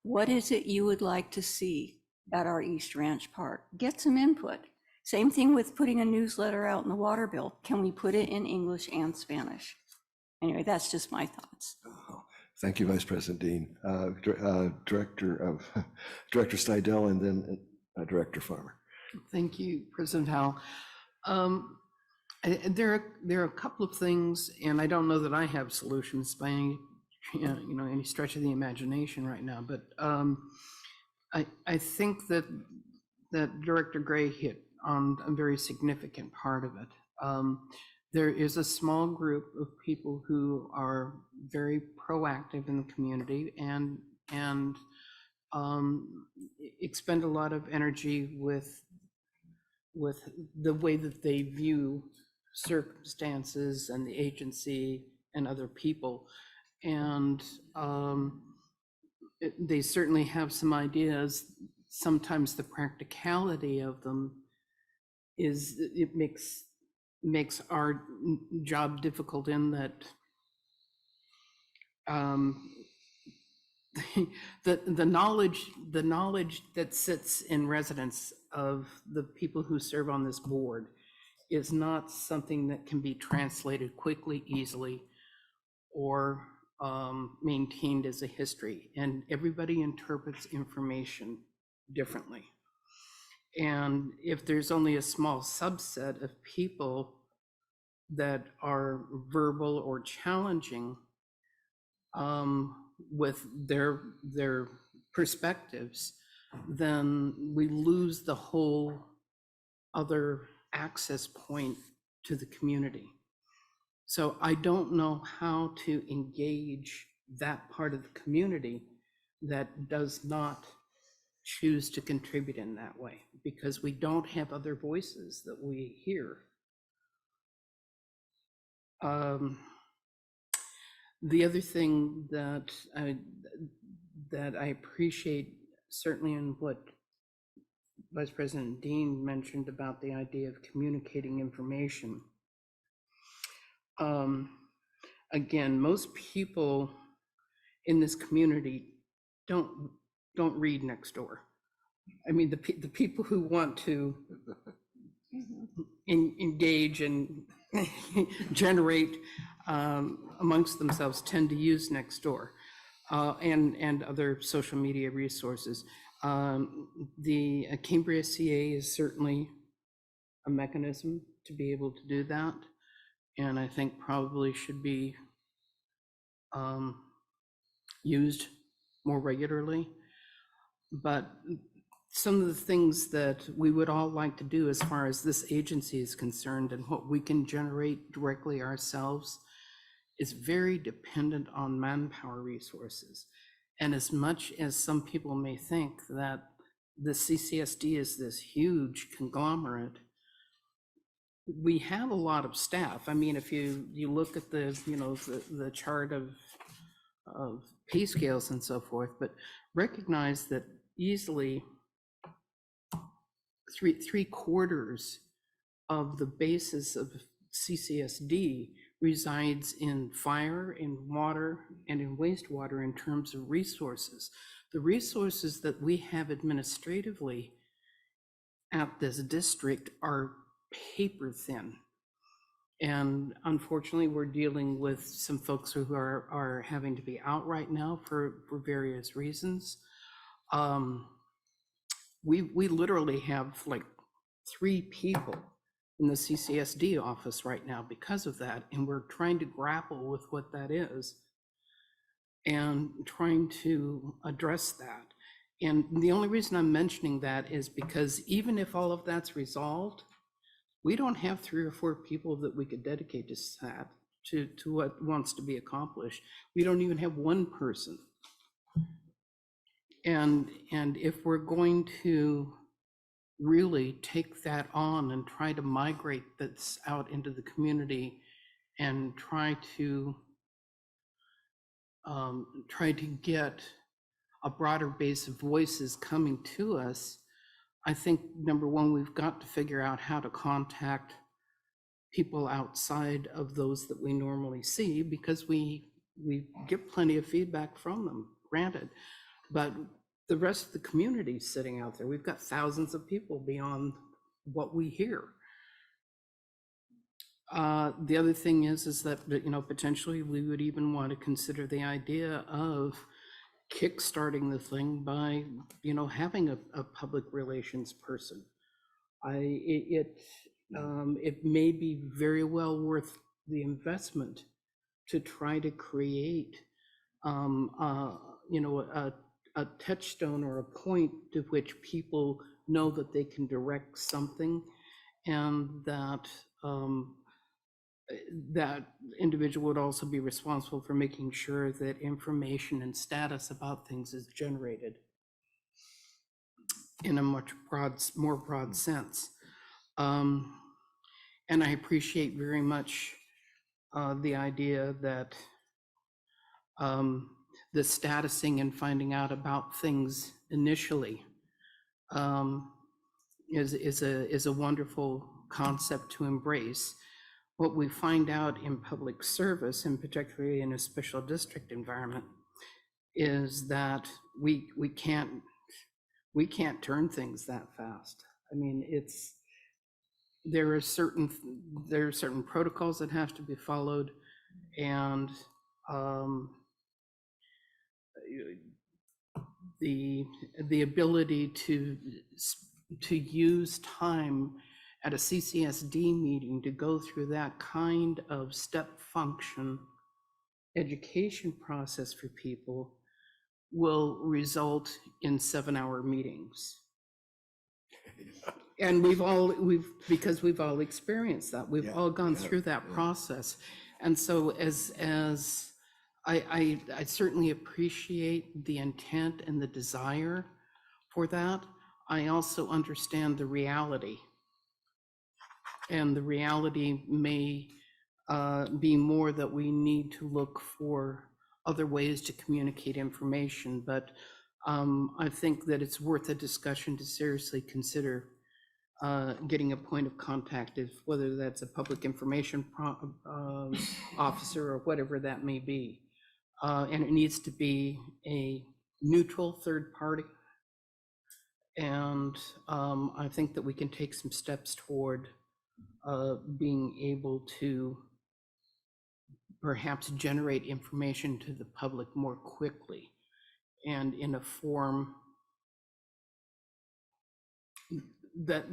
[SPEAKER 5] What is it you would like to see at our East Ranch Park? Get some input. Same thing with putting a newsletter out in the water bill. Can we put it in English and Spanish? Anyway, that's just my thoughts.
[SPEAKER 1] Thank you, Vice President Dean. Director Stidel, and then Director Farmer.
[SPEAKER 4] Thank you, President Howell. There are a couple of things, and I don't know that I have solutions by any stretch of the imagination right now, but I think that Director Gray hit on a very significant part of it. There is a small group of people who are very proactive in the community and expend a lot of energy with the way that they view circumstances and the agency and other people. And they certainly have some ideas. Sometimes the practicality of them makes our job difficult in that the knowledge that sits in residence of the people who serve on this board is not something that can be translated quickly, easily, or maintained as a history. And everybody interprets information differently. And if there's only a small subset of people that are verbal or challenging with their perspectives, then we lose the whole other access point to the community. So I don't know how to engage that part of the community that does not choose to contribute in that way, because we don't have other voices that we hear. The other thing that I appreciate, certainly in what Vice President Dean mentioned about the idea of communicating information. Again, most people in this community don't read Nextdoor. I mean, the people who want to engage and generate amongst themselves tend to use Nextdoor and other social media resources. The Cambria CA is certainly a mechanism to be able to do that, and I think probably should be used more regularly. But some of the things that we would all like to do as far as this agency is concerned and what we can generate directly ourselves is very dependent on manpower resources. And as much as some people may think that the CCSD is this huge conglomerate, we have a lot of staff. I mean, if you look at the, the chart of pay scales and so forth, but recognize that easily three quarters of the basis of CCSD resides in fire, in water, and in wastewater in terms of resources. The resources that we have administratively at this district are paper thin. And unfortunately, we're dealing with some folks who are having to be out right now for various reasons. We literally have like 3 people in the CCSD office right now because of that, and we're trying to grapple with what that is and trying to address that. And the only reason I'm mentioning that is because even if all of that's resolved, we don't have 3 or 4 people that we could dedicate to that, to what wants to be accomplished. We don't even have 1 person. And if we're going to really take that on and try to migrate this out into the community and try to get a broader base of voices coming to us, I think number one, we've got to figure out how to contact people outside of those that we normally see, because we get plenty of feedback from them, granted, but the rest of the community is sitting out there. We've got thousands of people beyond what we hear. The other thing is that, potentially we would even want to consider the idea of kickstarting the thing by, having a public relations person. It may be very well worth the investment to try to create, a touchstone or a point to which people know that they can direct something, and that that individual would also be responsible for making sure that information and status about things is generated in a much more broad sense. And I appreciate very much the idea that the statusing and finding out about things initially is a wonderful concept to embrace. What we find out in public service, and particularly in a special district environment, is that we can't turn things that fast. I mean, there are certain protocols that have to be followed, and the ability to to use time at a CCSD meeting to go through that kind of step function education process for people will result in 7-hour meetings. And because we've all experienced that, we've all gone through that process. And so as I certainly appreciate the intent and the desire for that, I also understand the reality. And the reality may be more that we need to look for other ways to communicate information. But I think that it's worth a discussion to seriously consider getting a point of contact, whether that's a public information officer or whatever that may be. And it needs to be a neutral third party. And I think that we can take some steps toward being able to perhaps generate information to the public more quickly and in a form that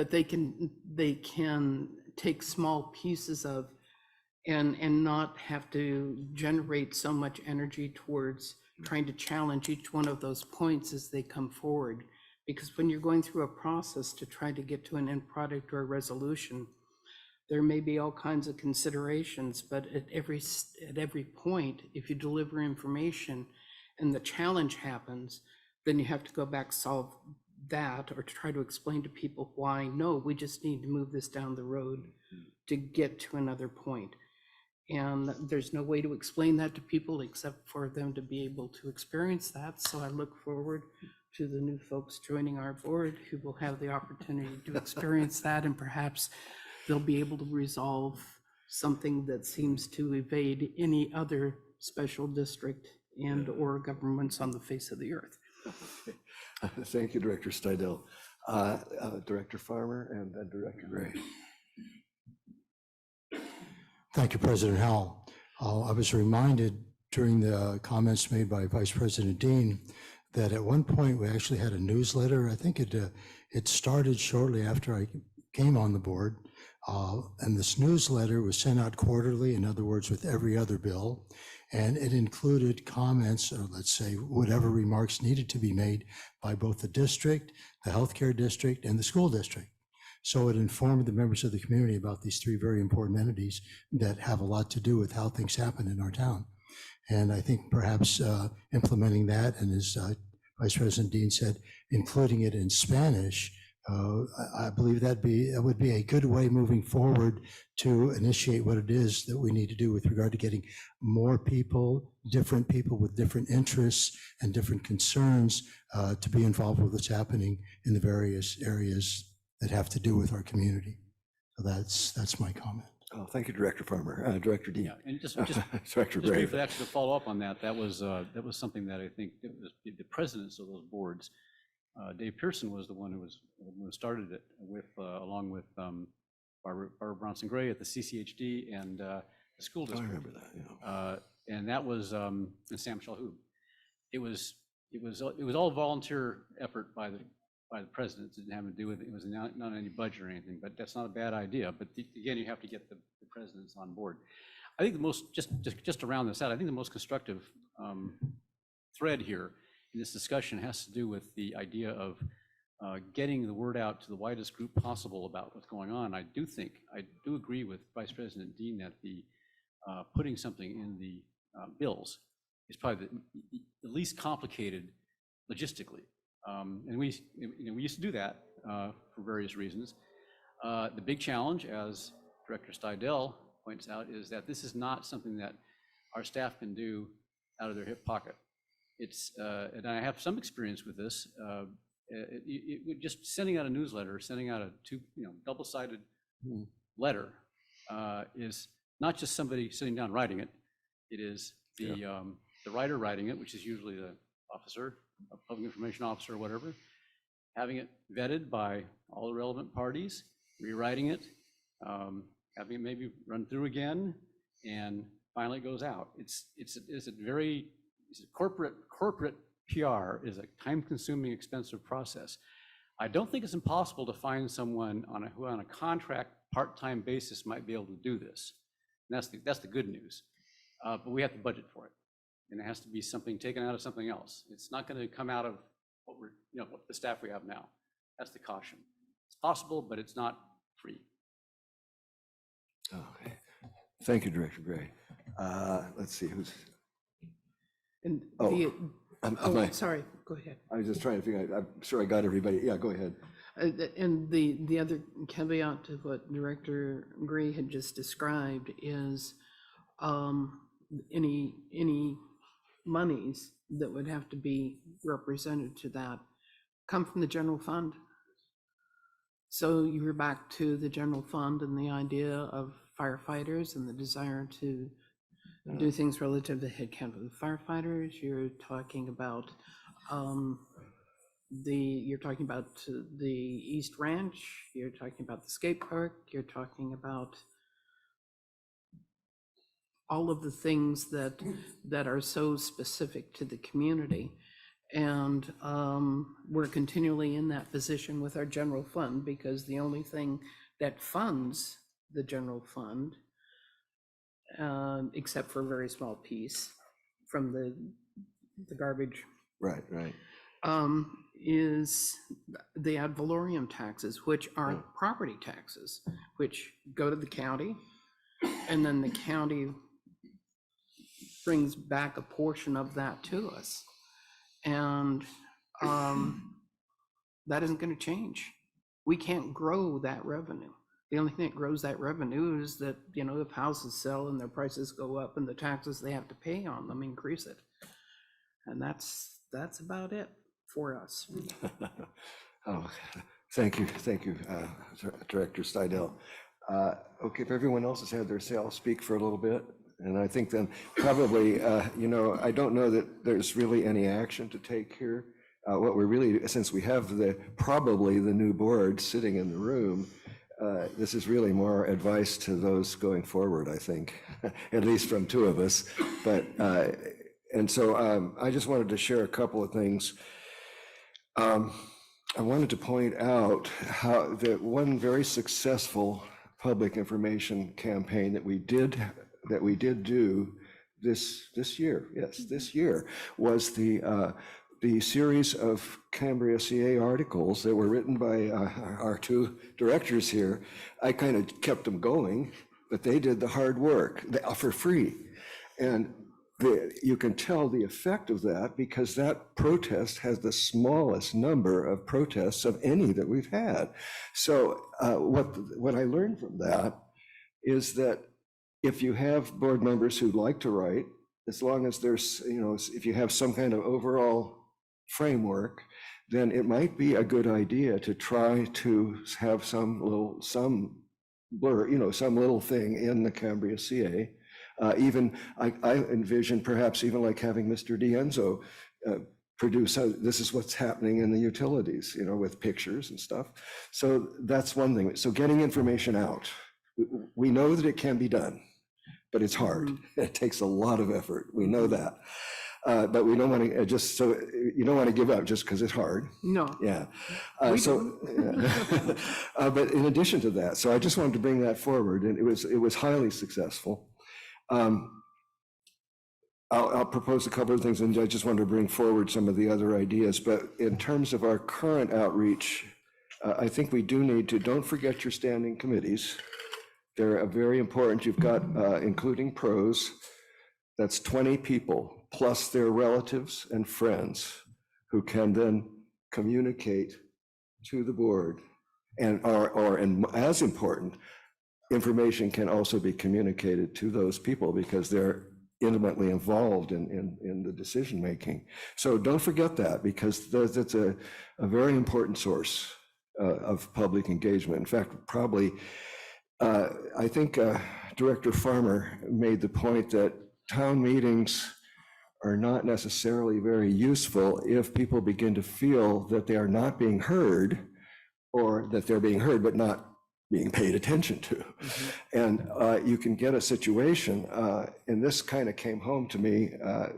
[SPEAKER 4] they can take small pieces of and not have to generate so much energy towards trying to challenge each one of those points as they come forward. Because when you're going through a process to try to get to an end product or a resolution, there may be all kinds of considerations, but at every point, if you deliver information and the challenge happens, then you have to go back, solve that, or to try to explain to people why, no, we just need to move this down the road to get to another point. And there's no way to explain that to people except for them to be able to experience that. So I look forward to the new folks joining our board who will have the opportunity to experience that, and perhaps they'll be able to resolve something that seems to evade any other special district and or governments on the face of the earth.
[SPEAKER 1] Thank you, Director Stidel. Director Farmer and then Director Gray.
[SPEAKER 6] Thank you, President Howell. I was reminded during the comments made by Vice President Dean that at one point we actually had a newsletter. I think it started shortly after I came on the board. And this newsletter was sent out quarterly, in other words, with every other bill. And it included comments, or let's say whatever remarks needed to be made by both the district, the healthcare district, and the school district. So it informed the members of the community about these three very important entities that have a lot to do with how things happen in our town. And I think perhaps implementing that, and as Vice President Dean said, including it in Spanish, I believe that would be a good way moving forward to initiate what it is that we need to do with regard to getting more people, different people with different interests and different concerns to be involved with what's happening in the various areas that have to do with our community. So that's my comment.
[SPEAKER 1] Oh, thank you, Director Farmer. Director Dean.
[SPEAKER 8] Yeah, and just
[SPEAKER 1] Director Gray.
[SPEAKER 8] briefly, actually, to follow up on that, that was something that I think it was the presidents of those boards. Dave Pearson was the one who started it with, along with Barbara Bronson Gray at the CCHD and the school district.
[SPEAKER 1] I remember that. Yeah.
[SPEAKER 8] And that was and Sam Shalhoub. It was all volunteer effort by the presidents. It didn't have to do with it. It was not any budget or anything. But that's not a bad idea. But again, you have to get the presidents on board. I think the most just to round this out, I think the most constructive thread here in this discussion has to do with the idea of getting the word out to the widest group possible about what's going on. I do agree with Vice President Dean that the putting something in the bills is probably the least complicated logistically. And we used to do that for various reasons. The big challenge, as Director Stidel points out, is that this is not something that our staff can do out of their hip pocket. It's and I have some experience with this. Just sending out a newsletter, sending out a double-sided letter is not just somebody sitting down writing it. It is the writer writing it, which is usually the officer, a public information officer or whatever, having it vetted by all the relevant parties, rewriting it, having it maybe run through again, and finally it goes out. It's corporate PR is a time-consuming, expensive process. I don't think it's impossible to find someone who on a contract, part-time basis might be able to do this. And that's the good news. But we have to budget for it. And it has to be something taken out of something else. It's not going to come out of what the staff we have now. That's the caution. It's possible, but it's not free.
[SPEAKER 1] Okay. Thank you, Director Gray. Let's see who's.
[SPEAKER 4] And sorry, go ahead.
[SPEAKER 1] I was just trying to figure out, I'm sure I got everybody. Yeah, go ahead.
[SPEAKER 4] And the other caveat to what Director Gray had just described is any monies that would have to be represented to that come from the general fund. So you're back to the general fund and the idea of firefighters and the desire to do things relative to the headcount of the firefighters. You're talking about the East Ranch. You're talking about the skate park. You're talking about all of the things that are so specific to the community. And we're continually in that position with our general fund, because the only thing that funds the general fund, except for a very small piece from the garbage,
[SPEAKER 1] right,
[SPEAKER 4] is the ad valorem taxes, which are property taxes, which go to the county, and then the county brings back a portion of that to us. And that isn't going to change. We can't grow that revenue. The only thing that grows that revenue is that, if houses sell and their prices go up and the taxes they have to pay on them increase it. And that's about it for us.
[SPEAKER 1] Oh, thank you, Director Steidel. Okay, if everyone else has had their say, I'll speak for a little bit. And I think then probably, I don't know that there's really any action to take here. What we're really, since we have probably the new board sitting in the room, this is really more advice to those going forward, I think, at least from two of us. But, and so I just wanted to share a couple of things. I wanted to point out how that one very successful public information campaign that we did do this year, this year, was the series of Cambria CA articles that were written by our two directors here. I kind of kept them going, but they did the hard work for free. And you can tell the effect of that, because that protest has the smallest number of protests of any that we've had. So what I learned from that is that if you have board members who like to write, as long as there's, if you have some kind of overall framework, then it might be a good idea to try to have some little thing in the Cambria CA. Even I envision perhaps even like having Mr. Dienzo produce, this is what's happening in the utilities, with pictures and stuff. So that's one thing. So getting information out. We know that it can be done, but it's hard. It takes a lot of effort. We know that. But we don't want to you don't want to give up just because it's hard.
[SPEAKER 4] No.
[SPEAKER 1] Yeah. But in addition to that, so I just wanted to bring that forward, and it was highly successful. I'll propose a couple of things, and I just wanted to bring forward some of the other ideas. But in terms of our current outreach, I think we do need to, don't forget your standing committees. They're very important. You've got, including pros, that's 20 people, plus their relatives and friends who can then communicate to the board. And as important, information can also be communicated to those people because they're intimately involved in the decision-making. So don't forget that, because that's a very important source of public engagement. In fact, probably, I think Director Farmer made the point that town meetings are not necessarily very useful if people begin to feel that they are not being heard, or that they're being heard but not being paid attention to. And you can get a situation, and this kind of came home to me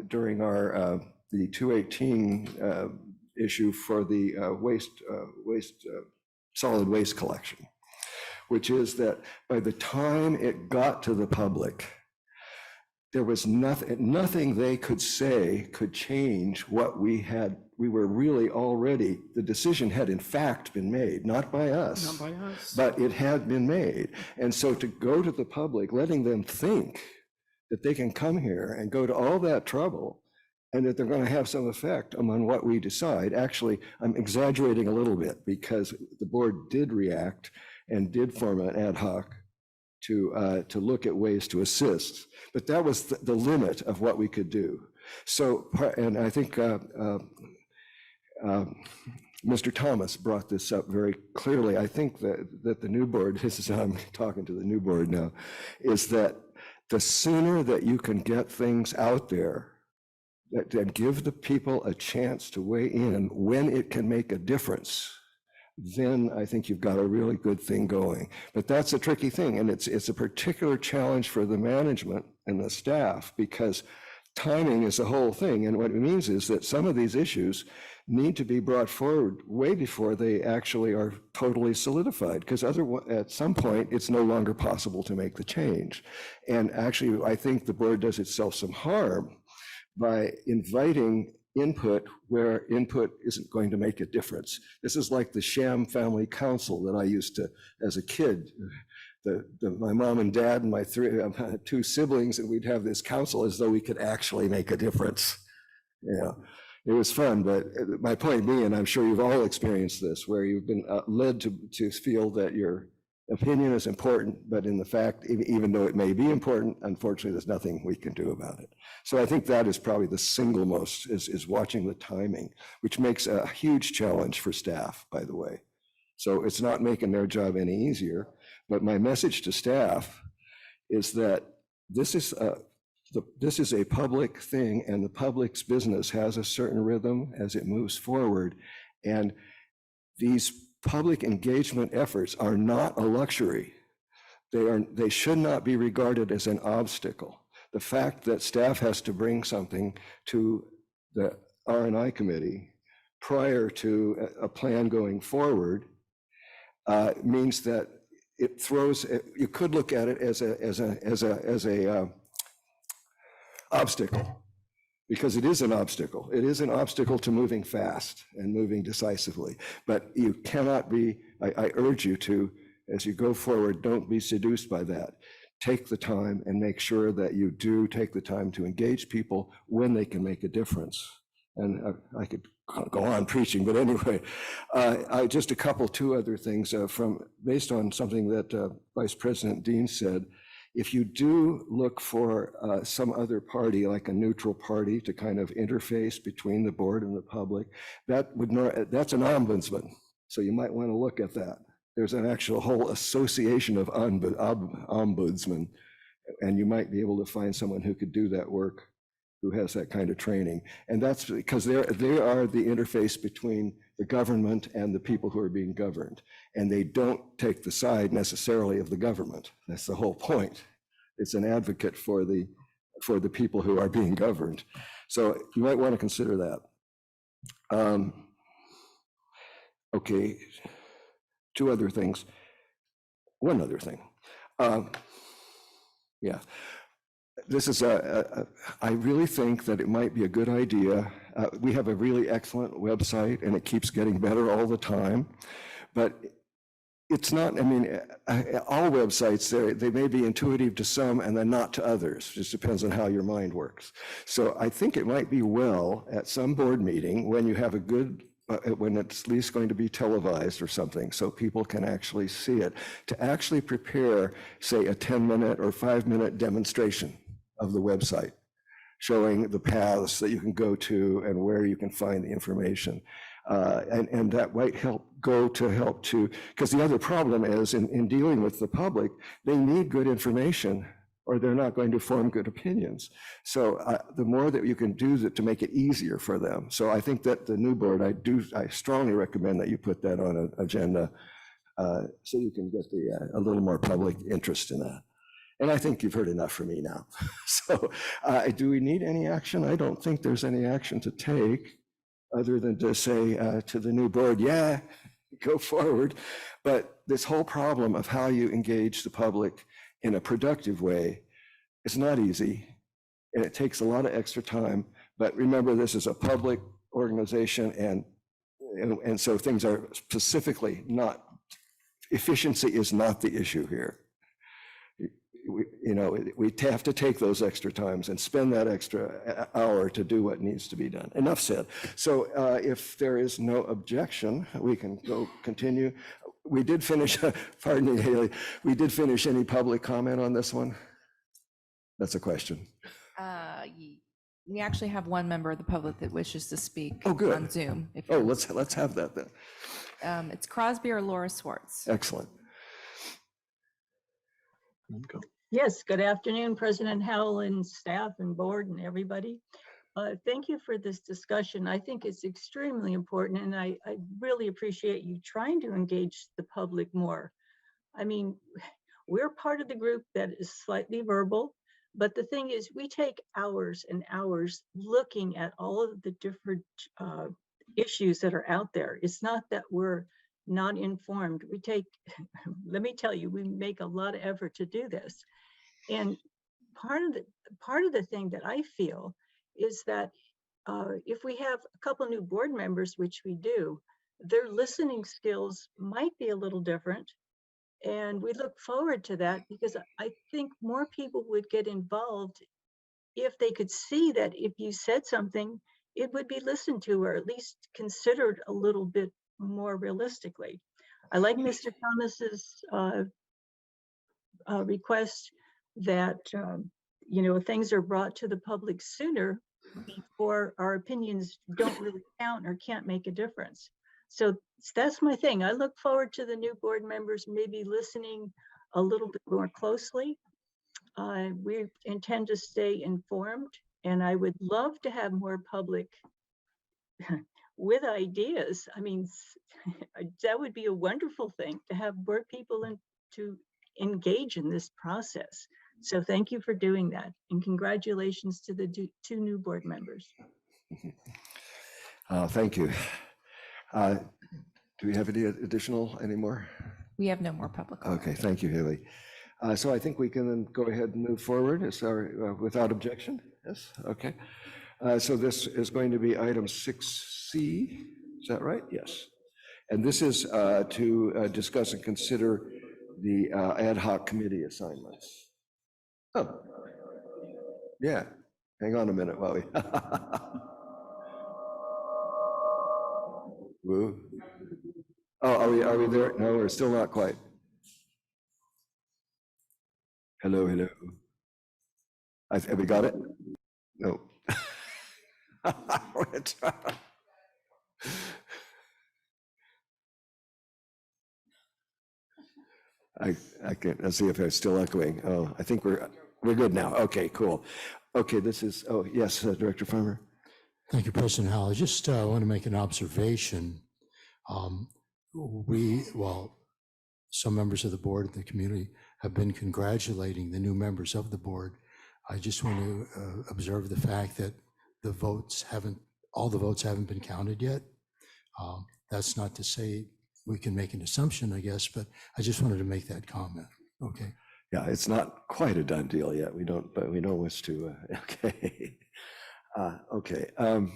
[SPEAKER 1] during our the 218 issue for the solid waste collection, which is that by the time it got to the public, there was nothing they could say could change what we were really already, the decision had in fact been made, not by us.
[SPEAKER 4] Not by us.
[SPEAKER 1] But it had been made. And so to go to the public, letting them think that they can come here and go to all that trouble and that they're going to have some effect on what we decide. Actually, I'm exaggerating a little bit because the board did react and did form an ad hoc to look at ways to assist. But that was the limit of what we could do. So, and I think Mr. Thomas brought this up very clearly. I think that the new board, this is how I'm talking to the new board now, is that the sooner that you can get things out there that give the people a chance to weigh in when it can make a difference, then I think you've got a really good thing going. But that's a tricky thing, and it's a particular challenge for the management and the staff because timing is the whole thing. And what it means is that some of these issues need to be brought forward way before they actually are totally solidified, because at some point it's no longer possible to make the change. And actually, I think the board does itself some harm by inviting input where input isn't going to make a difference. This is like the sham family council that I used to, as a kid, my mom and dad and my two siblings, and we'd have this council as though we could actually make a difference. Yeah, it was fun, but my point being, and I'm sure you've all experienced this, where you've been led to feel that your opinion is important, but in the fact, even though it may be important, unfortunately, there's nothing we can do about it. So I think that is probably the single most, is watching the timing, which makes a huge challenge for staff, by the way. So it's not making their job any easier, but my message to staff is that this is a public thing, and the public's business has a certain rhythm as it moves forward. And these public engagement efforts are not a luxury. They should not be regarded as an obstacle. The fact that staff has to bring something to the R&I committee prior to a plan going forward means that it throws, you could look at it as a obstacle, because it is an obstacle. It is an obstacle to moving fast and moving decisively. But you cannot be, I urge you to, as you go forward, don't be seduced by that. Take the time and make sure that you do take the time to engage people when they can make a difference. And I could go on preaching, but anyway, just two other things based on something that Vice President Dean said. If you do look for some other party, like a neutral party, to kind of interface between the board and the public, that's an ombudsman. So you might want to look at that. There's an actual whole association of ombudsmen, and you might be able to find someone who could do that work, who has that kind of training. And that's because they are the interface between the government and the people who are being governed. And they don't take the side necessarily of the government. That's the whole point. It's an advocate for the people who are being governed. So you might want to consider that. Okay, two other things. One other thing. Yeah. This is I really think that it might be a good idea. We have a really excellent website, and it keeps getting better all the time. But it's not, I mean, all websites, they may be intuitive to some and then not to others. It just depends on how your mind works. So I think it might be well at some board meeting when you have a good, when it's at least going to be televised or something, so people can actually see it, to actually prepare, say, a 10-minute or 5-minute demonstration of the website, showing the paths that you can go to and where you can find the information. And that might help because the other problem is in dealing with the public, they need good information or they're not going to form good opinions. So the more that you can do that to make it easier for them. So I think that the new board, I strongly recommend that you put that on an agenda so you can get a little more public interest in that. And I think you've heard enough from me now. So do we need any action? I don't think there's any action to take. other than to say to the new board, yeah, go forward. But this whole problem of how you engage the public in a productive way is not easy, and it takes a lot of extra time. But remember, this is a public organization, and so things are specifically not, efficiency is not the issue here. We have to take those extra times and spend that extra hour to do what needs to be done. Enough said. So if there is no objection, we can go continue. We did finish, pardon me, Haley, we did finish any public comment on this one? That's a question.
[SPEAKER 9] We actually have one member of the public that wishes to speak
[SPEAKER 1] Oh, good.
[SPEAKER 9] on Zoom.
[SPEAKER 1] Oh, let's have that then.
[SPEAKER 9] It's Crosby or Laura Swartz.
[SPEAKER 1] Excellent.
[SPEAKER 7] Yes, good afternoon, President Howell and staff and board and everybody. Thank you for this discussion. I think it's extremely important, and I really appreciate you trying to engage the public more. I mean, we're part of the group that is slightly verbal, but the thing is, we take hours and hours looking at all of the different issues that are out there. It's not that we're not informed. We take, let me tell you, we make a lot of effort to do this. And part of the thing that I feel is that if we have a couple new board members, which we do, their listening skills might be a little different. And we look forward to that, because I think more people would get involved if they could see that if you said something, it would be listened to, or at least considered a little bit more realistically. I like Mr. Thomas's request that things are brought to the public sooner before our opinions don't really count or can't make a difference. So that's my thing. I look forward to the new board members maybe listening a little bit more closely. We intend to stay informed, and I would love to have more public with ideas. I mean, that would be a wonderful thing, to have more people to engage in this process. So thank you for doing that, and congratulations to the two new board members.
[SPEAKER 1] Thank you. Do we have any more?
[SPEAKER 9] We have no more public comment.
[SPEAKER 1] Okay, thank you, Haley. So I think we can then go ahead and move forward without objection. Yes, okay. So this is going to be item 6C, is that right? Yes. And this is to discuss and consider the ad hoc committee assignments. Oh, yeah, hang on a minute while we. Woo. Oh, are we there? No, we're still not quite. Hello. Have we got it? No. I can't. Let's see if it's still echoing. Oh, I think we're good now. Okay, cool. Okay, this is. Oh, yes, Director Farmer.
[SPEAKER 6] Thank you, President Howell. I just want to make an observation. Some members of the board and the community have been congratulating the new members of the board. I just want to observe the fact that all the votes haven't been counted yet. That's not to say we can make an assumption, I guess, but I just wanted to make that comment. Okay.
[SPEAKER 1] Yeah, it's not quite a done deal yet. We don't wish to. Okay. Okay. How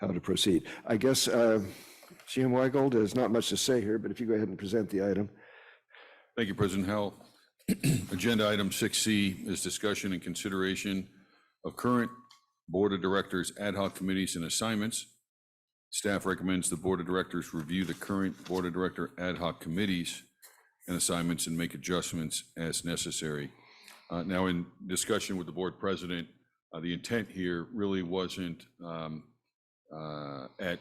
[SPEAKER 1] to proceed? I guess GM Weigold, there's not much to say here, but if you go ahead and present the item.
[SPEAKER 2] Thank you, President Howell. Agenda item 6C is discussion and consideration of current Board of Directors ad hoc committees and assignments. Staff recommends the Board of Directors review the current Board of Director ad hoc committees and assignments and make adjustments as necessary. Now, in discussion with the board president, the intent here really wasn't at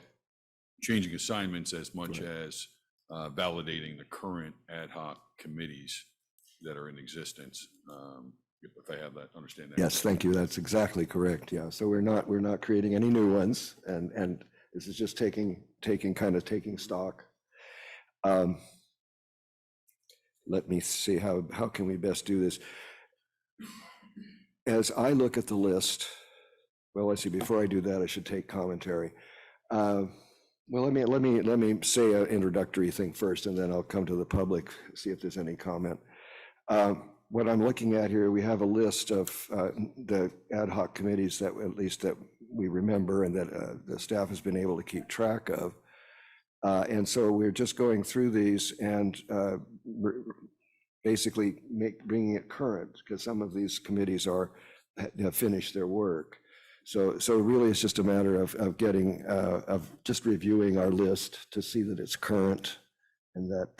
[SPEAKER 2] changing assignments as much as validating the current ad hoc committees that are in existence. If I have that, understand that.
[SPEAKER 1] Yes, thank you. That's exactly correct. Yeah. So we're not creating any new ones, and this is just taking stock. Let me see how can we best do this. As I look at the list, Well, let's see, before I do that, I should take commentary. Well, let me say an introductory thing first, and then I'll come to the public, see if there's any comment. What I'm looking at here, we have a list of the ad hoc committees that at least that we remember and that the staff has been able to keep track of. And so we're just going through these and basically bringing it current, because some of these committees have finished their work. So really it's just a matter of getting, of just reviewing our list to see that it's current and that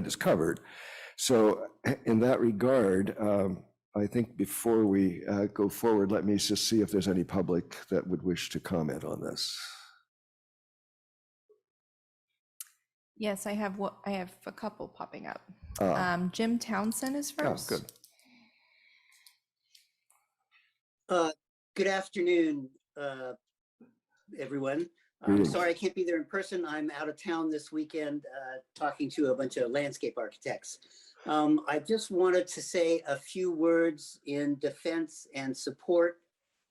[SPEAKER 1] it's covered. So in that regard, I think before we go forward, let me just see if there's any public that would wish to comment on this.
[SPEAKER 9] Yes, I have a couple popping up.
[SPEAKER 1] Ah.
[SPEAKER 9] Jim Townsend is first.
[SPEAKER 1] Good.
[SPEAKER 10] Good afternoon, everyone. I'm
[SPEAKER 1] Greetings.
[SPEAKER 10] sorry I can't be there in person. I'm out of town this weekend talking to a bunch of landscape architects. I just wanted to say a few words in defense and support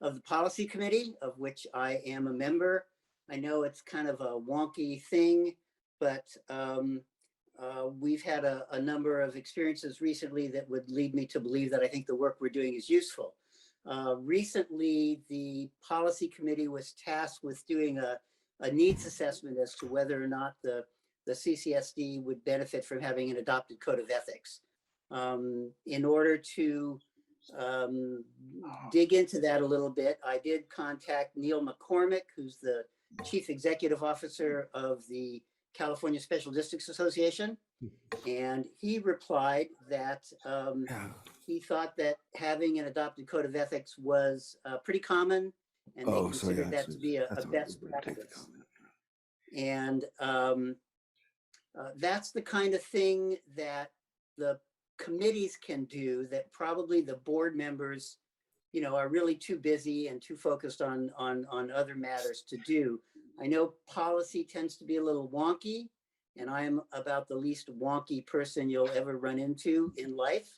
[SPEAKER 10] of the policy committee, of which I am a member. I know it's kind of a wonky thing, but we've had a number of experiences recently that would lead me to believe that I think the work we're doing is useful. Recently, the policy committee was tasked with doing a needs assessment as to whether or not the CCSD would benefit from having an adopted code of ethics. In order to dig into that a little bit, I did contact Neil McCormick, who's the Chief Executive Officer of the California Special Districts Association. And he replied that he thought that having an adopted code of ethics was pretty common, and they considered that to be a best practice. And that's the kind of thing that the committees can do that probably the board members, you know, are really too busy and too focused on other matters to do. I know policy tends to be a little wonky, and I am about the least wonky person you'll ever run into in life.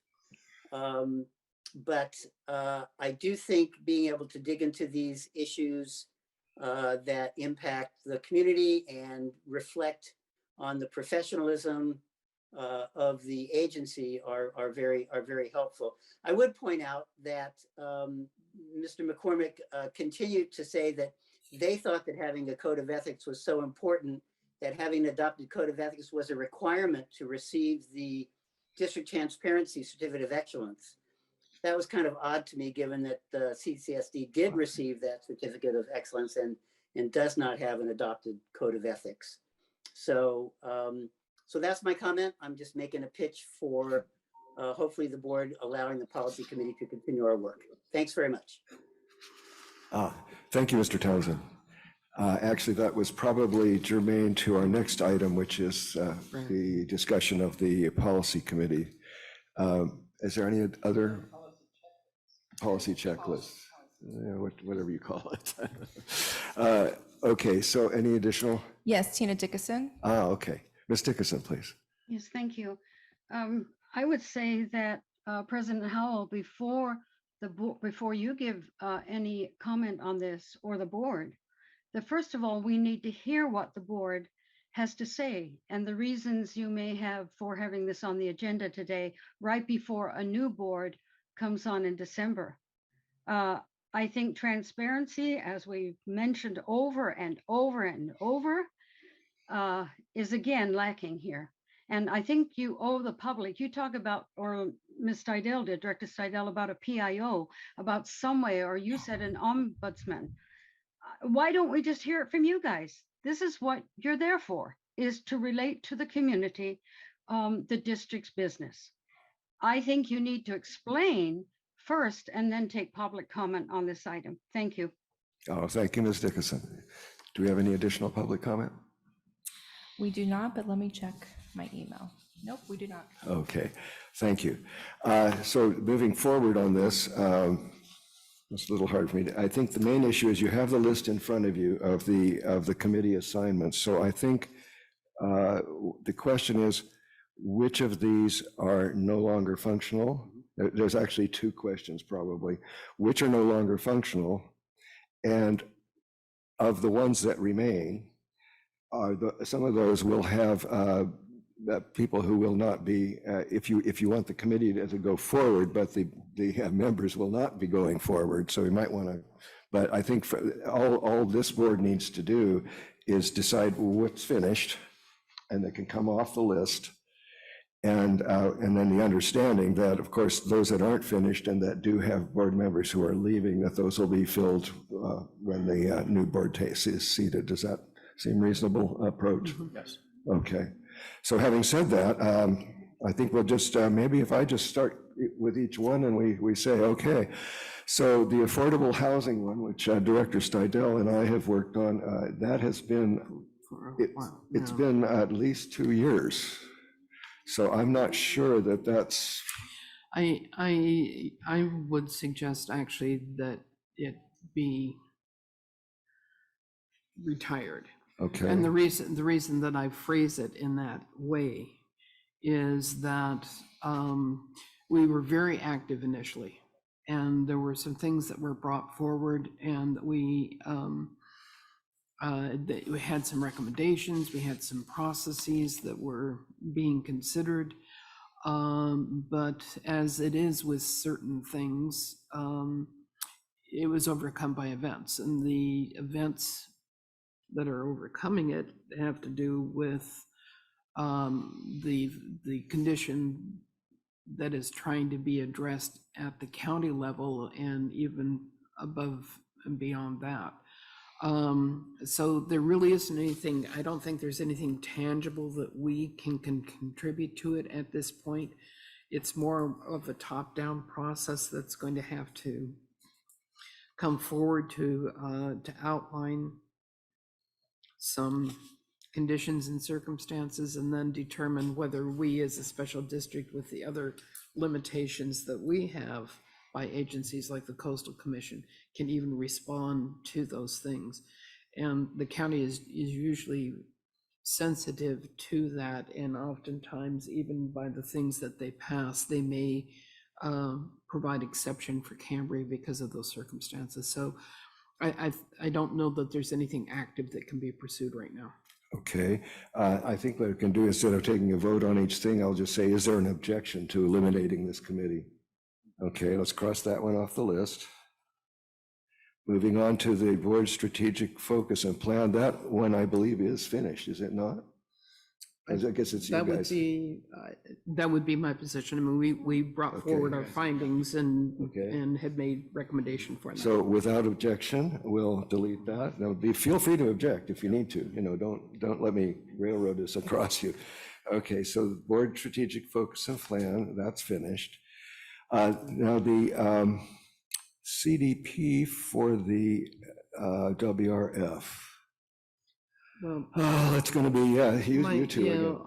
[SPEAKER 10] But I do think being able to dig into these issues that impact the community and reflect on the professionalism of the agency are very helpful. I would point out that Mr. McCormick continued to say that they thought that having a code of ethics was so important that having an adopted code of ethics was a requirement to receive the District Transparency Certificate of Excellence. That was kind of odd to me, given that the CCSD did receive that Certificate of Excellence and does not have an adopted code of ethics. So, so that's my comment. I'm just making a pitch for hopefully the board allowing the policy committee to continue our work. Thanks very much.
[SPEAKER 1] Thank you, Mr. Townsend. Actually, that was probably germane to our next item, which is the discussion of the policy committee. Is there any other policy checklist? Whatever you call it. Okay, so any additional?
[SPEAKER 9] Yes, Tina Dickinson.
[SPEAKER 1] Okay. Ms. Dickinson, please.
[SPEAKER 11] Yes, thank you. I would say that President Howell, before you give any comment on this or the board, that first of all, we need to hear what the board has to say and the reasons you may have for having this on the agenda today, right before a new board comes on in December. I think transparency, as we've mentioned over and over and over, is again lacking here. And I think you owe the public, you talk about, or Ms. Steidel did, Director Steidel, about a PIO, about some way, or you said an ombudsman. Why don't we just hear it from you guys? This is what you're there for, is to relate to the community, the district's business. I think you need to explain first and then take public comment on this item. Thank you.
[SPEAKER 1] Oh, thank you, Ms. Dickinson. Do we have any additional public comment?
[SPEAKER 9] We do not, but let me check my email. Nope, we do not.
[SPEAKER 1] Okay, thank you. So moving forward on this, it's a little hard for me. I think the main issue is you have the list in front of you of the committee assignments. So I think the question is, which of these are no longer functional There's actually two questions probably, which are no longer functional, and of the ones that remain, some of those will have people who will not be, if you want the committee to go forward, but the members will not be going forward. So we might want to, but I think all this board needs to do is decide what's finished, and they can come off the list. And then the understanding that, of course, those that aren't finished and that do have board members who are leaving, that those will be filled when the new board is seated. Does that seem reasonable approach?
[SPEAKER 8] Yes.
[SPEAKER 1] Okay. So having said that, I think we'll just, maybe if I just start with each one and we say, okay. So the affordable housing one, which Director Stidel and I have worked on, that has been, it's been at least 2 years. So I'm not sure that that's.
[SPEAKER 4] I would suggest actually that it be retired.
[SPEAKER 1] Okay.
[SPEAKER 4] And the reason that I phrase it in that way is that we were very active initially, and there were some things that were brought forward, and we had some recommendations, we had some processes that were being considered, but as it is with certain things, it was overcome by events, and the events that are overcoming it have to do with the condition that is trying to be addressed at the county level and even above and beyond that. So there really isn't anything, I don't think there's anything tangible that we can contribute to it at this point. It's more of a top-down process that's going to have to come forward to outline some conditions and circumstances, and then determine whether we as a special district, with the other limitations that we have by agencies like the Coastal Commission, can even respond to those things. And the county is usually sensitive to that, and oftentimes even by the things that they pass, they may provide exception for Cambria because of those circumstances. So I don't know that there's anything active that can be pursued right now.
[SPEAKER 1] Okay, I think what I can do, instead of taking a vote on each thing, I'll just say, is there an objection to eliminating this committee? Okay, let's cross that one off the list. Moving on to the board strategic focus and plan. That one, I believe, is finished, is it not? I guess it's you guys.
[SPEAKER 4] That would be my position. I mean, we brought forward our findings and had made recommendation for them.
[SPEAKER 1] So without objection, we'll delete that. Now, feel free to object if you need to. You know, don't let me railroad this across you. Okay, so the board strategic focus and plan, that's finished. Now the CDP for the WRF.
[SPEAKER 4] Well,
[SPEAKER 1] it's going to be, you two again.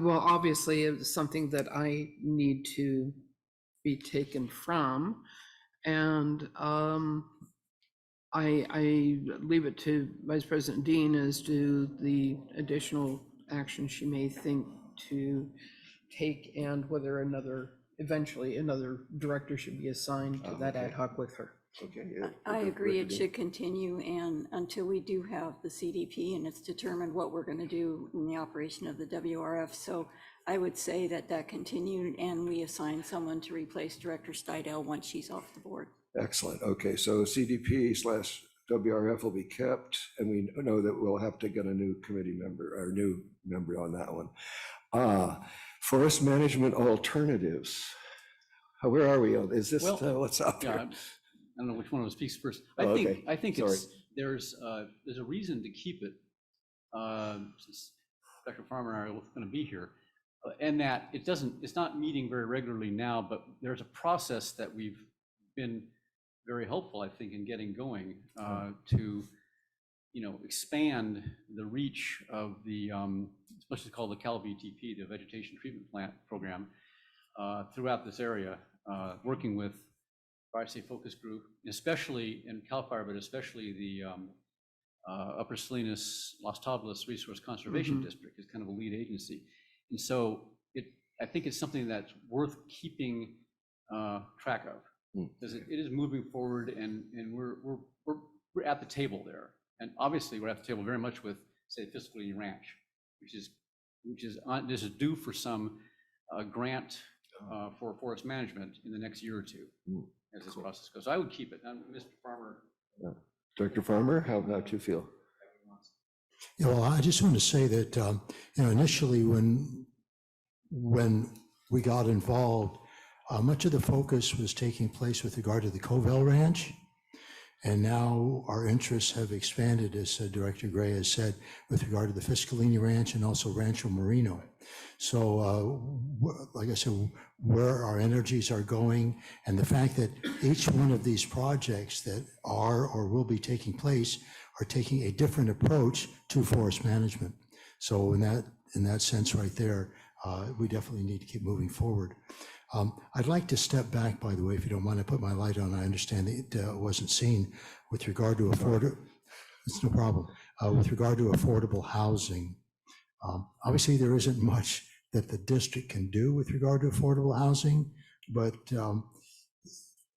[SPEAKER 4] Well, obviously, it's something that I need to be taken from, and I leave it to Vice President Dean as to the additional action she may think to take, and whether eventually another director should be assigned to that ad hoc with her.
[SPEAKER 1] Okay.
[SPEAKER 5] I agree, it should continue, and until we do have the CDP and it's determined what we're going to do in the operation of the WRF. So I would say that continued, and we assign someone to replace Director Stidel once she's off the board.
[SPEAKER 1] Excellent. Okay, so CDP/WRF will be kept, and we know that we'll have to get a new committee member or new member on that one. Forest management alternatives. Where are we? Is this what's up here?
[SPEAKER 8] I don't know which one of us speaks first. I think there's a reason to keep it, since Dr. Farmer and I are going to be here, and that it's not meeting very regularly now, but there's a process that we've been very helpful, I think, in getting going to, expand the reach of the, especially called the CalVTP, the Vegetation Treatment Plant Program, throughout this area, working with Fire Safe Focus Group, especially in CAL FIRE, but especially the Upper Salinas Las Tablas Resource Conservation District is kind of a lead agency. And so I think it's something that's worth keeping track of. Because it is moving forward, and we're at the table there. And obviously, we're at the table very much with, say, Fiscal Union Ranch, which is this is due for some grant for forest management in the next year or two as this process goes. So I would keep it. Mr. Farmer.
[SPEAKER 1] Director Farmer, how about you feel?
[SPEAKER 6] Yeah, well, I just want to say that, initially when we got involved, much of the focus was taking place with regard to the Covell Ranch. And now our interests have expanded, as Director Gray has said, with regard to the Fiscalini Ranch and also Rancho Marino. So, like I said, where our energies are going, and the fact that each one of these projects that are or will be taking place are taking a different approach to forest management. So in that sense right there, we definitely need to keep moving forward. I'd like to step back, by the way, if you don't mind. I put my light on. I understand that it wasn't seen with regard to it's no problem. With regard to affordable housing, obviously there isn't much that the district can do with regard to affordable housing, but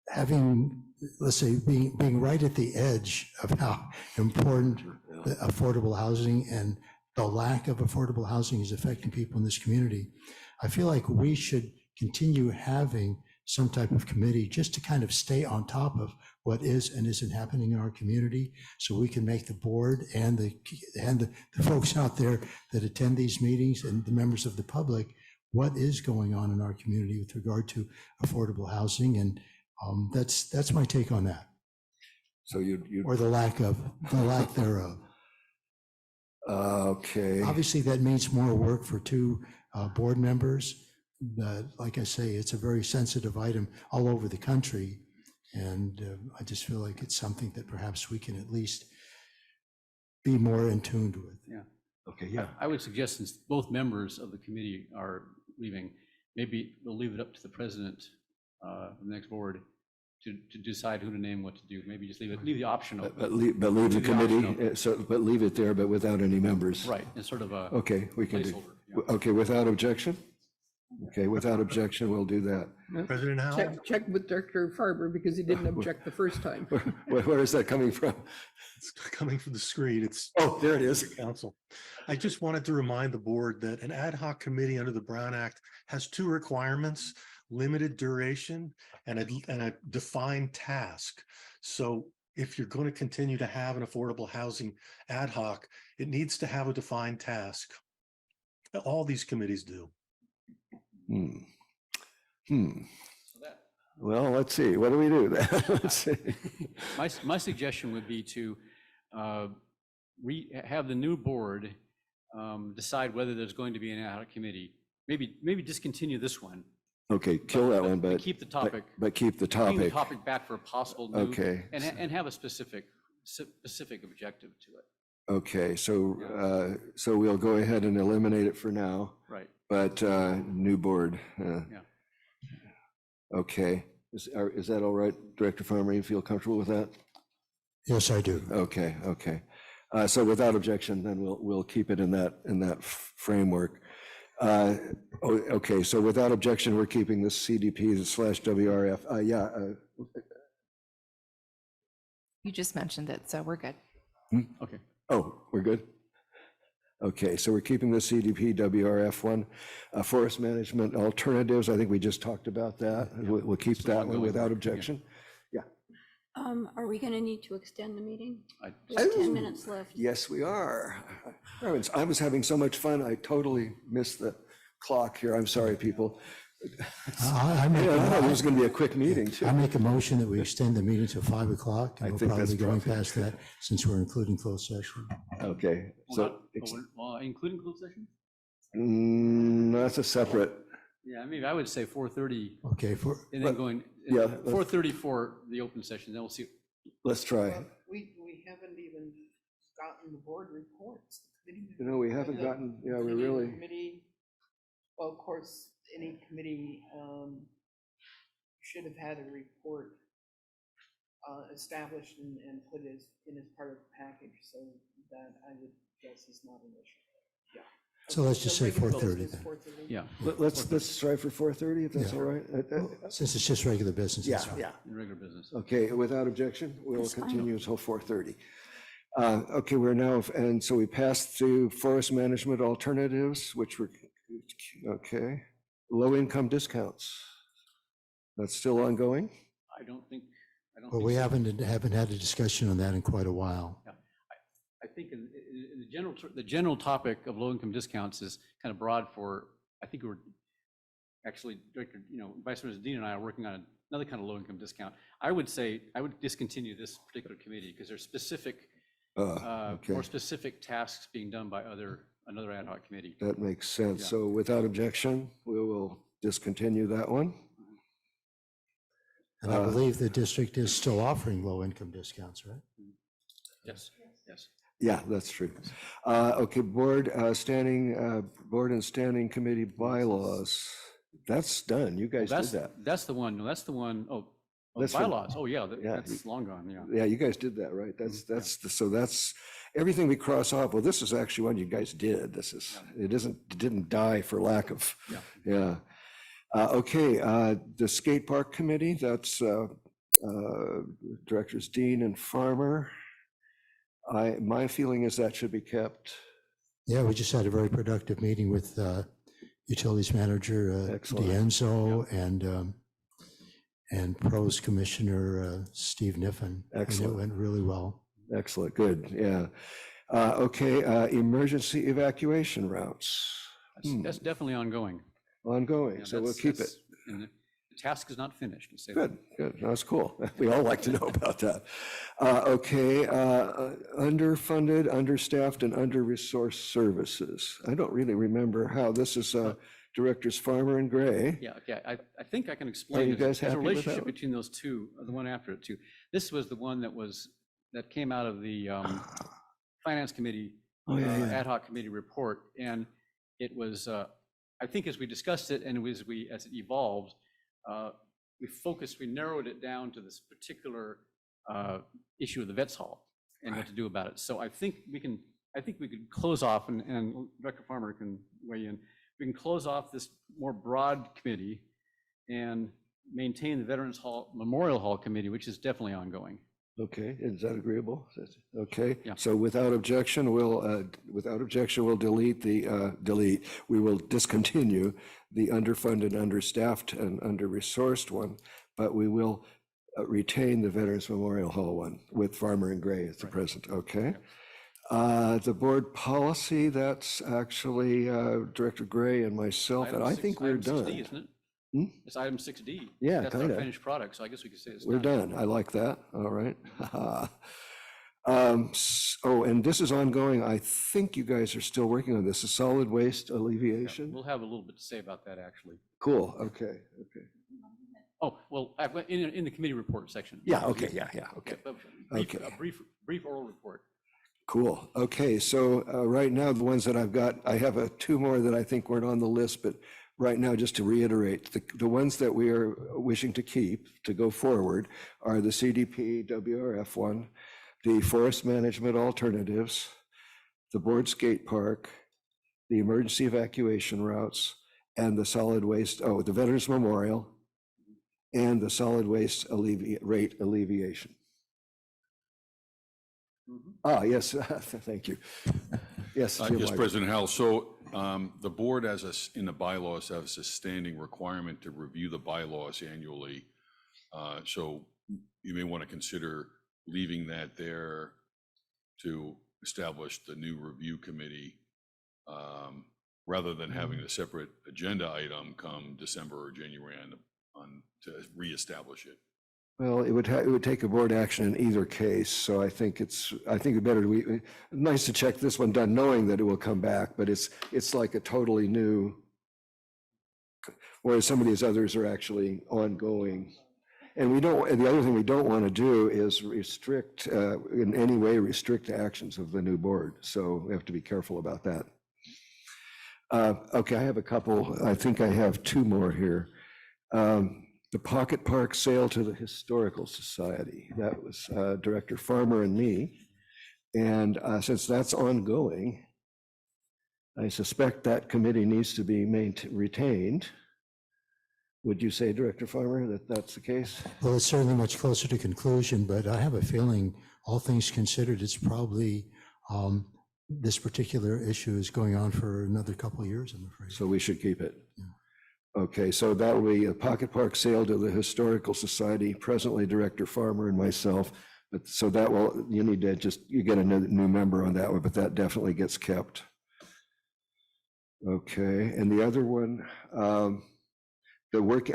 [SPEAKER 6] having, let's say, being right at the edge of how important the affordable housing and the lack of affordable housing is affecting people in this community, I feel like we should continue having some type of committee just to kind of stay on top of what is and isn't happening in our community, so we can make the board and the folks out there that attend these meetings and the members of the public what is going on in our community with regard to affordable housing. And that's my take on that.
[SPEAKER 1] So you
[SPEAKER 6] or the lack thereof.
[SPEAKER 1] Okay.
[SPEAKER 6] Obviously, that means more work for two board members. But like I say, it's a very sensitive item all over the country. And I just feel like it's something that perhaps we can at least be more in tune with.
[SPEAKER 8] Yeah.
[SPEAKER 1] Okay, yeah.
[SPEAKER 8] I would suggest, since both members of the committee are leaving, maybe we'll leave it up to the president of the next board to decide who to name, what to do. Maybe just leave the option open.
[SPEAKER 1] But leave the committee, but leave it there, but without any members.
[SPEAKER 8] Right, it's sort of a
[SPEAKER 1] okay, we can do.
[SPEAKER 8] placeholder.
[SPEAKER 1] Okay, without objection? Okay, without objection, we'll do that.
[SPEAKER 4] President Howell? Check with Director Farber, because he didn't object the first time.
[SPEAKER 1] Where is that coming from?
[SPEAKER 12] It's coming from the screen. It's
[SPEAKER 1] there it is.
[SPEAKER 12] Council. I just wanted to remind the board that an ad hoc committee under the Brown Act has two requirements: limited duration and a defined task. So if you're going to continue to have an affordable housing ad hoc, it needs to have a defined task. All these committees do.
[SPEAKER 1] Well, let's see. What do we do? Let's see.
[SPEAKER 8] My suggestion would be to have the new board decide whether there's going to be an ad hoc committee. Maybe discontinue this one.
[SPEAKER 1] Okay, kill that one, but
[SPEAKER 8] keep the topic.
[SPEAKER 1] But keep the
[SPEAKER 8] Bring the
[SPEAKER 1] topic.
[SPEAKER 8] topic back for a possible new.
[SPEAKER 1] Okay.
[SPEAKER 8] And have a specific objective to it.
[SPEAKER 1] Okay, so so we'll go ahead and eliminate it for now.
[SPEAKER 8] Right.
[SPEAKER 1] But new board.
[SPEAKER 8] Yeah.
[SPEAKER 1] Okay. Is that all right, Director Farmer? You feel comfortable with that?
[SPEAKER 6] Yes, I do.
[SPEAKER 1] Okay. Okay. So without objection, then we'll keep it in that framework. Okay. So without objection, we're keeping this CDP/WRF.
[SPEAKER 22] You just mentioned it, so we're good.
[SPEAKER 8] Okay.
[SPEAKER 1] Oh, we're good. Okay, so we're keeping the CDP WRF1. Forest management alternatives, I think we just talked about that. We'll keep that one without objection. Yeah.
[SPEAKER 5] Are we going to need to extend the meeting?
[SPEAKER 1] I-
[SPEAKER 5] There's 10 minutes left.
[SPEAKER 1] Yes, we are. I was having so much fun, I totally missed the clock here. I'm sorry, people.
[SPEAKER 6] I
[SPEAKER 1] thought it was going to be a quick meeting, too.
[SPEAKER 6] I make a motion that we extend the meeting to 5 o'clock.
[SPEAKER 1] I
[SPEAKER 6] And we'll
[SPEAKER 1] think
[SPEAKER 6] probably
[SPEAKER 1] that's
[SPEAKER 6] be going
[SPEAKER 1] perfect.
[SPEAKER 6] past that since we're including closed session.
[SPEAKER 1] Okay, so
[SPEAKER 8] Including closed session?
[SPEAKER 1] that's a separate.
[SPEAKER 8] Yeah, maybe I would say 4:30.
[SPEAKER 6] Okay,
[SPEAKER 8] And then going,
[SPEAKER 1] yeah,
[SPEAKER 8] 4:30 for the open session, then we'll see.
[SPEAKER 1] Let's try.
[SPEAKER 4] We haven't even gotten the board reports. The committee-
[SPEAKER 1] You know, we haven't gotten, yeah, we really.
[SPEAKER 4] Committee, well, of course, any committee should have had a report established and put in as part of the package, so that I would guess is not an issue. Yeah.
[SPEAKER 6] So let's just say
[SPEAKER 4] regular
[SPEAKER 6] 4:30
[SPEAKER 4] business,
[SPEAKER 6] then.
[SPEAKER 4] 4:30.
[SPEAKER 8] Yeah.
[SPEAKER 1] Let's try for 4:30, if that's
[SPEAKER 6] Yeah.
[SPEAKER 1] all right.
[SPEAKER 6] Since it's just regular business,
[SPEAKER 1] Yeah,
[SPEAKER 6] that's fine.
[SPEAKER 1] yeah.
[SPEAKER 8] In regular business.
[SPEAKER 1] Okay, without objection, we'll
[SPEAKER 5] That's fine.
[SPEAKER 1] continue until 4:30. Okay, we're now, and so we passed through forest management alternatives, which were, okay. Low income discounts. That's still ongoing?
[SPEAKER 8] I don't think
[SPEAKER 6] But we
[SPEAKER 8] so.
[SPEAKER 6] haven't had a discussion on that in quite a while.
[SPEAKER 8] Yeah. I think in the general topic of low-income discounts is kind of broad for, I think we're actually, Director, Vice President Dean and I are working on another kind of low-income discount. I would say, I would discontinue this particular committee because there's specific,
[SPEAKER 1] Okay.
[SPEAKER 8] more specific tasks being done by another ad hoc committee.
[SPEAKER 1] That makes sense.
[SPEAKER 8] Yeah.
[SPEAKER 1] So without objection, we will discontinue that one.
[SPEAKER 6] And I believe the district is still offering low-income discounts, right?
[SPEAKER 8] Yes, yes.
[SPEAKER 1] Yeah, that's true. Okay, board and standing committee bylaws. That's done. You guys did that.
[SPEAKER 8] That's the one,
[SPEAKER 1] That's for-
[SPEAKER 8] bylaws. Oh, yeah,
[SPEAKER 1] Yeah.
[SPEAKER 8] that's long gone, yeah.
[SPEAKER 1] Yeah, you guys did that, right? So that's everything we cross off. Well, this is actually one you guys did. It didn't die for lack of, yeah. Okay, the skate park committee, that's Directors Dean and Farmer. My feeling is that should be kept.
[SPEAKER 6] Yeah, we just had a very productive meeting with Utilities Manager
[SPEAKER 1] Excellent.
[SPEAKER 6] D'Enzo and Pros Commissioner Steve Niffen.
[SPEAKER 1] Excellent.
[SPEAKER 6] And it went really well.
[SPEAKER 1] Excellent, good, yeah. Okay, emergency evacuation routes.
[SPEAKER 8] That's definitely ongoing.
[SPEAKER 1] Ongoing,
[SPEAKER 8] Yeah,
[SPEAKER 1] so we'll keep it.
[SPEAKER 8] And the task is not finished. Let's say
[SPEAKER 1] Good, good, that's cool. We all like to know about that. Okay, underfunded, understaffed, and under-resourced services. I don't really remember how this is Directors Farmer and Gray.
[SPEAKER 8] Yeah, okay, I think I can explain.
[SPEAKER 1] you
[SPEAKER 8] There's-
[SPEAKER 1] guys
[SPEAKER 8] there's a
[SPEAKER 1] happy with that
[SPEAKER 8] relationship
[SPEAKER 1] one?
[SPEAKER 8] between those two, the one after it too. This was the one that came out of the Finance Committee
[SPEAKER 1] Oh, yeah.
[SPEAKER 8] ad hoc committee report, and it was, I think as we discussed it and as it evolved, we narrowed it down to this particular issue of the Vets Hall and what to do about it. So I think we could close off, and Director Farmer can weigh in. We can close off this more broad committee and maintain the Veterans Hall, Memorial Hall Committee, which is definitely ongoing.
[SPEAKER 1] Okay, is that agreeable? Okay,
[SPEAKER 8] Yeah.
[SPEAKER 1] so without objection, we'll we will discontinue the underfunded, understaffed, and under-resourced one, but we will retain the Veterans Memorial Hall one with Farmer and Gray at the present, okay? The board policy, that's actually Director Gray and myself, and I think we're
[SPEAKER 8] Item 6D,
[SPEAKER 1] done.
[SPEAKER 8] isn't it?
[SPEAKER 1] Hmm?
[SPEAKER 8] It's item 6D.
[SPEAKER 1] Yeah,
[SPEAKER 8] That's our
[SPEAKER 1] kinda.
[SPEAKER 8] finished product, so I guess we could say it's
[SPEAKER 1] We're done. I like that. All right. Oh, and this is ongoing. I think you guys are still working on this, a solid waste alleviation.
[SPEAKER 8] We'll have a little bit to say about that, actually.
[SPEAKER 1] Cool. Okay. Okay.
[SPEAKER 8] Oh, well, in the committee report section.
[SPEAKER 1] Yeah. Okay. Yeah. Okay.
[SPEAKER 8] But
[SPEAKER 1] Okay.
[SPEAKER 8] A brief oral report.
[SPEAKER 1] Cool. Okay. So right now, the ones that I've got, I have two more that I think weren't on the list, but right now, just to reiterate, the ones that we are wishing to keep to go forward are the CDP WRF one, the forest management alternatives, the board skate park, the emergency evacuation routes, and the solid waste, the Veterans Memorial, and the solid waste rate alleviation. Yes, thank you. Yes, Jim
[SPEAKER 2] Yes,
[SPEAKER 1] Weigel.
[SPEAKER 2] President Howell. So the board in the bylaws has a standing requirement to review the bylaws annually. So you may want to consider leaving that there to establish the new review committee rather than having a separate agenda item come December or January to reestablish it.
[SPEAKER 1] Well, it would take a board action in either case, so I think it's better nice to check this one done knowing that it will come back, but it's like a totally new, whereas some of these others are actually ongoing. And the other thing we don't want to do is in any way restrict the actions of the new board, so we have to be careful about that. Okay, I have a couple, I think I have two more here. The Pocket Park sale to the Historical Society. That was Director Farmer and me. And since that's ongoing, I suspect that committee needs to be retained. Would you say, Director Farmer, that that's the case?
[SPEAKER 6] Well, it's certainly much closer to conclusion, but I have a feeling, all things considered, it's probably this particular issue is going on for another couple of years, I'm afraid.
[SPEAKER 1] So we should keep it. Okay, so that will be a Pocket Park sale to the Historical Society, presently Director Farmer and myself. But so that will, you need to you get a new member on that one, but that definitely gets kept. Okay, and the other one, the working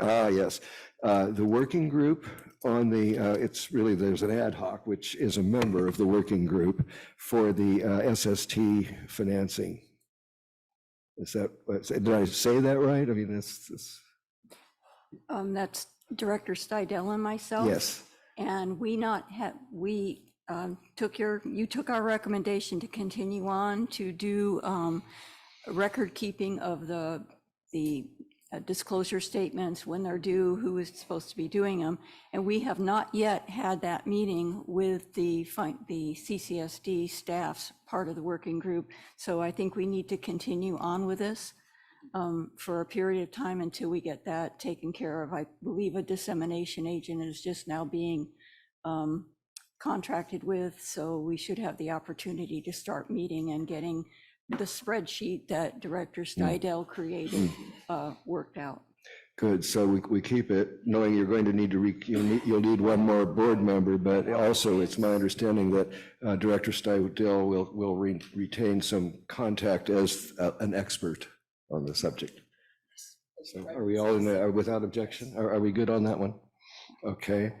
[SPEAKER 1] group on the, it's really, there's an ad hoc, which is a member of the working group for the SST financing. Is that, did I say that right? I mean, that's
[SPEAKER 5] Director Stidel and myself.
[SPEAKER 1] Yes.
[SPEAKER 5] And you took our recommendation to continue on to do record keeping of the disclosure statements when they're due, who is supposed to be doing them. And we have not yet had that meeting with the CCSD staff's part of the working group. So I think we need to continue on with this for a period of time until we get that taken care of. I believe a dissemination agent is just now being contracted with, so we should have the opportunity to start meeting and getting the spreadsheet that Director Stidel created worked out.
[SPEAKER 1] good. So we keep it, knowing you're going to need to, you'll need one more board member, but also it's my understanding that Director Stidel will retain some contact as an expert on the subject. So are we all in there without objection? Are we good on that one? Okay.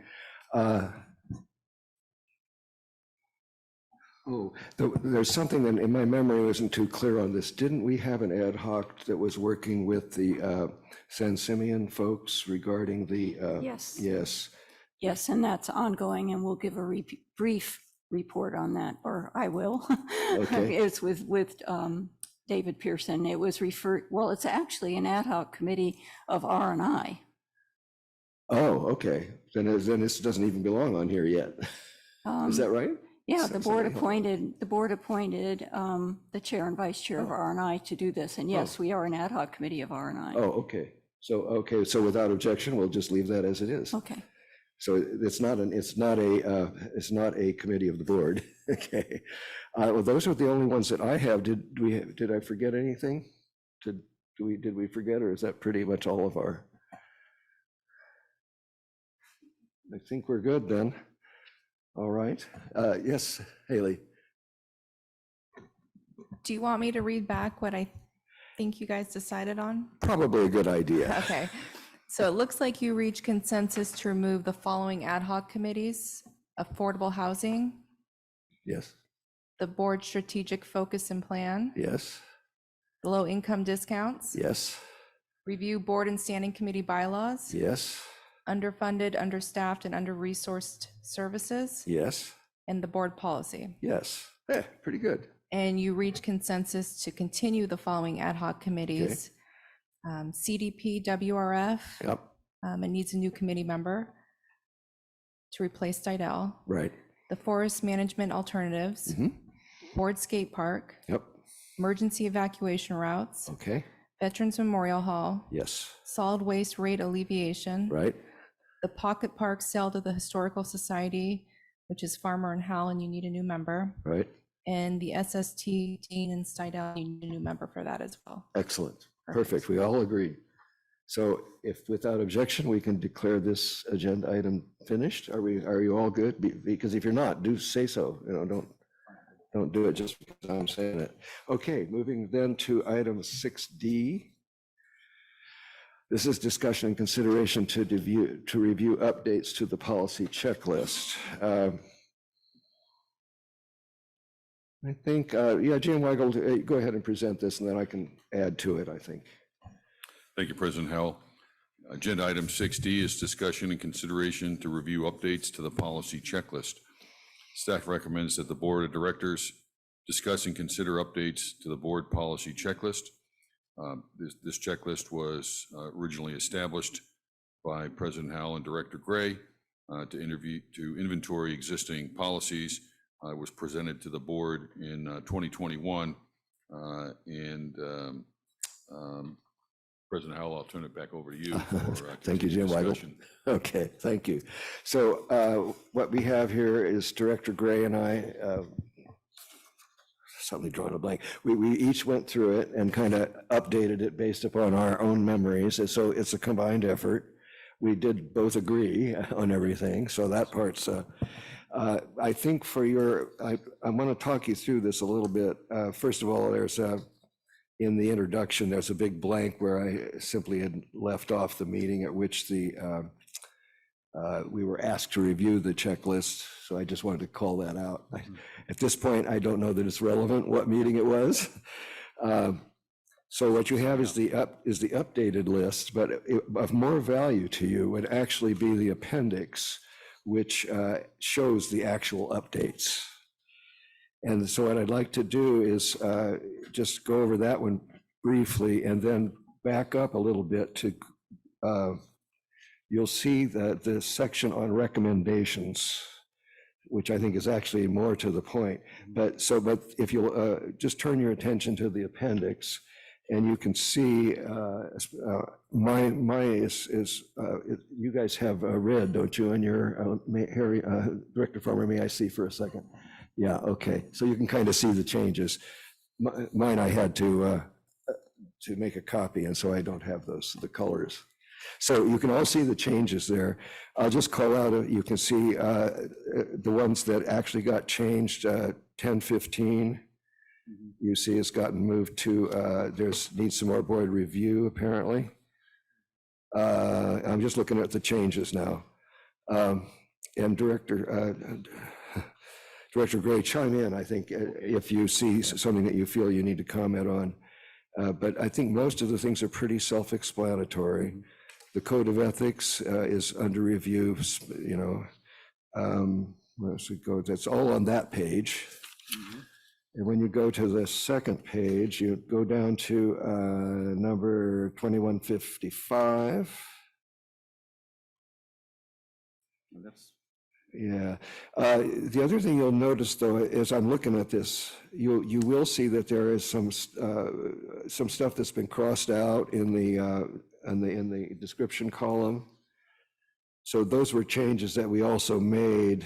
[SPEAKER 1] There's something that in my memory wasn't too clear on this. Didn't we have an ad hoc that was working with the San Simeon folks regarding the?
[SPEAKER 5] Yes.
[SPEAKER 1] Yes.
[SPEAKER 5] Yes, and that's ongoing, and we'll give a brief report on that, or I will.
[SPEAKER 1] Okay.
[SPEAKER 5] It's with David Pearson. It was well, it's actually an ad hoc committee of R&I.
[SPEAKER 1] Oh, okay. Then this doesn't even belong on here yet. Is that right?
[SPEAKER 5] Yeah, the board appointed the chair and vice chair of R&I to do this. And yes, we are an ad hoc committee of R&I.
[SPEAKER 1] Oh, okay. So without objection, we'll just leave that as it is.
[SPEAKER 5] Okay.
[SPEAKER 1] So it's not a committee of the board. Okay. Well, those are the only ones that I have. Did I forget anything? Did we forget, or is that pretty much all of our? I think we're good then. All right. Yes, Haley.
[SPEAKER 9] Do you want me to read back what I think you guys decided on?
[SPEAKER 1] Probably a good idea.
[SPEAKER 9] Okay. So it looks like you reached consensus to remove the following ad hoc committees: affordable housing,
[SPEAKER 1] Yes.
[SPEAKER 9] the board strategic focus and plan,
[SPEAKER 1] Yes.
[SPEAKER 9] the low income discounts,
[SPEAKER 1] Yes.
[SPEAKER 9] review board and standing committee bylaws,
[SPEAKER 1] Yes.
[SPEAKER 9] underfunded, understaffed, and under-resourced services,
[SPEAKER 1] Yes.
[SPEAKER 9] and the board policy.
[SPEAKER 1] Yes. Pretty good.
[SPEAKER 9] And you reach consensus to continue the following ad hoc committees. CDP, WRF.
[SPEAKER 1] Yep.
[SPEAKER 9] It needs a new committee member to replace Stidel.
[SPEAKER 1] Right.
[SPEAKER 9] The forest management alternatives. Board skate park.
[SPEAKER 1] Yep.
[SPEAKER 9] Emergency evacuation routes.
[SPEAKER 1] Okay.
[SPEAKER 9] Veterans Memorial Hall.
[SPEAKER 1] Yes.
[SPEAKER 9] Solid waste rate alleviation.
[SPEAKER 1] Right.
[SPEAKER 9] The Pocket Park sale to the Historical Society, which is Farmer and Howell, and you need a new member.
[SPEAKER 1] Right.
[SPEAKER 9] And the SST, Dean and Stidel, you need a new member for that as well.
[SPEAKER 1] Excellent. Perfect. We all agreed. So if without objection, we can declare this agenda item finished. Are you all good? Because if you're not, do say so. Don't do it just because I'm saying it. Okay, moving then to item 6D. This is discussion and consideration to review updates to the policy checklist. I think, Jim Weigel, go ahead and present this, and then I can add to it, I think.
[SPEAKER 2] Thank you, President Howell. Agenda item 6D is discussion and consideration to review updates to the policy checklist. Staff recommends that the Board of Directors discuss and consider updates to the board policy checklist. This checklist was originally established by President Howell and Director Gray to inventory existing policies. It was presented to the board in 2021 President Howell, I'll turn it back over to you for
[SPEAKER 1] Thank you, Jim
[SPEAKER 2] continued
[SPEAKER 1] Weigel.
[SPEAKER 2] discussion.
[SPEAKER 1] Okay, thank you. So what we have here is Director Gray and I, suddenly drawing a blank, we each went through it and kind of updated it based upon our own memories. And so it's a combined effort. We did both agree on everything, so that part's, I think for your, I want to talk you through this a little bit. First of all, there's in the introduction, there's a big blank where I simply had left off the meeting at which we were asked to review the checklist. So I just wanted to call that out. At this point, I don't know that it's relevant what meeting it was. So what you have is the updated list, but of more value to you would actually be the appendix, which shows the actual updates. And so what I'd like to do is just go over that one briefly and then back up a little bit to, you'll see that the section on recommendations, which I think is actually more to the point. But if you'll just turn your attention to the appendix, and you can see mine is you guys have red, don't you? And your Harry, Director Farmer, may I see for a second? Yeah, okay. So you can kind of see the changes. Mine I had to make a copy, and so I don't have the colors. So you can all see the changes there. I'll just call out, you can see the ones that actually got changed, 1015. You see it's gotten moved to, needs some more board review apparently. I'm just looking at the changes now. And Director Gray, chime in, I think, if you see something that you feel you need to comment on. But I think most of the things are pretty self-explanatory. The Code of Ethics is under review, you know. Where's it go? That's all on that page. And when you go to the second page, you go down to number 2155. Yeah. The other thing you'll notice, though, as I'm looking at this, you will see that there is some stuff that's been crossed out in the description column. So those were changes that we also made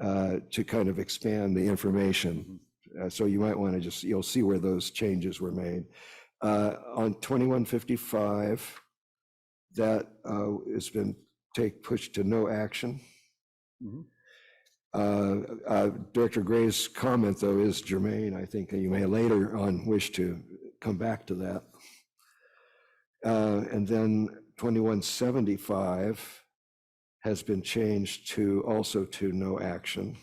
[SPEAKER 1] to kind of expand the information. So you might want to you'll see where those changes were made. On 2155, that has been pushed to no action. Director Gray's comment, though, is germane. I think you may later on wish to come back to that. And then 2175 has been changed to also to no action.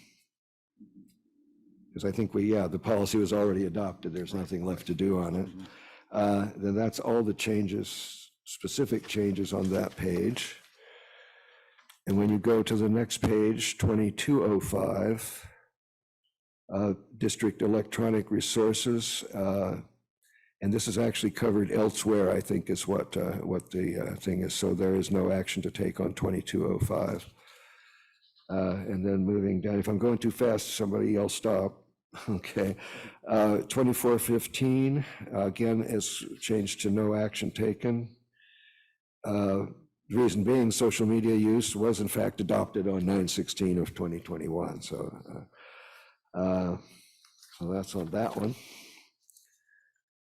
[SPEAKER 1] Because I think the policy was already adopted. There's nothing left to do on it. Then that's all the changes, specific changes on that page. And when you go to the next page, 2205, District Electronic Resources, and this is actually covered elsewhere, I think is what the thing is. So there is no action to take on 2205. And then moving down, if I'm going too fast, somebody else stop. Okay. 2415, again, is changed to no action taken. The reason being, social media use was in fact adopted on 9/16 of 2021. So that's on that one.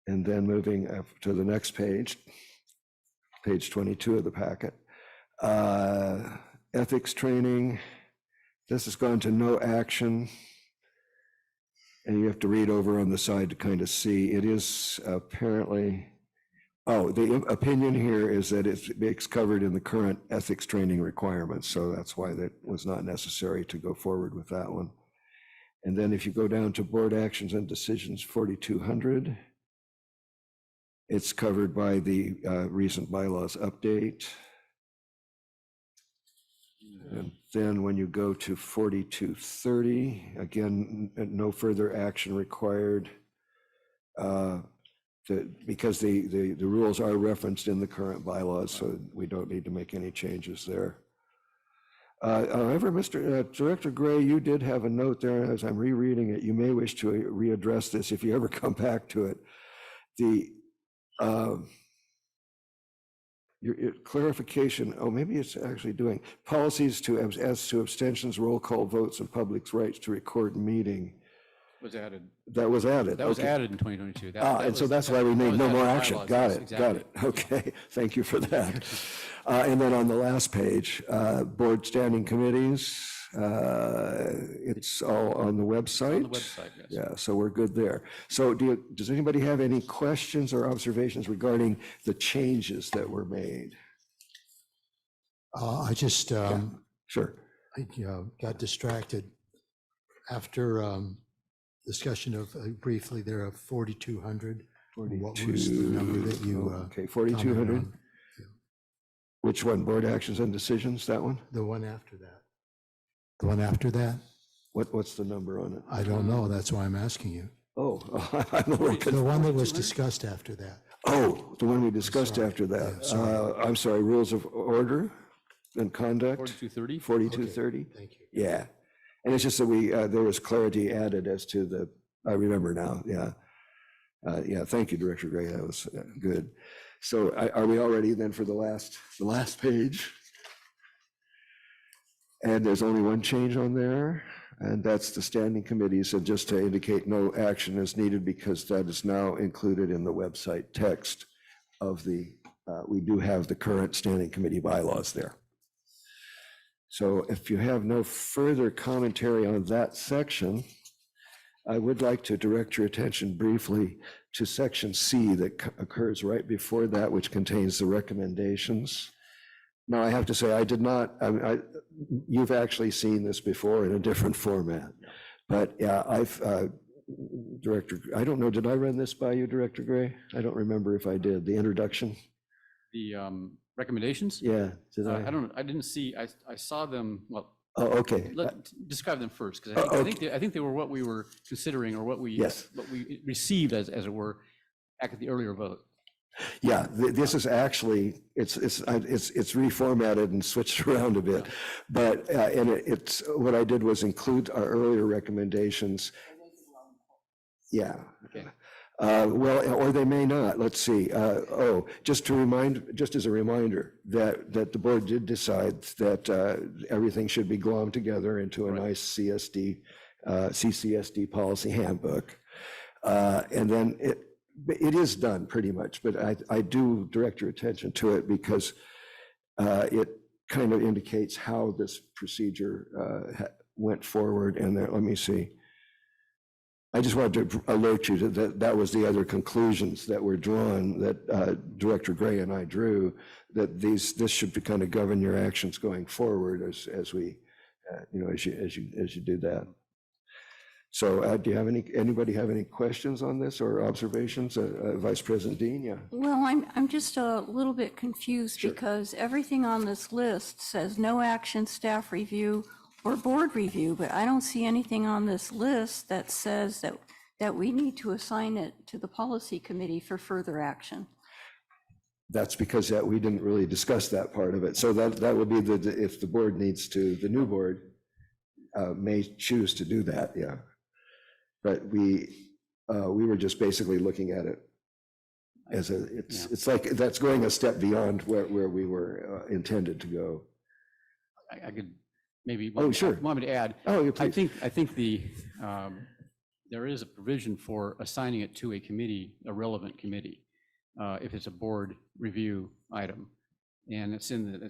[SPEAKER 1] And then moving up to the next page, page 22 of the packet. Ethics training, this has gone to no action. And you have to read over on the side to kind of see. It is apparently, the opinion here is that it's covered in the current ethics training requirements. So that's why that was not necessary to go forward with that one. And then if you go down to board actions and decisions 4200, it's covered by the recent bylaws update. And then when you go to 4230, again, no further action required because the rules are referenced in the current bylaws, so we don't need to make any changes there. However, Director Gray, you did have a note there, as I'm rereading it, you may wish to readdress this if you ever come back to it. The your clarification, maybe it's actually doing policies as to abstentions, roll call votes, and public's rights to record meeting.
[SPEAKER 8] Was added.
[SPEAKER 1] That was added.
[SPEAKER 8] That was
[SPEAKER 1] okay.
[SPEAKER 8] added in 2022.
[SPEAKER 1] And so that's why we need no more action.
[SPEAKER 8] bylaws,
[SPEAKER 1] Got
[SPEAKER 8] yes,
[SPEAKER 1] it,
[SPEAKER 8] exactly.
[SPEAKER 1] got it. Okay, thank you for that. And then on the last page, board standing committees, it's all on the website.
[SPEAKER 8] On the website, yes.
[SPEAKER 1] Yeah, so we're good there. So does anybody have any questions or observations regarding the changes that were made?
[SPEAKER 6] I just,
[SPEAKER 1] Sure.
[SPEAKER 6] I got distracted after discussion of briefly there of 4,200. What was the number that you?
[SPEAKER 1] Okay, 4,200. Which one? Board actions and decisions, that one?
[SPEAKER 6] The one after that. The one after that?
[SPEAKER 1] What's the number on it?
[SPEAKER 6] I don't know. That's why I'm asking you.
[SPEAKER 1] Oh, I'm a little
[SPEAKER 6] The one that was discussed after that.
[SPEAKER 1] Oh, the one we discussed
[SPEAKER 6] Sorry.
[SPEAKER 1] after that.
[SPEAKER 6] Yeah, sorry.
[SPEAKER 1] I'm sorry, rules of order and conduct.
[SPEAKER 8] 4230?
[SPEAKER 1] 4230?
[SPEAKER 6] Thank you.
[SPEAKER 1] Yeah. And it's just that there was clarity added as to I remember now, yeah. Yeah, thank you, Director Gray, that was good. So are we all ready then for the last page? And there's only one change on there, and that's the standing committees, and just to indicate no action is needed because that is now included in the website text of we do have the current standing committee bylaws there. So if you have no further commentary on that section, I would like to direct your attention briefly to section C that occurs right before that, which contains the recommendations. Now, I have to say, I did not, you've actually seen this before in a different format, but yeah, I don't know, did I run this by you, Director Gray? I don't remember if I did, the introduction.
[SPEAKER 8] The recommendations?
[SPEAKER 1] Yeah, did I?
[SPEAKER 8] I don't know. I didn't see, I saw them, well.
[SPEAKER 1] Oh, okay.
[SPEAKER 8] Describe them first, because I think they were what we were considering or what we received as it were at the earlier vote.
[SPEAKER 1] Yeah, this is actually, it's reformatted and switched around a bit, but, and it's, what I did was include our earlier recommendations. Yeah.
[SPEAKER 8] Okay.
[SPEAKER 1] Well, or they may not, let's see. Just as a reminder that the board did decide that everything should be glommed together into a nice CCSD policy handbook. And then it is done pretty much, but I do direct your attention to it because it kind of indicates how this procedure went forward. And let me see. I just wanted to alert you that was the other conclusions that were drawn that Director Gray and I drew, that this should kind of govern your actions going forward as we, as you do that. So do you have anybody have any questions on this or observations? Vice President Dean, yeah.
[SPEAKER 5] Well, I'm just a little bit confused because everything on this list says no action, staff review, or board review, but I don't see anything on this list that says that we need to assign it to the policy committee for further action.
[SPEAKER 1] That's because we didn't really discuss that part of it. So that would be if the board needs to, the new board may choose to do that, yeah. But we were just basically looking at it as it's like that's going a step beyond where we were intended to go.
[SPEAKER 8] I could maybe
[SPEAKER 1] sure.
[SPEAKER 8] Want me to add?
[SPEAKER 1] Oh, yeah, please.
[SPEAKER 8] I think there is a provision for assigning it to a committee, a relevant committee, if it's a board review item, and it's in the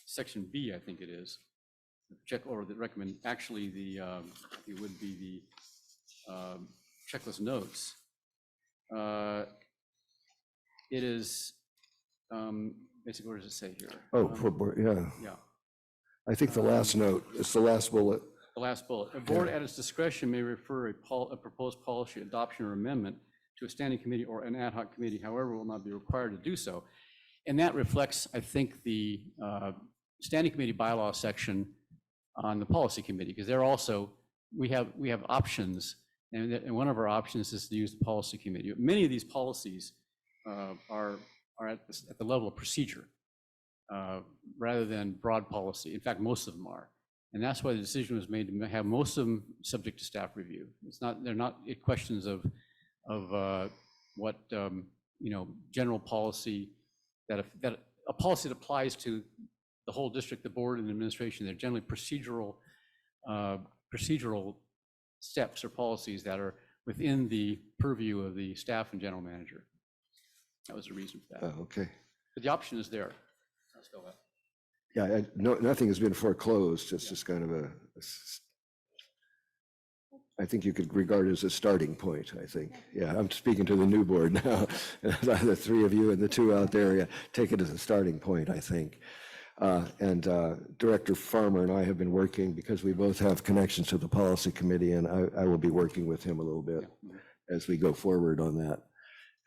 [SPEAKER 8] section B, I think it is. Check or the recommend. Actually, it would be the checklist notes. It is basically, what does it say here?
[SPEAKER 1] Oh, for board, yeah.
[SPEAKER 8] Yeah.
[SPEAKER 1] I think the last note, it's the last bullet.
[SPEAKER 8] The last bullet. A board at its discretion may refer a proposed policy adoption or amendment to a standing committee or an ad hoc committee, however, will not be required to do so. And that reflects, I think, the standing committee bylaw section on the policy committee, because they're also, we have options, and one of our options is to use the policy committee. Many of these policies are at the level of procedure. rather than broad policy. In fact, most of them are. And that's why the decision was made to have most of them subject to staff review. It's not, they're not questions of what, general policy that a policy that applies to the whole district, the board and the administration. They're generally procedural steps or policies that are within the purview of the staff and general manager. That was the reason for that.
[SPEAKER 1] Okay.
[SPEAKER 8] But the option is there. Let's go ahead.
[SPEAKER 1] Yeah, nothing has been foreclosed. It's just kind of I think you could regard it as a starting point, I think. Yeah, I'm speaking to the new board now. The three of you and the two out there, yeah, take it as a starting point, I think. And Director Farmer and I have been working because we both have connections to the policy committee, and I will be working with him a little bit as we go forward on that,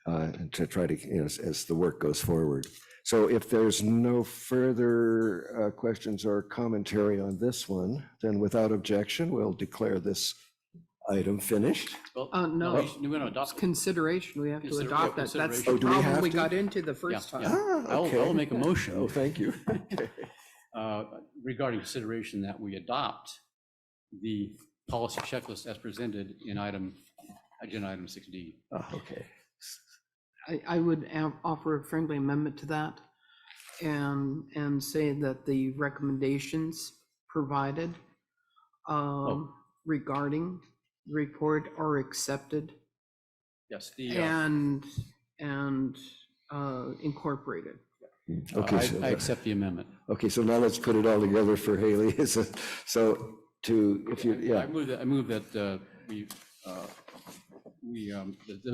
[SPEAKER 1] and to try to, as the work goes forward. So if there's no further questions or commentary on this one, then without objection, we'll declare this item finished.
[SPEAKER 8] Well,
[SPEAKER 4] no,
[SPEAKER 8] we're going to adopt
[SPEAKER 4] it's consideration. We have to adopt that. That's the
[SPEAKER 1] Oh, do we
[SPEAKER 4] problem
[SPEAKER 1] have
[SPEAKER 4] we
[SPEAKER 1] to?
[SPEAKER 4] got into the first time.
[SPEAKER 8] I will make a motion.
[SPEAKER 1] Oh, thank you.
[SPEAKER 8] Regarding consideration that we adopt the policy checklist as presented in agenda item 6D.
[SPEAKER 1] Oh, okay.
[SPEAKER 4] I would offer a friendly amendment to that and say that the recommendations provided regarding the report are accepted.
[SPEAKER 8] Yes,
[SPEAKER 4] and incorporated.
[SPEAKER 1] Okay,
[SPEAKER 8] I accept the amendment.
[SPEAKER 1] Okay, so now let's put it all together for Haley. So if you, yeah.
[SPEAKER 8] I move that the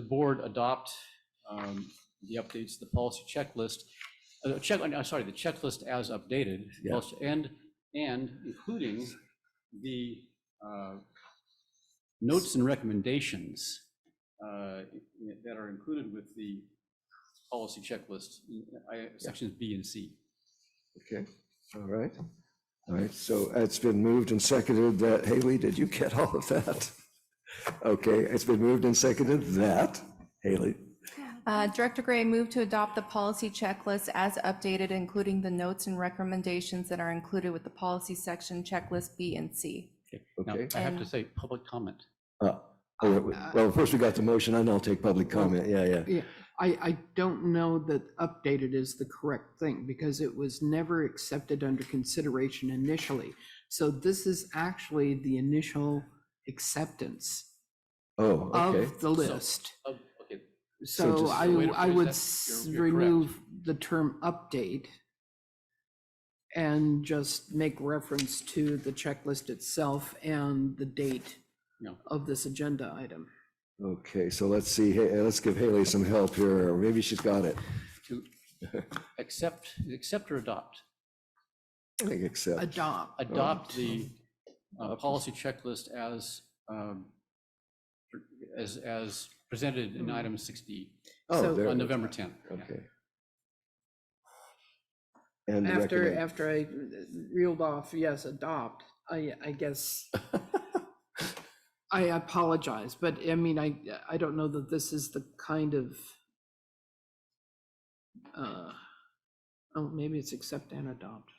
[SPEAKER 8] board adopt the updates to the policy checklist, the checklist as updated,
[SPEAKER 1] Yeah.
[SPEAKER 8] and including the notes and recommendations that are included with the policy checklist, sections B and C.
[SPEAKER 1] Okay, all right. All right, so it's been moved and seconded that, Haley, did you get all of that? Okay, it's been moved and seconded that, Haley.
[SPEAKER 9] Director Gray moved to adopt the policy checklist as updated, including the notes and recommendations that are included with the policy section checklist B and C.
[SPEAKER 8] Now,
[SPEAKER 1] Okay.
[SPEAKER 8] I have to say public comment.
[SPEAKER 1] Well, first we got the motion, and I'll take public comment. Yeah.
[SPEAKER 4] I don't know that updated is the correct thing because it was never accepted under consideration initially. So this is actually the initial acceptance
[SPEAKER 1] Oh, okay.
[SPEAKER 4] of the list.
[SPEAKER 8] Okay.
[SPEAKER 4] So
[SPEAKER 1] just-
[SPEAKER 4] I would
[SPEAKER 8] You're
[SPEAKER 4] remove the term update and just make reference to the checklist itself and the date
[SPEAKER 8] No.
[SPEAKER 4] of this agenda item.
[SPEAKER 1] Okay, so let's see, let's give Haley some help here, or maybe she's got it.
[SPEAKER 8] To accept or adopt?
[SPEAKER 1] I think accept.
[SPEAKER 4] Adopt
[SPEAKER 8] The policy checklist as presented in item 6D
[SPEAKER 1] Oh, there it
[SPEAKER 8] on
[SPEAKER 1] is.
[SPEAKER 8] November 10th.
[SPEAKER 1] Okay. And the
[SPEAKER 4] After I reeled off, yes, adopt, I guess. I apologize, but I mean, I don't know that this is the kind of, maybe it's accept and adopt.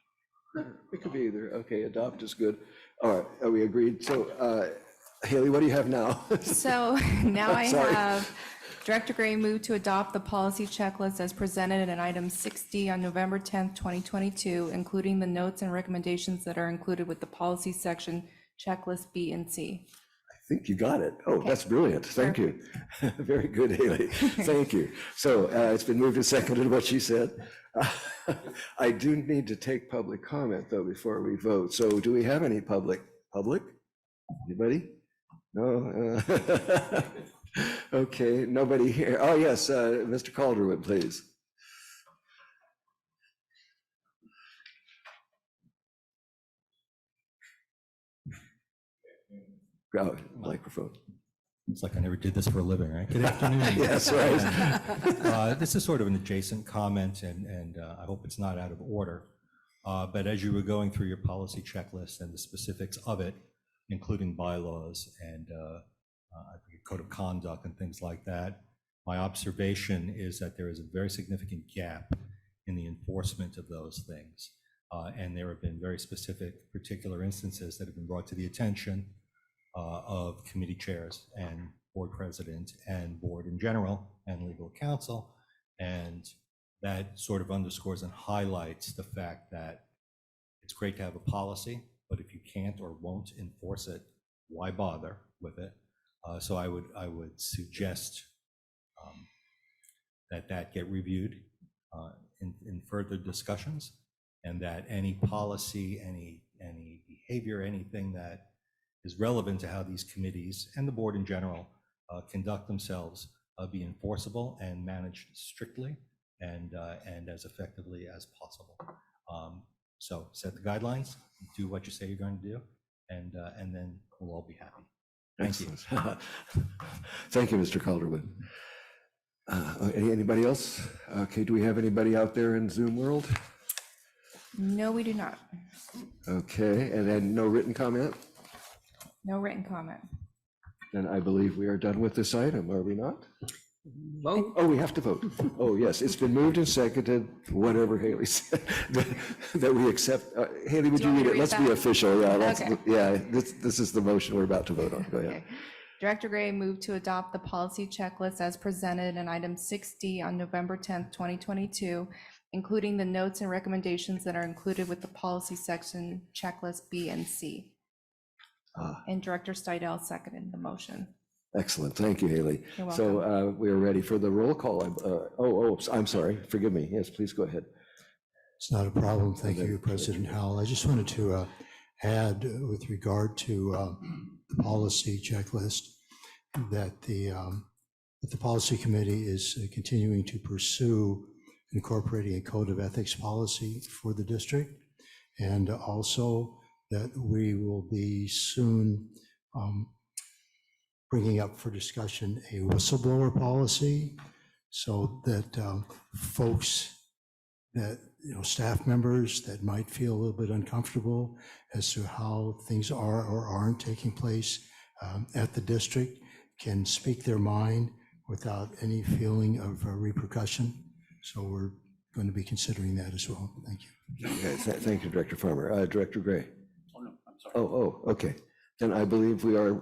[SPEAKER 1] It could be either. Okay, adopt is good. All right, are we agreed? So Haley, what do you have now?
[SPEAKER 9] So now I
[SPEAKER 1] Sorry.
[SPEAKER 9] have Director Gray moved to adopt the policy checklist as presented in item 6D on November 10th, 2022, including the notes and recommendations that are included with the policy section checklist B and C.
[SPEAKER 1] I think you got it. Oh, that's brilliant. Thank you. Very good, Haley. Thank you. So it's been moved and seconded what she said. I do need to take public comment though before we vote. So do we have any public? Anybody? No? Okay, nobody here. Oh, yes, Mr. Calderwood, please. Oh, microphone.
[SPEAKER 21] It's like I never did this for a living, right? Good afternoon.
[SPEAKER 1] Yes, right.
[SPEAKER 21] This is sort of an adjacent comment, and I hope it's not out of order. But as you were going through your policy checklist and the specifics of it, including bylaws and I forget, code of conduct and things like that, my observation is that there is a very significant gap in the enforcement of those things. And there have been very specific particular instances that have been brought to the attention of committee chairs and board president and board in general and legal counsel. And that sort of underscores and highlights the fact that it's great to have a policy, but if you can't or won't enforce it, why bother with it? So I would suggest that get reviewed in further discussions, and that any policy, any behavior, anything that is relevant to how these committees and the board in general conduct themselves be enforceable and managed strictly and as effectively as possible. So set the guidelines, do what you say you're going to do, and then we'll all be happy. Thank you.
[SPEAKER 1] Thank you, Mr. Calderwood. Anybody else? Okay, do we have anybody out there in Zoom world?
[SPEAKER 9] No, we do not.
[SPEAKER 1] Okay, and then no written comment?
[SPEAKER 9] No written comment.
[SPEAKER 1] Then I believe we are done with this item, are we not?
[SPEAKER 4] Vote.
[SPEAKER 1] Oh, we have to vote. Oh, yes, it's been moved and seconded, whatever Haley said, that we accept. Haley, would
[SPEAKER 9] Do
[SPEAKER 1] you
[SPEAKER 9] you want
[SPEAKER 1] read
[SPEAKER 9] me
[SPEAKER 1] it?
[SPEAKER 9] to
[SPEAKER 1] Let's
[SPEAKER 9] read
[SPEAKER 1] be
[SPEAKER 9] that?
[SPEAKER 1] official. Yeah,
[SPEAKER 9] Okay.
[SPEAKER 1] This is the motion we're about to vote on. Go ahead.
[SPEAKER 9] Okay. Director Gray moved to adopt the policy checklist as presented in item 6D on November 10th, 2022, including the notes and recommendations that are included with the policy section checklist B and C. And Director Stidel seconded the motion.
[SPEAKER 1] Excellent. Thank you, Haley.
[SPEAKER 9] You're
[SPEAKER 1] So we are ready for the roll call. I'm sorry. Forgive me. Yes, please go ahead.
[SPEAKER 6] It's not a problem. Thank you, President Howell. I just wanted to add with regard to the policy checklist that the policy committee is continuing to pursue incorporating a code of ethics policy for the district, and also that we will be soon bringing up for discussion a whistleblower policy, so that folks that, staff members that might feel a little bit uncomfortable as to how things are or aren't taking place at the district can speak their mind without any feeling of repercussion. So we're going to be considering that as well. Thank you.
[SPEAKER 1] Okay, thank you, Director Farmer. Director Gray.
[SPEAKER 8] Oh, no, I'm sorry.
[SPEAKER 1] Okay. Then I believe we are.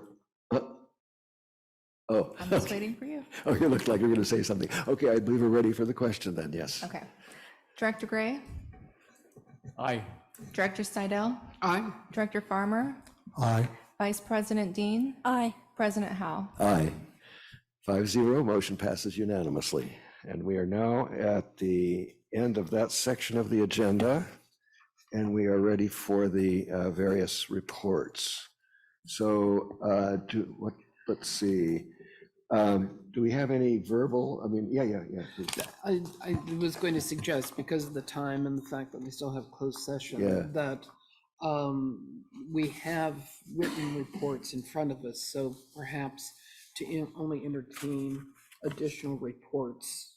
[SPEAKER 9] I'm just waiting for you.
[SPEAKER 1] Oh, you looked like you were going to say something. Okay, I believe we're ready for the question then, yes.
[SPEAKER 9] Okay. Director Gray?
[SPEAKER 8] Aye.
[SPEAKER 9] Director Stidel?
[SPEAKER 4] Aye.
[SPEAKER 9] Director Farmer?
[SPEAKER 6] Aye.
[SPEAKER 9] Vice President Dean?
[SPEAKER 5] Aye.
[SPEAKER 9] President Howell?
[SPEAKER 1] Aye. 5-0, motion passes unanimously. And we are now at the end of that section of the agenda, and we are ready for the various reports. So let's see. Do we have any verbal? I mean, yeah. Please.
[SPEAKER 4] I was going to suggest, because of the time and the fact that we still have closed session, that we have written reports in front of us, so perhaps to only entertain additional reports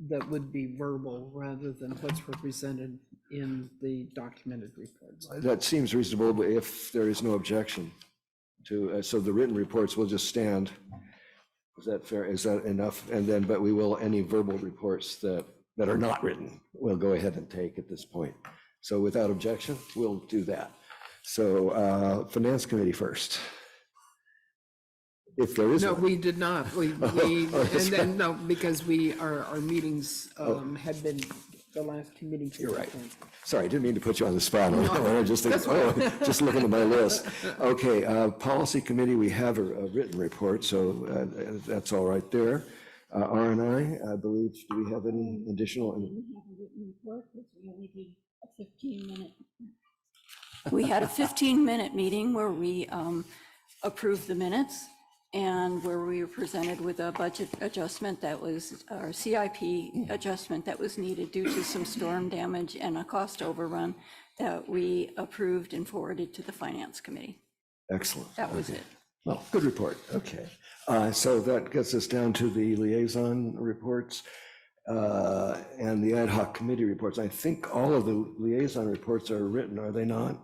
[SPEAKER 4] that would be verbal rather than what's represented in the documented reports.
[SPEAKER 1] That seems reasonable if there is no objection to, so the written reports will just stand. Is that fair? Is that enough? And then, but we will, any verbal reports that are not written, we'll go ahead and take at this point. So without objection, we'll do that. So Finance Committee first. If there is.
[SPEAKER 4] No,
[SPEAKER 1] one.
[SPEAKER 4] we did not. No, because our meetings had been the last committee.
[SPEAKER 1] You're right. Sorry, I didn't mean to put you on the spot. I just think, just looking at my list. Okay, Policy Committee, we have a written report, so that's all right there. R&I believe, do we have any additional?
[SPEAKER 5] We had a 15-minute meeting where we approved the minutes and where we were presented with a budget adjustment that was, our CIP adjustment that was needed due to some storm damage and a cost overrun that we approved and forwarded to the Finance Committee.
[SPEAKER 1] Excellent.
[SPEAKER 5] That was it.
[SPEAKER 1] Well, good report. Okay. So that gets us down to the liaison reports and the ad hoc committee reports. I think all of the liaison reports are written, are they not?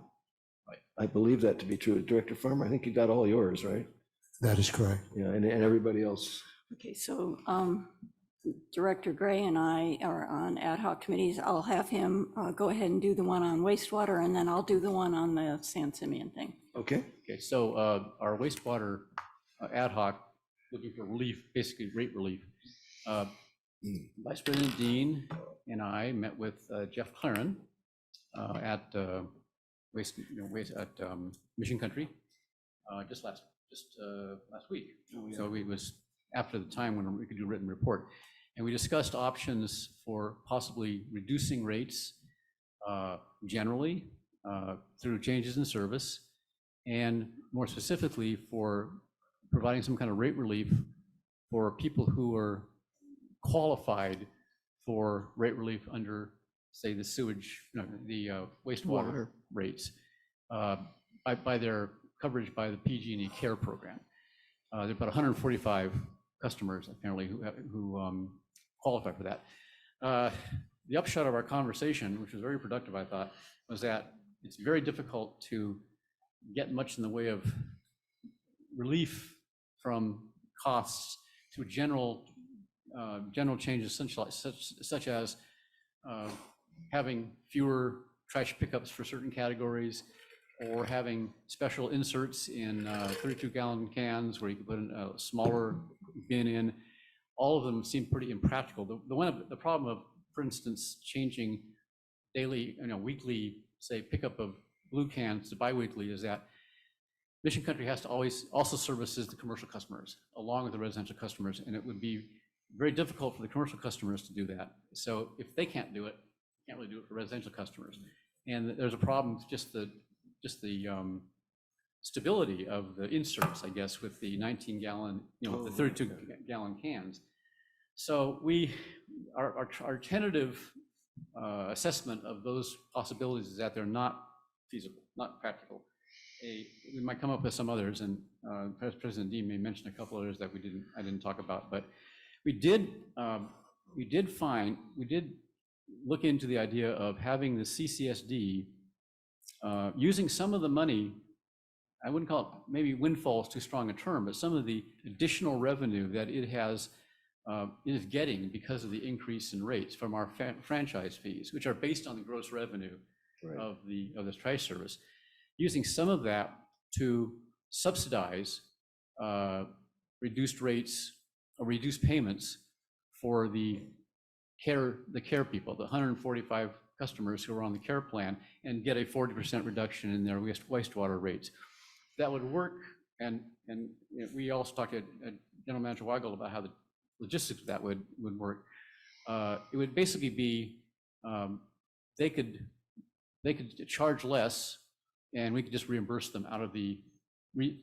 [SPEAKER 1] I believe that to be true. Director Farmer, I think you got all yours, right?
[SPEAKER 6] That is correct.
[SPEAKER 1] Yeah, and everybody else.
[SPEAKER 5] Okay, so Director Gray and I are on ad hoc committees. I'll have him go ahead and do the one on wastewater, and then I'll do the one on the San Simeon thing.
[SPEAKER 1] Okay.
[SPEAKER 8] Okay, so our wastewater ad hoc, looking for relief, basically rate relief. Vice President Dean and I met with Jeff Claren at Mission Country just last week. So it was after the time when we could do a written report. And we discussed options for possibly reducing rates generally through changes in service, and more specifically for providing some kind of rate relief for people who are qualified for rate relief under, say, the sewage, the wastewater rates by their coverage by the PG&E Care program. There are about 145 customers apparently who qualify for that. The upshot of our conversation, which was very productive, I thought, was that it's very difficult to get much in the way of relief from costs through general changes such as having fewer trash pickups for certain categories, or having special inserts in 32-gallon cans where you can put a smaller bin in. All of them seem pretty impractical. The problem of, for instance, changing daily, weekly, say, pickup of blue cans to biweekly is that Mission Country has to always also services the commercial customers along with the residential customers, and it would be very difficult for the commercial customers to do that. So if they can't do it, can't really do it for residential customers. And there's a problem with just the stability of the inserts, I guess, with the 19-gallon, the 32-gallon cans. So our tentative assessment of those possibilities is that they're not feasible, not practical. We might come up with some others, and President Dean may mention a couple others that I didn't talk about, but we did look into the idea of having the CCSD using some of the money. I wouldn't call it, maybe windfall is too strong a term, but some of the additional revenue that it is getting because of the increase in rates from our franchise fees, which are based on the gross revenue of this trash service, using some of that to subsidize reduced rates or reduced payments for the care people, the 145 customers who are on the care plan, and get a 40% reduction in their wastewater rates. That would work, and we also talked to General Manager Weigel about how the logistics of that would work. It would basically be they could charge less, and we could just reimburse them out of the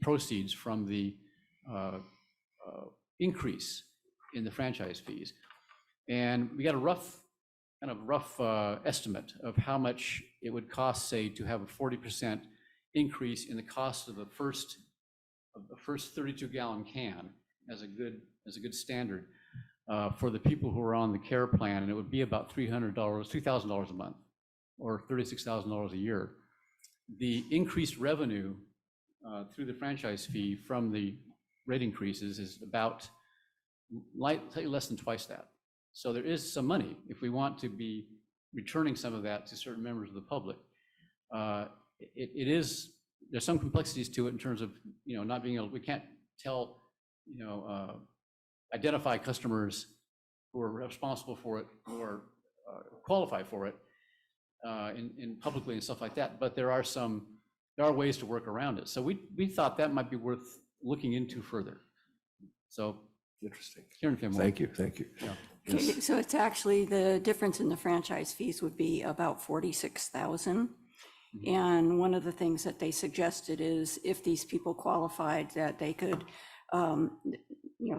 [SPEAKER 8] proceeds from the increase in the franchise fees. And we got a rough estimate of how much it would cost, say, to have a 40% increase in the cost of the first 32-gallon can as a good standard for the people who are on the care plan, and it would be about $3,000 a month, or $36,000 a year. The increased revenue through the franchise fee from the rate increases is about slightly less than twice that. So there is some money if we want to be returning some of that to certain members of the public. There's some complexities to it in terms of not being able. We can't identify customers who are responsible for it or qualify for it in publicly and stuff like that. But there are ways to work around it. So we thought that might be worth looking into further. So
[SPEAKER 1] interesting.
[SPEAKER 8] Thank
[SPEAKER 1] you.
[SPEAKER 8] Yeah.
[SPEAKER 5] Okay, so it's actually the difference in the franchise fees would be about $46,000. And one of the things that they suggested is if these people qualified, that they could,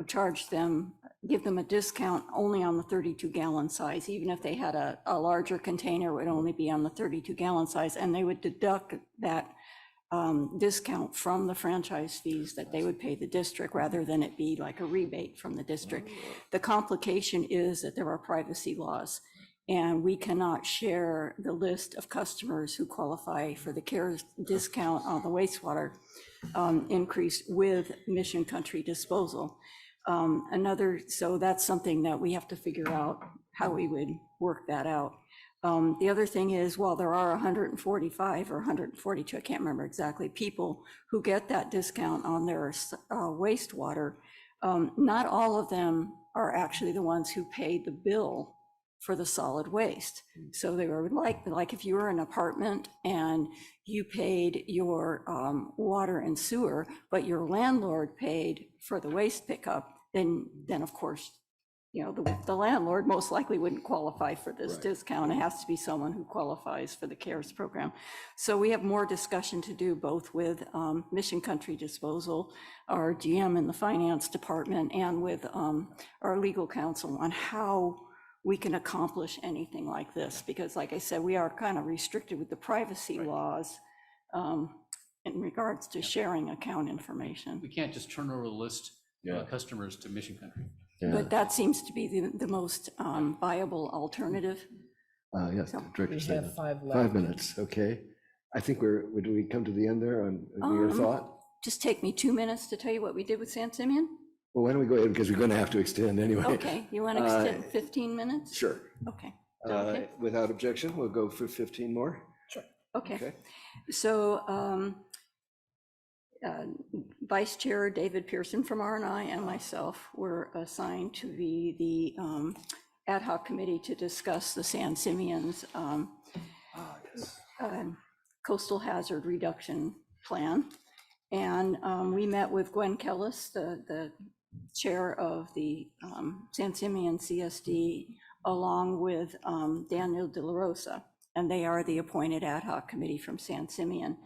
[SPEAKER 5] charge them, give them a discount only on the 32-gallon size. Even if they had a larger container, it would only be on the 32-gallon size, and they would deduct that discount from the franchise fees that they would pay the district, rather than it be like a rebate from the district. The complication is that there are privacy laws, and we cannot share the list of customers who qualify for the CARES discount on the wastewater increase with Mission Country Disposal. So that's something that we have to figure out how we would work that out. The other thing is, while there are 145 or 142, I can't remember exactly, people who get that discount on their wastewater, not all of them are actually the ones who paid the bill for the solid waste. So they were like if you were an apartment and you paid your water and sewer, but your landlord paid for the waste pickup, then of course, you know, the landlord most likely wouldn't qualify for this discount. It has to be someone who qualifies for the CARES program. So we have more discussion to do, both with Mission Country Disposal, our GM in the finance department, and with our legal counsel on how we can accomplish anything like this. Because like I said, we are kind of restricted with the privacy laws in regards to sharing account information.
[SPEAKER 8] We can't just turn over the list of customers to Mission Country.
[SPEAKER 5] But that seems to be the most viable alternative.
[SPEAKER 1] Yes, Director
[SPEAKER 4] We
[SPEAKER 1] Stephen.
[SPEAKER 4] have 5 left.
[SPEAKER 1] 5 minutes, okay. I think would we come to the end there on your thought?
[SPEAKER 5] Just take me 2 minutes to tell you what we did with San Simeon.
[SPEAKER 1] Well, why don't we go ahead, because we're going to have to extend anyway.
[SPEAKER 5] Okay, you want to extend 15 minutes?
[SPEAKER 1] Sure.
[SPEAKER 5] Okay. Okay.
[SPEAKER 1] Without objection, we'll go for 15 more.
[SPEAKER 5] Sure. Okay. So Vice Chair David Pearson from R&I and myself were assigned to be the ad hoc committee to discuss the San Simeon's coastal hazard reduction plan. And we met with Gwen Kellis, the chair of the San Simeon CSD, along with Daniel De La Rosa, and they are the appointed ad hoc committee from San Simeon.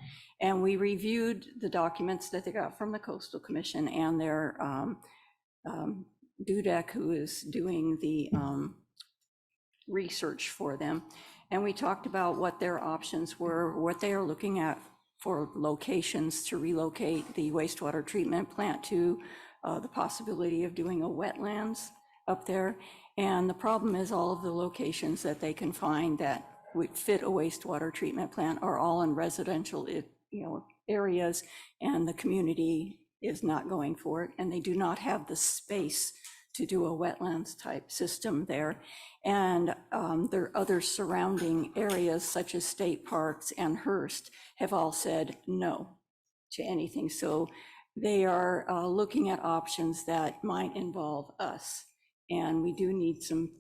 [SPEAKER 5] And we reviewed the documents that they got from the Coastal Commission and their DUDEC, who is doing the research for them. And we talked about what their options were, what they are looking at for locations to relocate the wastewater treatment plant to, the possibility of doing a wetlands up there. And the problem is all of the locations that they can find that would fit a wastewater treatment plant are all in residential, areas, and the community is not going for it, and they do not have the space to do a wetlands type system there. And their other surrounding areas, such as state parks and Hearst, have all said no to anything. So they are looking at options that might involve us. And we do need some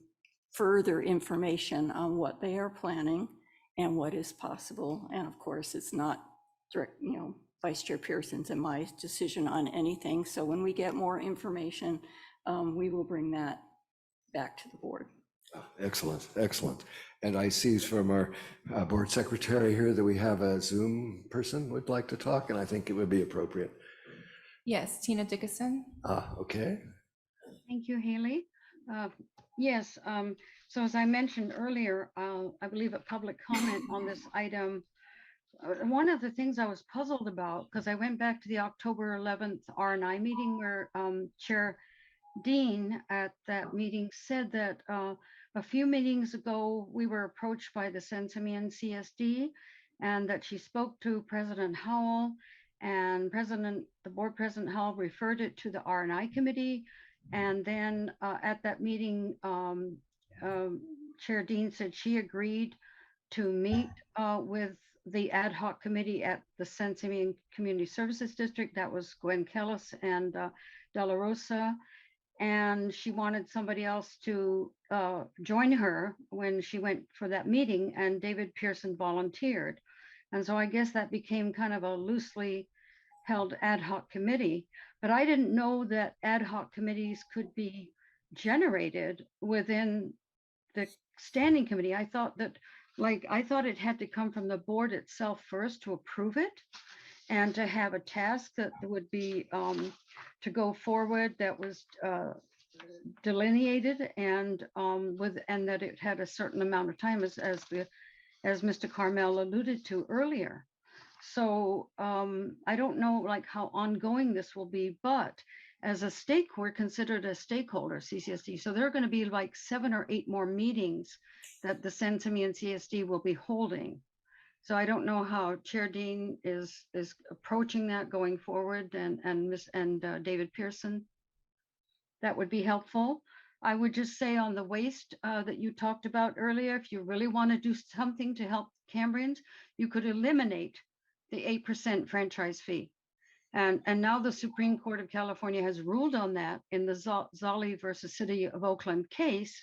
[SPEAKER 5] further information on what they are planning and what is possible. And of course, it's not direct, Vice Chair Pearson's and my decision on anything. So when we get more information, we will bring that back to the board.
[SPEAKER 1] Excellent, excellent. And I see from our board secretary here that we have a Zoom person would like to talk, and I think it would be appropriate.
[SPEAKER 22] Yes, Tina Dickinson.
[SPEAKER 1] Okay.
[SPEAKER 11] Thank you, Haley. Yes, so as I mentioned earlier, I believe a public comment on this item. One of the things I was puzzled about, because I went back to the October 11th R&I meeting where Chair Dean at that meeting said that a few meetings ago, we were approached by the San Simeon CSD, and that she spoke to President Howell, and the board president Howell referred it to the R&I committee. And then at that meeting, Chair Dean said she agreed to meet with the ad hoc committee at the San Simeon Community Services District. That was Gwen Kellis and De La Rosa. And she wanted somebody else to join her when she went for that meeting, and David Pearson volunteered. And so I guess that became kind of a loosely held ad hoc committee, but I didn't know that ad hoc committees could be generated within the standing committee. I thought it had to come from the board itself first to approve it, and to have a task that would be to go forward that was delineated and that it had a certain amount of time, as Mr. Carmel alluded to earlier. So I don't know how ongoing this will be, but as a we're considered a stakeholder, CCSD. So there are going to be 7 or 8 more meetings that the San Simeon CSD will be holding. So I don't know how Chair Dean is approaching that going forward, and David Pearson. that would be helpful. I would just say on the waste that you talked about earlier, if you really want to do something to help Cambrians, you could eliminate the 8% franchise fee. And now the Supreme Court of California has ruled on that in the Zolli versus City of Oakland case.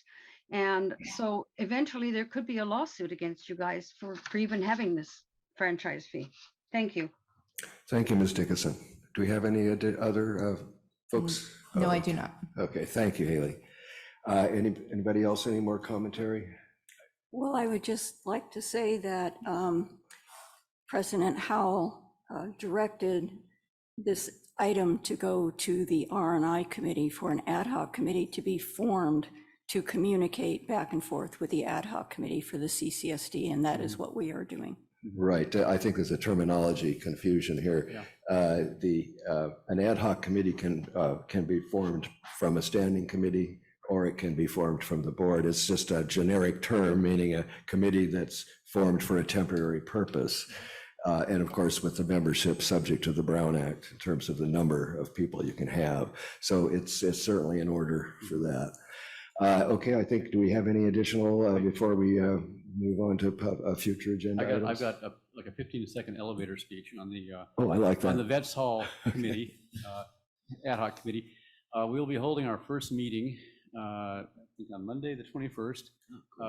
[SPEAKER 11] And so eventually there could be a lawsuit against you guys for even having this franchise fee. Thank you.
[SPEAKER 1] Thank you, Ms. Dickinson. Do we have any other folks?
[SPEAKER 22] No, I do not.
[SPEAKER 1] Okay, thank you, Haley. Anybody else, any more commentary?
[SPEAKER 5] Well, I would just like to say that President Howell directed this item to go to the R&I committee for an ad hoc committee to be formed to communicate back and forth with the ad hoc committee for the CCSD, and that is what we are doing.
[SPEAKER 1] Right. I think there's a terminology confusion here. An ad hoc committee can be formed from a standing committee, or it can be formed from the board. It's just a generic term, meaning a committee that's formed for a temporary purpose. And of course, with the membership subject to the Brown Act in terms of the number of people you can have. So it's certainly in order for that. Okay, I think, do we have any additional before we move on to a future agenda items?
[SPEAKER 8] I've got like a 15-second elevator speech on the
[SPEAKER 1] oh, I like that.
[SPEAKER 8] On the Vets Hall committee, ad hoc committee. We'll be holding our first meeting, I think on Monday, the 21st.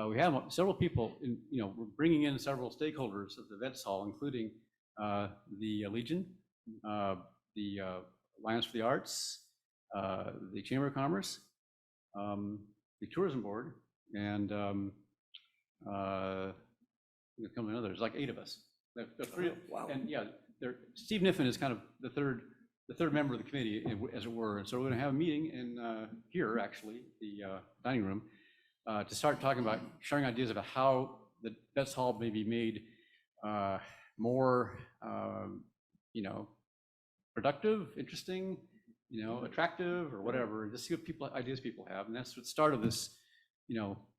[SPEAKER 8] We have several people, we're bringing in several stakeholders of the Vets Hall, including the Legion, the Alliance for the Arts, the Chamber of Commerce, the Tourism Board, and there's like 8 of us. The 3, wow. And yeah, Steve Niffen is kind of the third member of the committee, as it were. And so we're going to have a meeting in here, actually, the dining room, to start talking about sharing ideas about how the Vets Hall may be made more, productive, interesting, attractive, or whatever. Just see what ideas people have, and that's what start of this,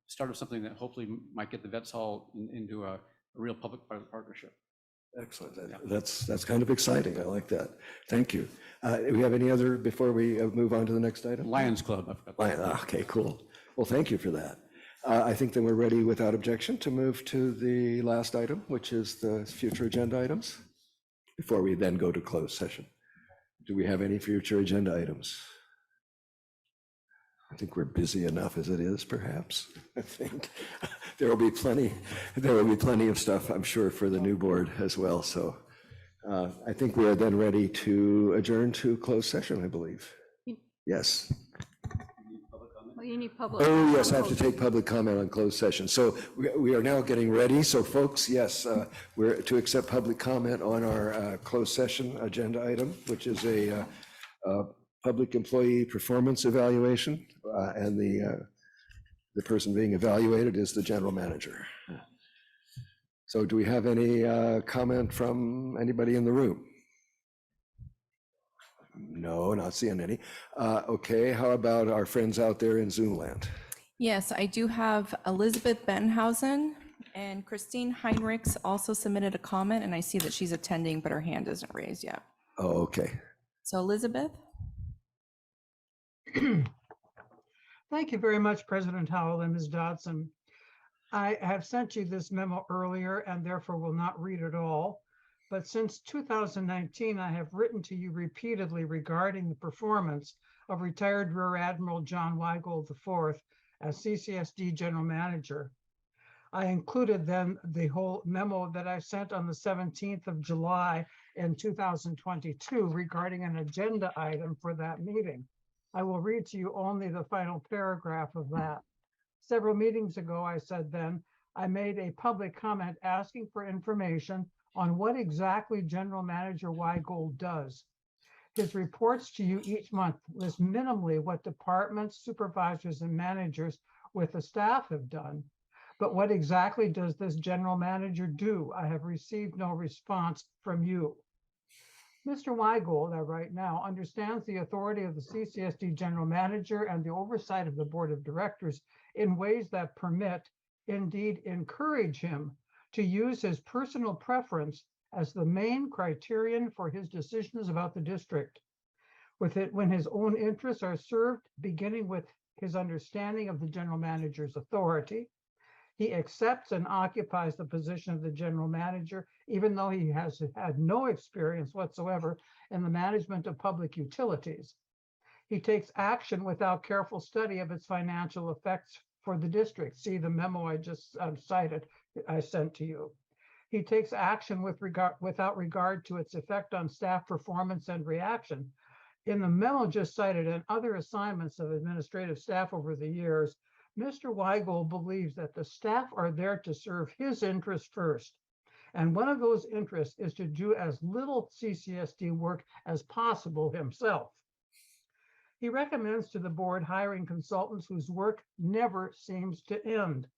[SPEAKER 8] start of something that hopefully might get the Vets Hall into a real public-private partnership.
[SPEAKER 1] Excellent. That's kind of exciting. I like that. Thank you. Do we have any other before we move on to the next item?
[SPEAKER 8] Lions Club.
[SPEAKER 1] Okay, cool. Well, thank you for that. I think that we're ready without objection to move to the last item, which is the future agenda items, before we then go to closed session. Do we have any future agenda items? I think we're busy enough as it is, perhaps. I think there will be plenty of stuff, I'm sure, for the new board as well. So I think we are then ready to adjourn to closed session, I believe. Yes.
[SPEAKER 5] Well, you need public.
[SPEAKER 1] Oh, yes, I have to take public comment on closed session. So we are now getting ready. So folks, yes, we're to accept public comment on our closed session agenda item, which is a public employee performance evaluation, and the person being evaluated is the general manager. So do we have any comment from anybody in the room? No, not seeing any. Okay, how about our friends out there in Zoom land?
[SPEAKER 22] Yes, I do have Elizabeth Benhausen, and Christine Heinrichs also submitted a comment, and I see that she's attending, but her hand isn't raised yet.
[SPEAKER 1] Oh, okay.
[SPEAKER 22] So Elizabeth?
[SPEAKER 3] Thank you very much, President Howell and Ms. Dodson. I have sent you this memo earlier and therefore will not read it all. But since 2019, I have written to you repeatedly regarding the performance of retired Rear Admiral John Weigold IV as CCSD General Manager. I included then the whole memo that I sent on the 17th of July in 2022 regarding an agenda item for that meeting. I will read to you only the final paragraph of that. Several meetings ago, I said then, I made a public comment asking for information on what exactly General Manager Weigold does. His reports to you each month list minimally what departments, supervisors, and managers with the staff have done. But what exactly does this general manager do? I have received no response from you. Mr. Weigold, I write now, understands the authority of the CCSD general manager and the oversight of the board of directors in ways that permit, indeed encourage him to use his personal preference as the main criterion for his decisions about the district. with it when his own interests are served, beginning with his understanding of the general manager's authority. He accepts and occupies the position of the general manager, even though he has had no experience whatsoever in the management of public utilities. He takes action without careful study of its financial effects for the district. See the memo I just cited, I sent to you. He takes action without regard to its effect on staff performance and reaction. In the memo just cited and other assignments of administrative staff over the years, Mr. Weigel believes that the staff are there to serve his interests first. And one of those interests is to do as little CCSD work as possible himself. He recommends to the board hiring consultants whose work never seems to end.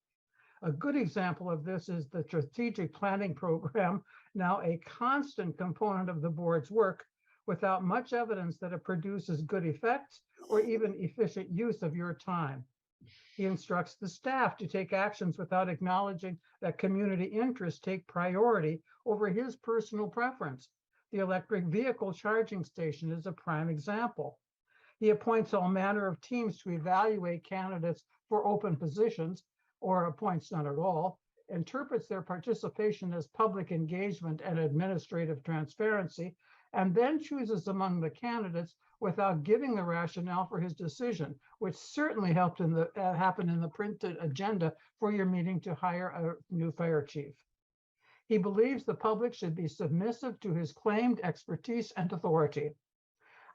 [SPEAKER 3] A good example of this is the strategic planning program, now a constant component of the board's work, without much evidence that it produces good effects or even efficient use of your time. He instructs the staff to take actions without acknowledging that community interests take priority over his personal preference. The electric vehicle charging station is a prime example. He appoints all manner of teams to evaluate candidates for open positions, or appoints none at all, interprets their participation as public engagement and administrative transparency, and then chooses among the candidates without giving the rationale for his decision, which certainly helped in the happen in the printed agenda for your meeting to hire a new fire chief. He believes the public should be submissive to his claimed expertise and authority.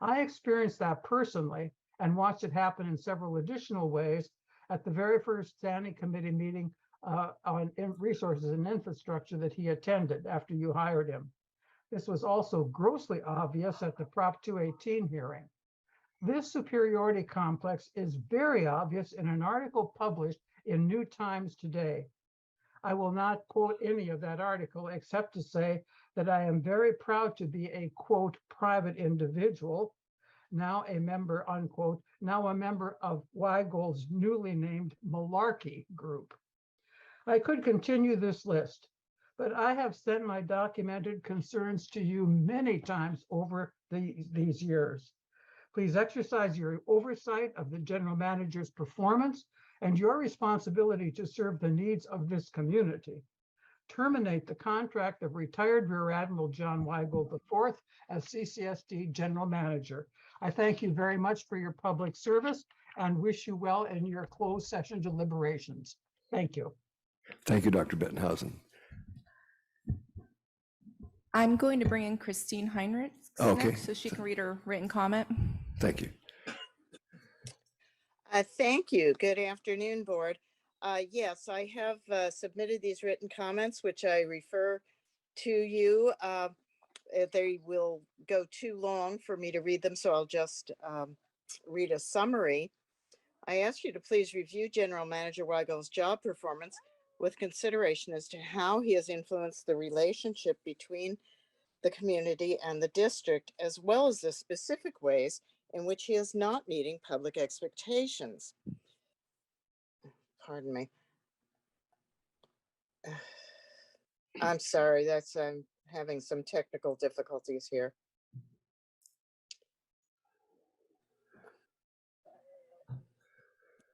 [SPEAKER 3] I experienced that personally and watched it happen in several additional ways at the very first standing committee meeting on resources and infrastructure that he attended after you hired him. This was also grossly obvious at the Prop 218 hearing. This superiority complex is very obvious in an article published in New Times today. I will not quote any of that article except to say that I am very proud to be a, quote, private individual, now a member, unquote, now a member of Weigel's newly named Malarkey group. I could continue this list, but I have sent my documented concerns to you many times over these years. Please exercise your oversight of the general manager's performance and your responsibility to serve the needs of this community. Terminate the contract of retired Rear Admiral John Weigel IV as CCSD General Manager. I thank you very much for your public service and wish you well in your closed session deliberations. Thank you.
[SPEAKER 1] Thank you, Dr. Bettenhausen.
[SPEAKER 22] I'm going to bring in Christine Heinrichs
[SPEAKER 1] Okay.
[SPEAKER 22] next so she can read her written comment.
[SPEAKER 1] Thank you.
[SPEAKER 14] Thank you. Good afternoon, board. Yes, I have submitted these written comments, which I refer to you. They will go too long for me to read them, so I'll just read a summary. I ask you to please review General Manager Weigel's job performance with consideration as to how he has influenced the relationship between the community and the district, as well as the specific ways in which he is not meeting public expectations. Pardon me. I'm sorry, I'm having some technical difficulties here.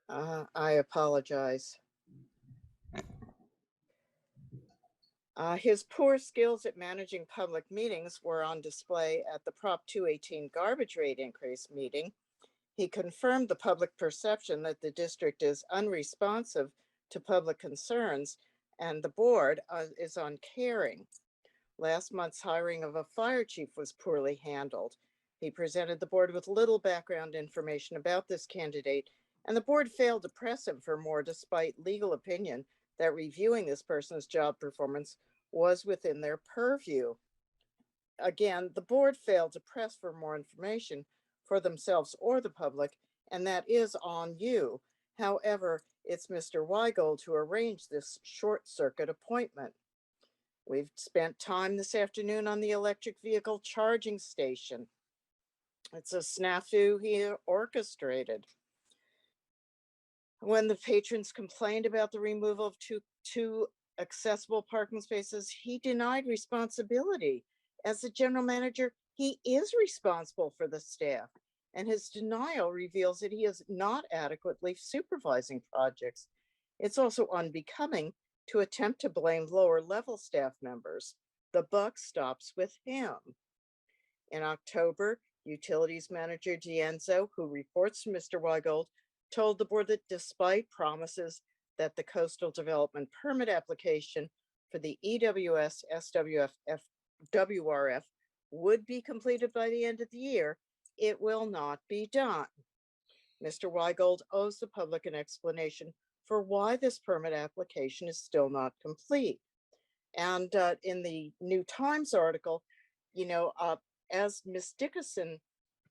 [SPEAKER 14] I apologize. His poor skills at managing public meetings were on display at the Prop 218 garbage rate increase meeting. He confirmed the public perception that the district is unresponsive to public concerns and the board is uncaring. Last month's hiring of a fire chief was poorly handled. He presented the board with little background information about this candidate, and the board failed to press him for more despite legal opinion that reviewing this person's job performance was within their purview. Again, the board failed to press for more information for themselves or the public, and that is on you. However, it's Mr. Weigel who arranged this short circuit appointment. We've spent time this afternoon on the electric vehicle charging station. It's a snafu he orchestrated. When the patrons complained about the removal of two accessible parking spaces, he denied responsibility. As the general manager, He is responsible for the staff, and his denial reveals that he is not adequately supervising projects. It's also unbecoming to attempt to blame lower level staff members. The buck stops with him. In October, Utilities Manager Dienzo, who reports to Mr. Weigold, told the board that despite promises that the coastal development permit application for the EWS SWF WRF would be completed by the end of the year, it will not be done. Mr. Weigold owes the public an explanation for why this permit application is still not complete. And in the New Times article, as Ms. Dickinson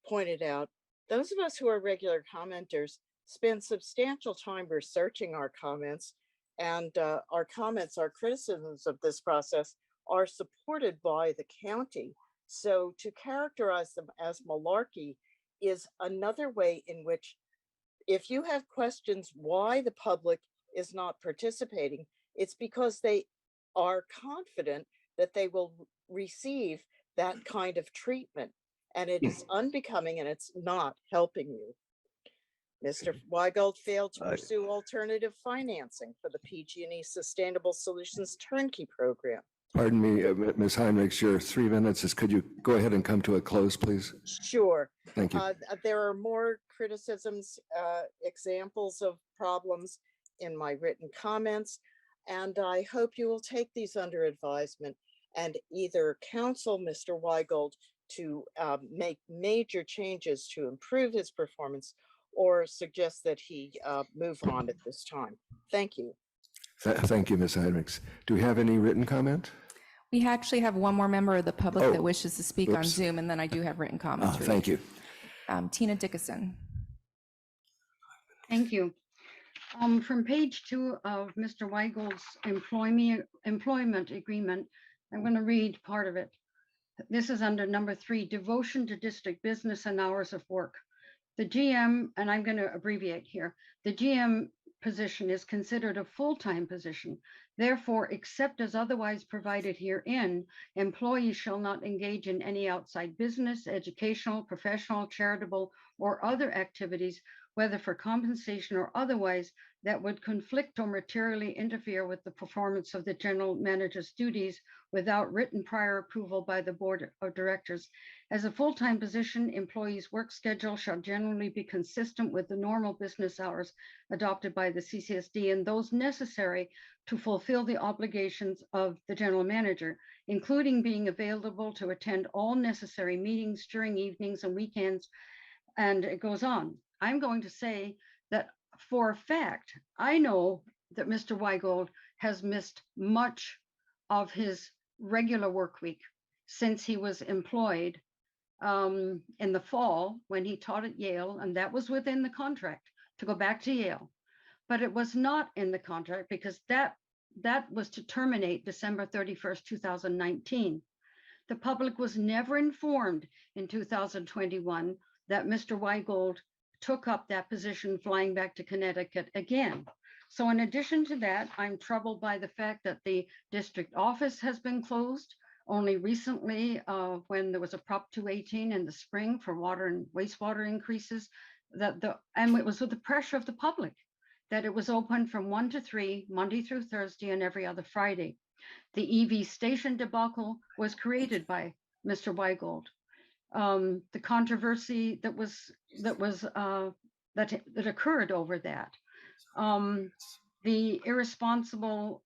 [SPEAKER 14] pointed out, those of us who are regular commenters spend substantial time researching our comments, and our comments, our criticisms of this process are supported by the county. So to characterize them as malarkey is another way in which, if you have questions why the public is not participating, it's because they are confident that they will receive that kind of treatment, and it is unbecoming and it's not helping you. Mr. Weigold failed to pursue alternative financing for the PG&E Sustainable Solutions Turnkey Program.
[SPEAKER 1] Pardon me, Ms. Heinrichs, your 3 minutes could you go ahead and come to a close, please?
[SPEAKER 14] Sure.
[SPEAKER 1] Thank you.
[SPEAKER 14] There are more criticisms, examples of problems in my written comments, and I hope you will take these under advisement and either counsel Mr. Weigold to make major changes to improve his performance, or suggest that he move on at this time. Thank you.
[SPEAKER 1] Thank you, Ms. Heinrichs. Do we have any written comment?
[SPEAKER 9] We actually have one more member of the public
[SPEAKER 1] Oh,
[SPEAKER 9] that wishes to speak on
[SPEAKER 1] oops.
[SPEAKER 9] Zoom, and then I do have written comments. to
[SPEAKER 1] Thank
[SPEAKER 9] read.
[SPEAKER 1] you.
[SPEAKER 9] Tina Dickinson.
[SPEAKER 11] Thank you. From page 2 of Mr. Weigold's employment agreement, I'm going to read part of it. This is under number 3, devotion to district business and hours of work. The GM, and I'm going to abbreviate here, the GM position is considered a full-time position. Therefore, except as otherwise provided herein, employees shall not engage in any outside business, educational, professional, charitable, or other activities, whether for compensation or otherwise, that would conflict or materially interfere with the performance of the general manager's duties without written prior approval by the board of directors. As a full-time position, employees' work schedule shall generally be consistent with the normal business hours adopted by the CCSD and those necessary to fulfill the obligations of the general manager, including being available to attend all necessary meetings during evenings and weekends. And it goes on. I'm going to say that for a fact, I know that Mr. Weigold has missed much of his regular work week since he was employed in the fall when he taught at Yale, and that was within the contract to go back to Yale. But it was not in the contract because that was to terminate December 31st, 2019. The public was never informed in 2021 that Mr. Weigold took up that position flying back to Connecticut again. So in addition to that, I'm troubled by the fact that the district office has been closed only recently when there was a Prop 218 in the spring for water and wastewater increases, and it was with the pressure of the public that it was open from 1 to 3, Monday through Thursday and every other Friday. The EV station debacle was created by Mr. Weigold. The controversy that occurred over that, the irresponsible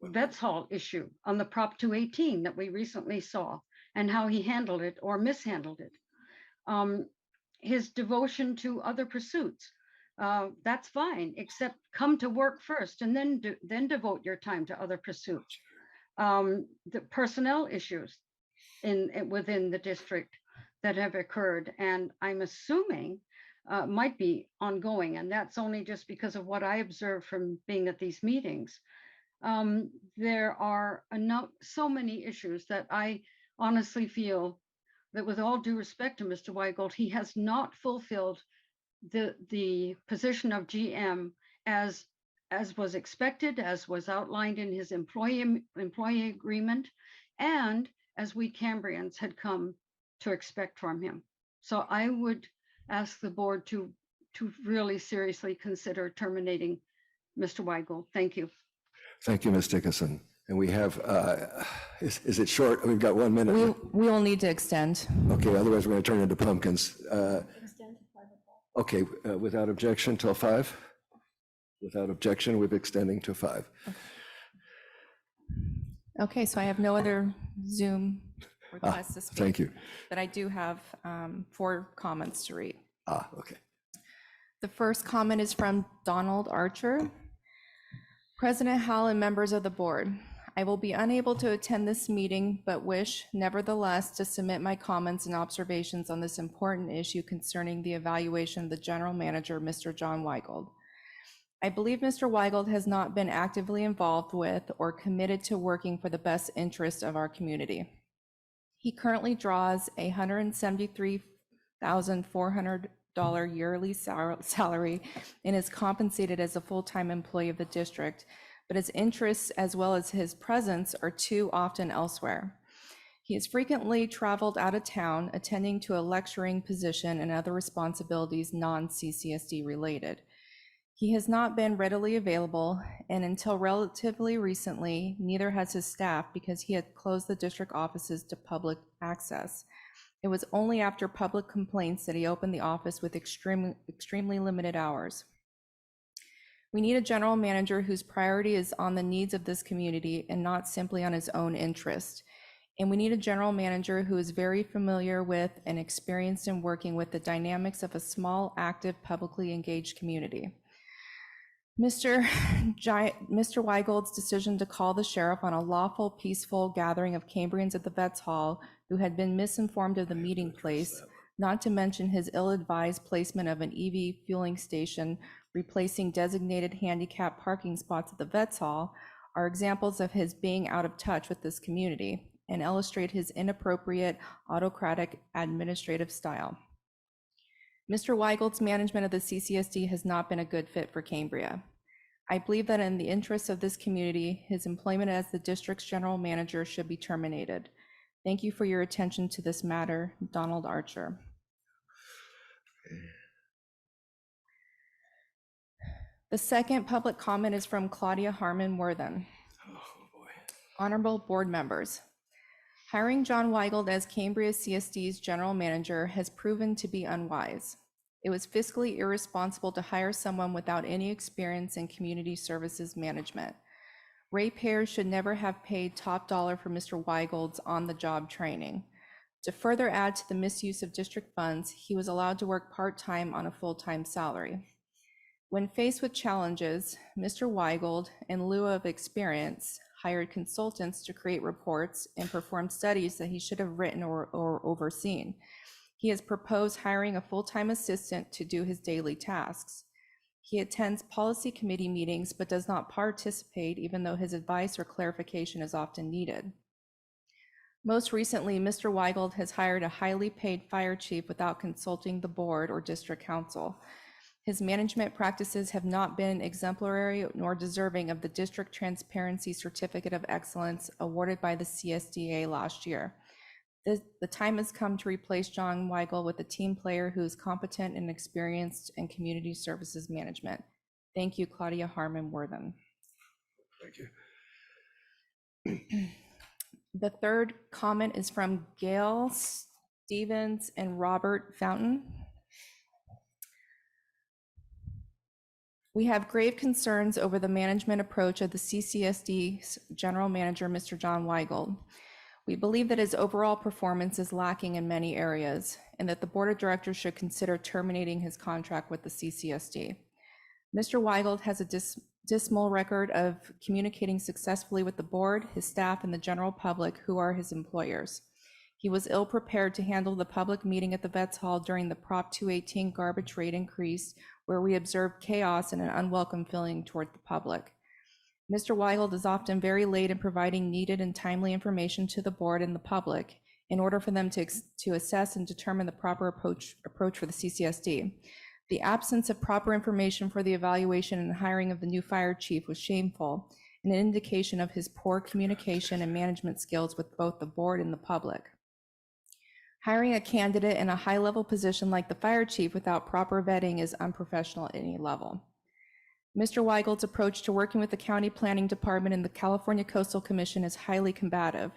[SPEAKER 11] vets hall issue on the Prop 218 that we recently saw, and how he handled it or mishandled it. His devotion to other pursuits, that's fine, except come to work first and then devote your time to other pursuits. The personnel issues within the district that have occurred, and I'm assuming might be ongoing, and that's only just because of what I observed from being at these meetings. There are so many issues that I honestly feel that, with all due respect to Mr. Weigold, he has not fulfilled the position of GM as was expected, as was outlined in his employee agreement, and as we Cambrians had come to expect from him. So I would ask the board to really seriously consider terminating Mr. Weigel. Thank you.
[SPEAKER 1] Thank you, Ms. Dickinson. And we have, is it short? We've got 1 minute.
[SPEAKER 22] We will need to extend.
[SPEAKER 1] Okay, otherwise we're going to turn into pumpkins. Okay, without objection till 5? Without objection, we're extending to 5.
[SPEAKER 22] Okay, so I have no other Zoom requests to speak.
[SPEAKER 1] Thank you.
[SPEAKER 22] But I do have 4 comments to read.
[SPEAKER 1] Okay.
[SPEAKER 22] The first comment is from Donald Archer. President Howell and members of the board, I will be unable to attend this meeting, but wish nevertheless to submit my comments and observations on this important issue concerning the evaluation of the general manager, Mr. John Weigel. I believe Mr. Weigel has not been actively involved with or committed to working for the best interest of our community. He currently draws a $173,400 yearly salary and is compensated as a full-time employee of the district, but his interests as well as his presence are too often elsewhere. He has frequently traveled out of town, attending to a lecturing position and other responsibilities non-CCSD related. He has not been readily available, and until relatively recently, neither has his staff because he had closed the district offices to public access. It was only after public complaints that he opened the office with extremely limited hours. We need a general manager whose priority is on the needs of this community and not simply on his own interest. And we need a general manager who is very familiar with and experienced in working with the dynamics of a small, active, publicly engaged community. Mr. Weigel's decision to call the sheriff on a lawful, peaceful gathering of Cambrians at the Vets Hall who had been misinformed of the meeting place, not to mention his ill-advised placement of an EV fueling station replacing designated handicap parking spots at the Vets Hall, are examples of his being out of touch with this community and illustrate his inappropriate autocratic administrative style. Mr. Weigel's management of the CCSD has not been a good fit for Cambria. I believe that in the interests of this community, his employment as the district's general manager should be terminated. Thank you for your attention to this matter, Donald Archer. The second public comment is from Claudia Harmon Worthen. Honorable board members, hiring John Weigel as Cambria CSD's general manager has proven to be unwise. It was fiscally irresponsible to hire someone without any experience in community services management. Ratepayers should never have paid top dollar for Mr. Weigel's on-the-job training. To further add to the misuse of district funds, he was allowed to work part-time on a full-time salary. When faced with challenges, Mr. Weigel, in lieu of experience, hired consultants to create reports and perform studies that he should have written or overseen. He has proposed hiring a full-time assistant to do his daily tasks. He attends policy committee meetings but does not participate even though his advice or clarification is often needed. Most recently, Mr. Weigel has hired a highly paid fire chief without consulting the board or district council. His management practices have not been exemplary nor deserving of the District Transparency Certificate of Excellence awarded by the CSDA last year. The time has come to replace John Weigel with a team player who is competent and experienced in community services management. Thank you, Claudia Harmon Worthen.
[SPEAKER 1] Thank you.
[SPEAKER 22] The third comment is from Gail Stevens and Robert Fountain. We have grave concerns over the management approach of the CCSD's general manager, Mr. John Weigel. We believe that his overall performance is lacking in many areas and that the board of directors should consider terminating his contract with the CCSD. Mr. Weigel has a dismal record of communicating successfully with the board, his staff, and the general public who are his employers. He was ill prepared to handle the public meeting at the Vets Hall during the Prop 218 garbage rate increase, where we observed chaos and an unwelcome feeling toward the public. Mr. Weigel is often very late in providing needed and timely information to the board and the public in order for them to assess and determine the proper approach for the CCSD. The absence of proper information for the evaluation and hiring of the new fire chief was shameful and an indication of his poor communication and management skills with both the board and the public. Hiring a candidate in a high-level position like the fire chief without proper vetting is unprofessional at any level. Mr. Weigel's approach to working with the county planning department and the California Coastal Commission is highly combative.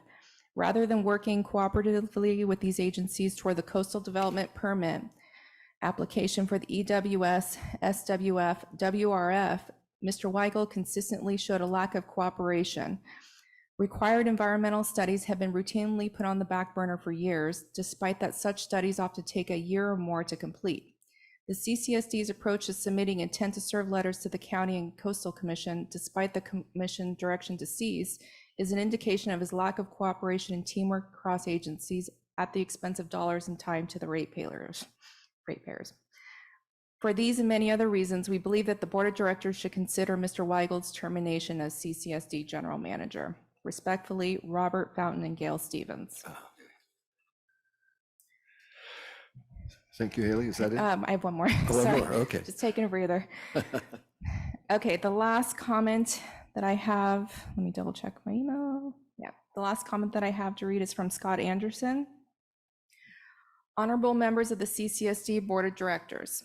[SPEAKER 22] Rather than working cooperatively with these agencies toward the coastal development permit application for the EWS, SWF, WRF, Mr. Weigel consistently showed a lack of cooperation. Required environmental studies have been routinely put on the back burner for years, despite that such studies often take a year or more to complete. The CCSD's approach to submitting intent to serve letters to the County and Coastal Commission, despite the Commission direction to cease, is an indication of his lack of cooperation and teamwork across agencies at the expense of dollars and time to the ratepayers. For these and many other reasons, we believe that the Board of Directors should consider Mr. Weigel's termination as CCSD General Manager. Respectfully, Robert Fountain and Gail Stevens.
[SPEAKER 1] Thank you, Haley. Is that it?
[SPEAKER 22] I have one more.
[SPEAKER 1] Oh, one
[SPEAKER 22] Sorry.
[SPEAKER 1] more. Okay.
[SPEAKER 22] Just taking a breather. Okay, the last comment that I have, let me double check my email. Yeah, the last comment that I have to read is from Scott Anderson. Honorable members of the CCSD Board of Directors.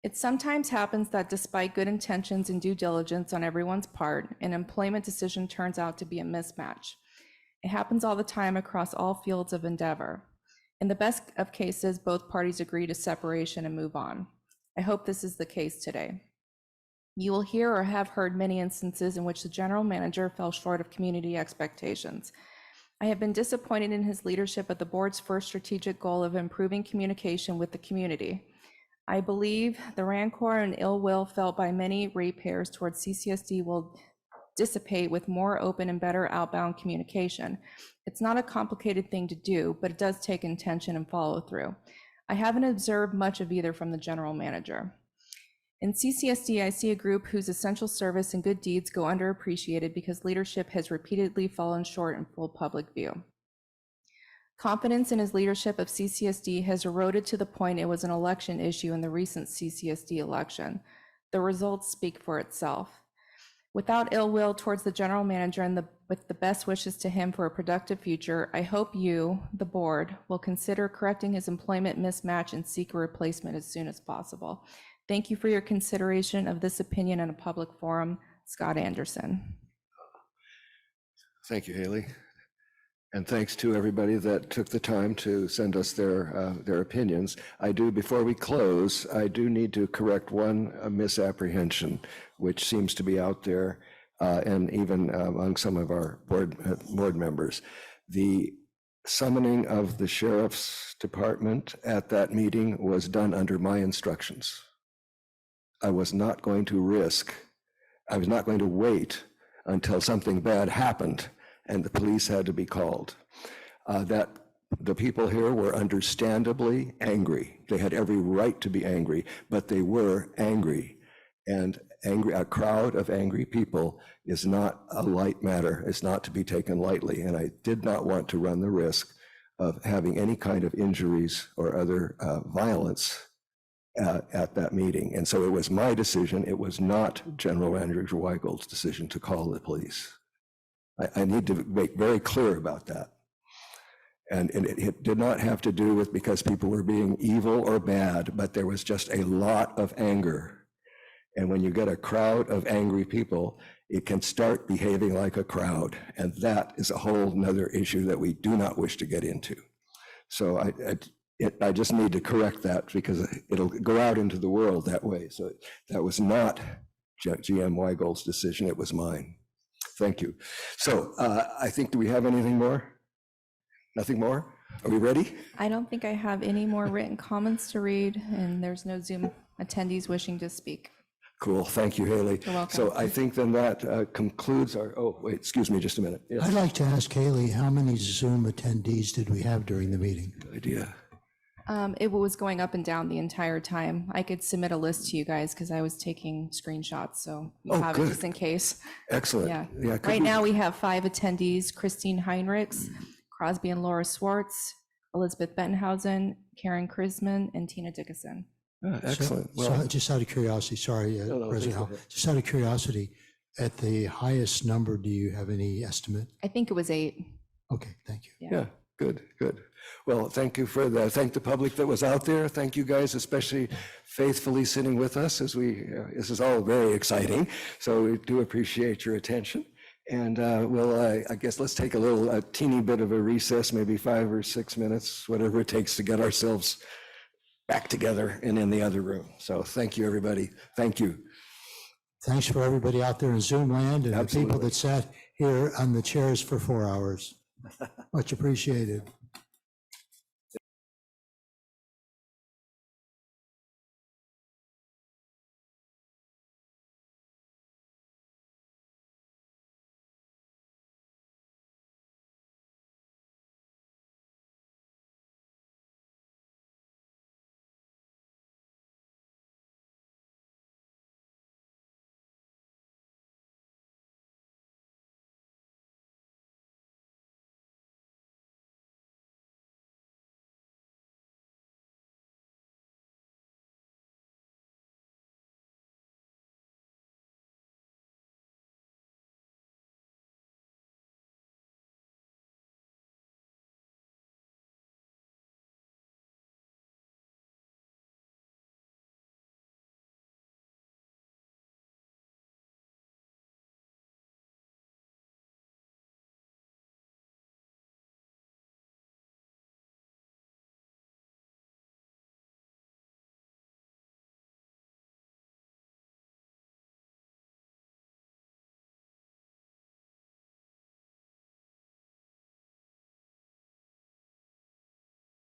[SPEAKER 22] It sometimes happens that despite good intentions and due diligence on everyone's part, an employment decision turns out to be a mismatch. It happens all the time across all fields of endeavor. In the best of cases, both parties agree to separation and move on. I hope this is the case today. You will hear or have heard many instances in which the general manager fell short of community expectations. I have been disappointed in his leadership of the board's first strategic goal of improving communication with the community. I believe the rancor and ill will felt by many ratepayers towards CCSD will dissipate with more open and better outbound communication. It's not a complicated thing to do, but it does take intention and follow through. I haven't observed much of either from the general manager. In CCSD, I see a group whose essential service and good deeds go underappreciated because leadership has repeatedly fallen short in full public view. Confidence in his leadership of CCSD has eroded to the point it was an election issue in the recent CCSD election. The results speak for itself. Without ill will towards the general manager and with the best wishes to him for a productive future, I hope you, the board, will consider correcting his employment mismatch and seek a replacement as soon as possible. Thank you for your consideration of this opinion in a public forum. Scott Anderson.
[SPEAKER 1] Thank you, Haley. And thanks to everybody that took the time to send us their opinions. Before we close, I do need to correct one misapprehension, which seems to be out there and even among some of our board members. The summoning of the sheriff's department at that meeting was done under my instructions. I was not going to wait until something bad happened and the police had to be called. That the people here were understandably angry. They had every right to be angry, but they were angry. And a crowd of angry people is not a light matter. It's not to be taken lightly. And I did not want to run the risk of having any kind of injuries or other violence at that meeting. And so it was my decision. It was not General Manager Weigel's decision to call the police. I need to make very clear about that. And it did not have to do with because people were being evil or bad, but there was just a lot of anger. And when you get a crowd of angry people, it can start behaving like a crowd. And that is a whole nother issue that we do not wish to get into. So I just need to correct that because it'll go out into the world that way. So that was not GM Weigel's decision, it was mine. Thank you. So I think, do we have anything more? Nothing more? Are we ready?
[SPEAKER 22] I don't think I have any more written comments to read, and there's no Zoom attendees wishing to speak.
[SPEAKER 1] Cool. Thank you, Haley.
[SPEAKER 22] You're welcome.
[SPEAKER 1] So I think then that concludes our, oh, wait, excuse me just a minute. Yes.
[SPEAKER 6] I'd like to ask Haley, how many Zoom attendees did we have during the meeting?
[SPEAKER 1] Good idea.
[SPEAKER 22] It was going up and down the entire time. I could submit a list to you guys because I was taking screenshots, so you have it just in case.
[SPEAKER 1] Excellent.
[SPEAKER 22] Yeah. Right now we have 5 attendees: Christine Heinrichs, Crosby and Laura Swartz, Elizabeth Benhausen, Karen Krisman, and Tina Dickinson.
[SPEAKER 1] Excellent.
[SPEAKER 6] So just out of curiosity, sorry, President Hall, just out of curiosity, At the highest number, do you have any estimate?
[SPEAKER 22] I think it was 8.
[SPEAKER 6] Okay, thank you.
[SPEAKER 1] Yeah, good, good. Well, thank you for the, thank the public that was out there. Thank you guys, especially faithfully sitting with us as we, this is all very exciting. So we do appreciate your attention. And I guess let's take a teeny bit of a recess, maybe 5 or 6 minutes, whatever it takes to get ourselves back together and in the other room. So thank you, everybody. Thank you.
[SPEAKER 6] Thanks for everybody out there in Zoom land and the people
[SPEAKER 1] Absolutely.
[SPEAKER 6] that sat here on the chairs for 4 hours. Much appreciated.